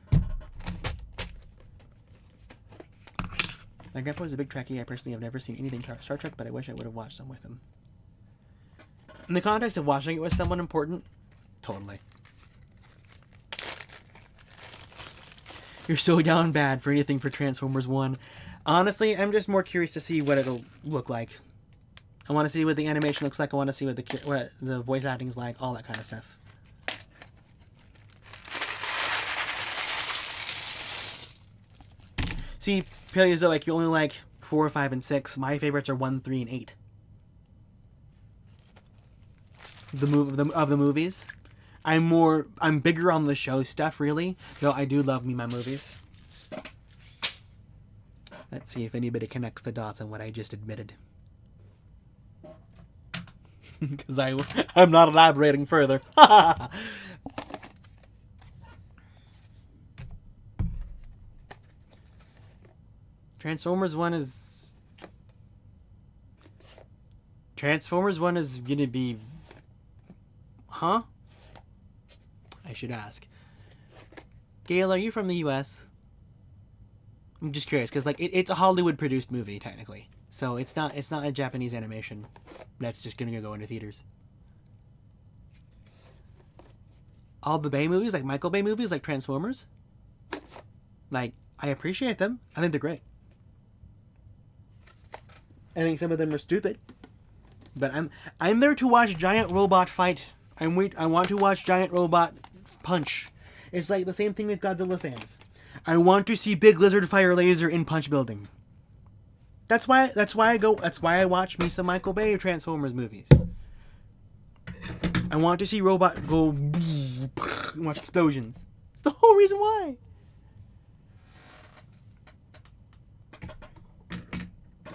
S2: My grandpa was a big Trekkie. I personally have never seen anything Star Trek, but I wish I would have watched some with him. In the context of watching it with someone important, totally. You're so down bad for anything for Transformers 1. Honestly, I'm just more curious to see what it'll look like. I want to see what the animation looks like. I want to see what the voice acting's like, all that kind of stuff. See, Paleozoic, you only like 4, 5, and 6. My favorites are 1, 3, and 8. Of the movies. I'm bigger on the show stuff, really. Though I do love me my movies. Let's see if anybody connects the dots on what I just admitted. Because I'm not elaborating further. Transformers 1 is gonna be... Huh? I should ask. Gail, are you from the US? I'm just curious, because like it's a Hollywood-produced movie, technically. So it's not a Japanese animation that's just gonna go into theaters. All the Bay movies, like Michael Bay movies, like Transformers, like, I appreciate them. I think they're great. I think some of them are stupid. But I'm there to watch giant robot fight. I want to watch giant robot punch. It's like the same thing with Godzilla fans. I want to see big lizard fire laser in Punch Building. That's why I watch me some Michael Bay Transformers movies. I want to see robot go and watch explosions. It's the whole reason why.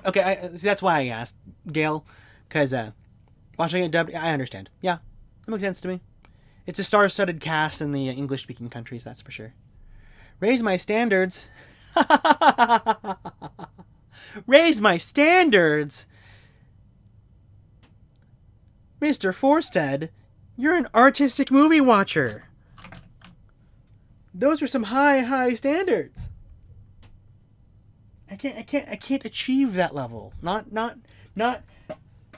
S2: Okay, see, that's why I asked, Gail, because watching it dubbed, I understand. Yeah, that makes sense to me. It's a star-studded cast in the English-speaking countries, that's for sure. Raise my standards. Raise my standards. Mr. Forsted, you're an artistic movie watcher. Those are some high, high standards. I can't achieve that level. Not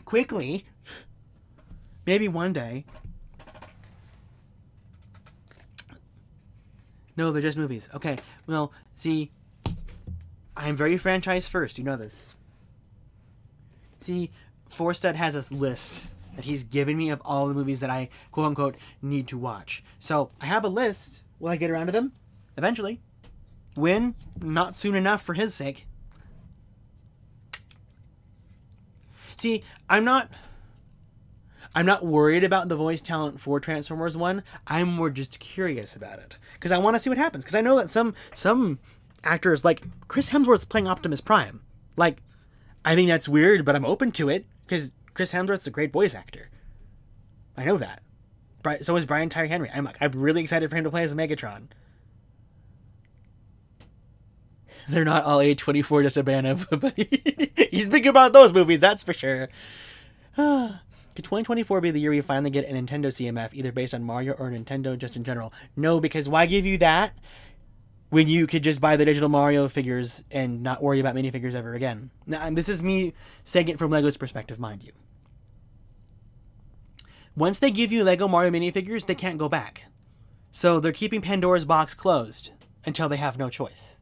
S2: quickly. Maybe one day. No, they're just movies. Okay. Well, see, I'm very franchise first. You know this. See, Forsted has this list that he's given me of all the movies that I, quote unquote, need to watch. So I have a list. Will I get around to them? Eventually. When? Not soon enough for his sake. See, I'm not worried about the voice talent for Transformers 1. I'm more just curious about it. Because I want to see what happens. Because I know that some actors, like Chris Hemsworth's playing Optimus Prime. Like, I think that's weird, but I'm open to it. Because Chris Hemsworth's a great voice actor. I know that. So is Brian Tyree Henry. I'm really excited for him to play as a Megatron. They're not all A24 just a band of, but he's thinking about those movies, that's for sure. Could 2024 be the year we finally get a Nintendo CMF, either based on Mario or Nintendo just in general? No, because why give you that when you could just buy the digital Mario figures and not worry about minifigures ever again? Now, this is me saying it from Lego's perspective, mind you. Once they give you Lego Mario minifigures, they can't go back. So they're keeping Pandora's box closed until they have no choice.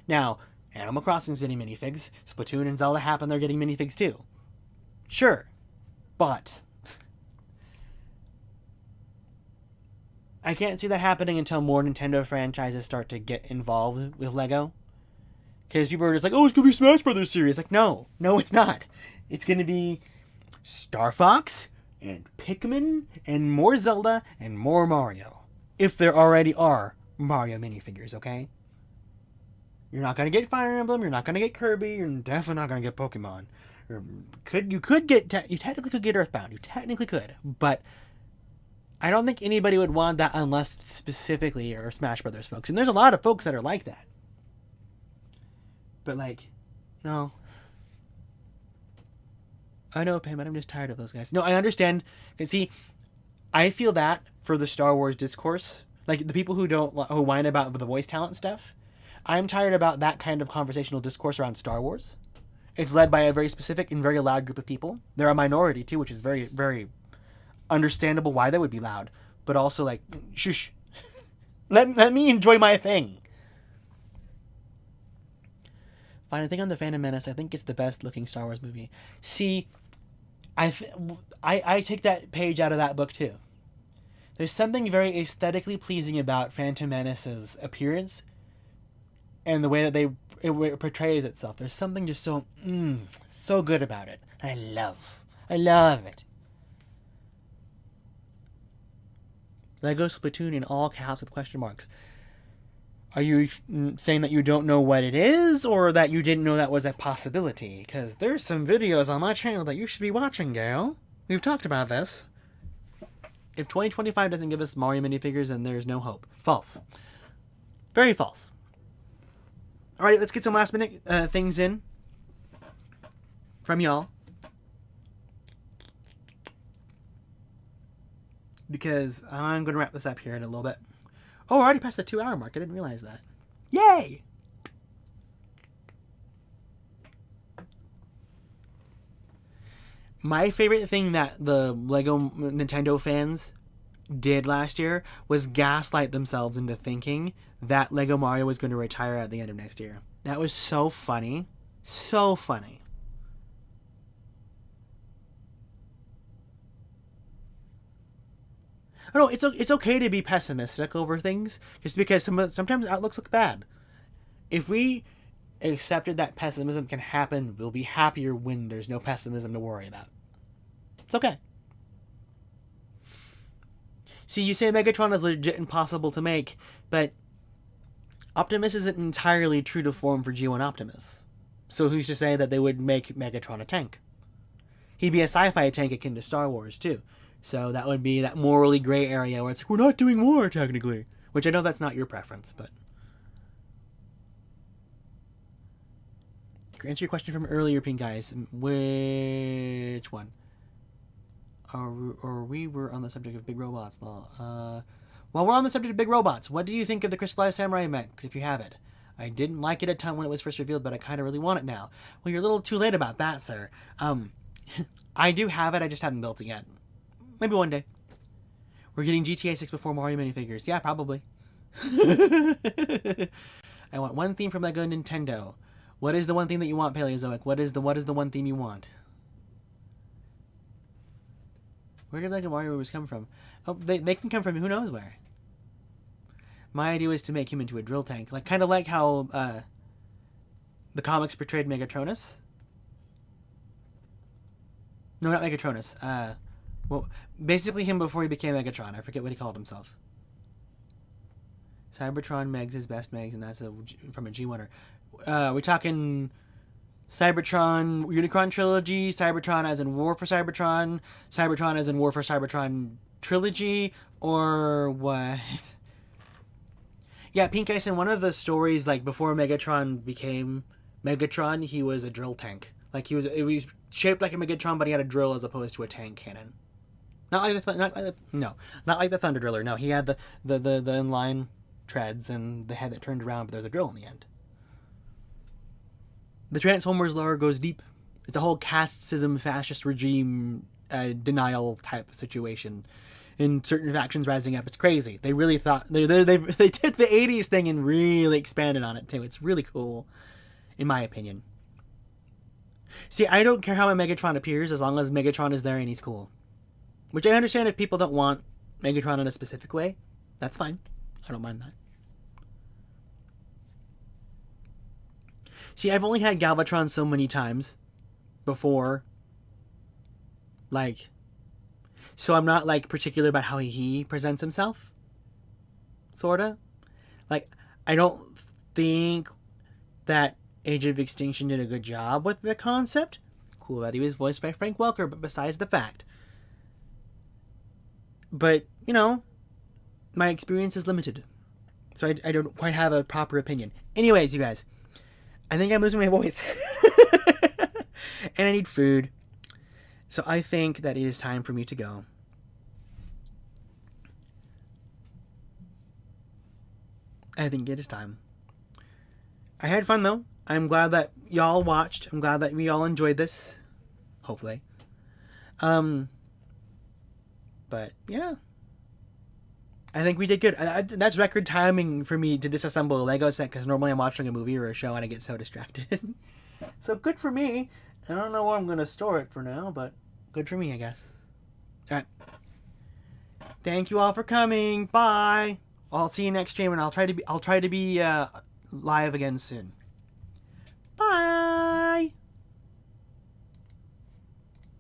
S2: Now, Animal Crossing's getting minifigs. Splatoon and Zelda happen they're getting minifigs too. Sure. But I can't see that happening until more Nintendo franchises start to get involved with Lego. Because people are just like, oh, it's going to be Smash Brothers series. Like, no, it's not. It's going to be Star Fox and Pikmin and more Zelda and more Mario. If there already are Mario minifigures, okay? You're not going to get Fire Emblem, you're not going to get Kirby, you're definitely not going to get Pokemon. You technically could get Earthbound. You technically could. But I don't think anybody would want that unless specifically are Smash Brothers folks. And there's a lot of folks that are like that. But like, no. I know, Pam, but I'm just tired of those guys. No, I understand. Because see, I feel that for the Star Wars discourse. Like, the people who whine about the voice talent stuff. I'm tired about that kind of conversational discourse around Star Wars. It's led by a very specific and very loud group of people. They're a minority, too, which is very, very understandable why they would be loud. But also, like, shush. let me enjoy my thing. Final thing on The Phantom Menace, I think it's the best-looking Star Wars movie. See, I take that page out of that book, too. There's something very aesthetically pleasing about Phantom Menace's appearance and the way that it portrays itself. There's something just so good about it. I love it. Lego Splatoon in all caps with question marks. Are you saying that you don't know what it is, or that you didn't know that was a possibility? Because there's some videos on my channel that you should be watching, Gail. We've talked about this. If 2025 doesn't give us Mario minifigures, then there's no hope. False. Very false. Alright, let's get some last minute things in from y'all. Because I'm going to wrap this up here in a little bit. Oh, I already passed the 2-hour mark. I didn't realize that. Yay! My favorite thing that the Lego Nintendo fans did last year was gaslight themselves into thinking that Lego Mario was going to retire at the end of next year. That was so funny. So funny. I don't know, it's okay to be pessimistic over things, just because sometimes outlooks look bad. If we accepted that pessimism can happen, we'll be happier when there's no pessimism to worry about. It's okay. See, you say Megatron is legit impossible to make, but Optimus isn't entirely true to form for G1 Optimus. So who's to say that they would make Megatron a tank? He'd be a sci-fi tank akin to Star Wars, too. So that would be that morally gray area where it's like, we're not doing war, technically. Which I know that's not your preference, but... To answer your question from earlier, Pink Guys, which one? Or we were on the subject of big robots. While we're on the subject of big robots, what do you think of the Crystallized Samurai mech, if you have it? I didn't like it a ton when it was first revealed, but I kind of really want it now. Well, you're a little too late about that, sir. I do have it, I just haven't built it yet. Maybe one day. We're getting GTA 6 before Mario minifigures. Yeah, probably. I want one theme from Lego Nintendo. What is the one theme that you want, Paleozoic? What is the one theme you want? Where did Lego Mario movies come from? Oh, they can come from who knows where. My idea was to make him into a drill tank, like kind of like how the comics portrayed Megatronus. No, not Megatronus. Well, basically him before he became Megatron. I forget what he called himself. Cybertron Megs is best Megs, and that's from a G1er. We're talking Cybertron Unicron trilogy, Cybertron as in War for Cybertron, Cybertron as in War for Cybertron trilogy, or what? Yeah, Pink Ice, in one of the stories, like before Megatron became Megatron, he was a drill tank. Like it was shaped like a Megatron, but he had a drill as opposed to a tank cannon. Not like the Thunder Driller. No, he had the inline treads and the head that turned around, but there's a drill in the end. The Transformers lore goes deep. It's a whole casteism, fascist regime denial type situation. In certain factions rising up, it's crazy. They really thought they took the '80s thing and really expanded on it too. It's really cool, in my opinion. See, I don't care how my Megatron appears as long as Megatron is there and he's cool. Which I understand if people don't want Megatron in a specific way. That's fine. I don't mind that. See, I've only had Galvatron so many times before. Like, so I'm not, like, particular about how he presents himself. Sorta. Like, I don't think that Age of Extinction did a good job with the concept. Cool that he was voiced by Frank Welker, but besides the fact. But, you know, my experience is limited. So I don't quite have a proper opinion. Anyways, you guys, I think I'm losing my voice. And I need food. So I think that it is time for me to go. I think it is time. I had fun, though. I'm glad that y'all watched. I'm glad that we all enjoyed this. Hopefully. But, yeah. I think we did good. That's record timing for me to disassemble a Lego set, because normally I'm watching a movie or a show and I get so distracted. So good for me. I don't know where I'm going to store it for now, but good for me, I guess. Alright. Thank you all for coming. Bye. I'll see you next stream, and I'll try to be live again soon.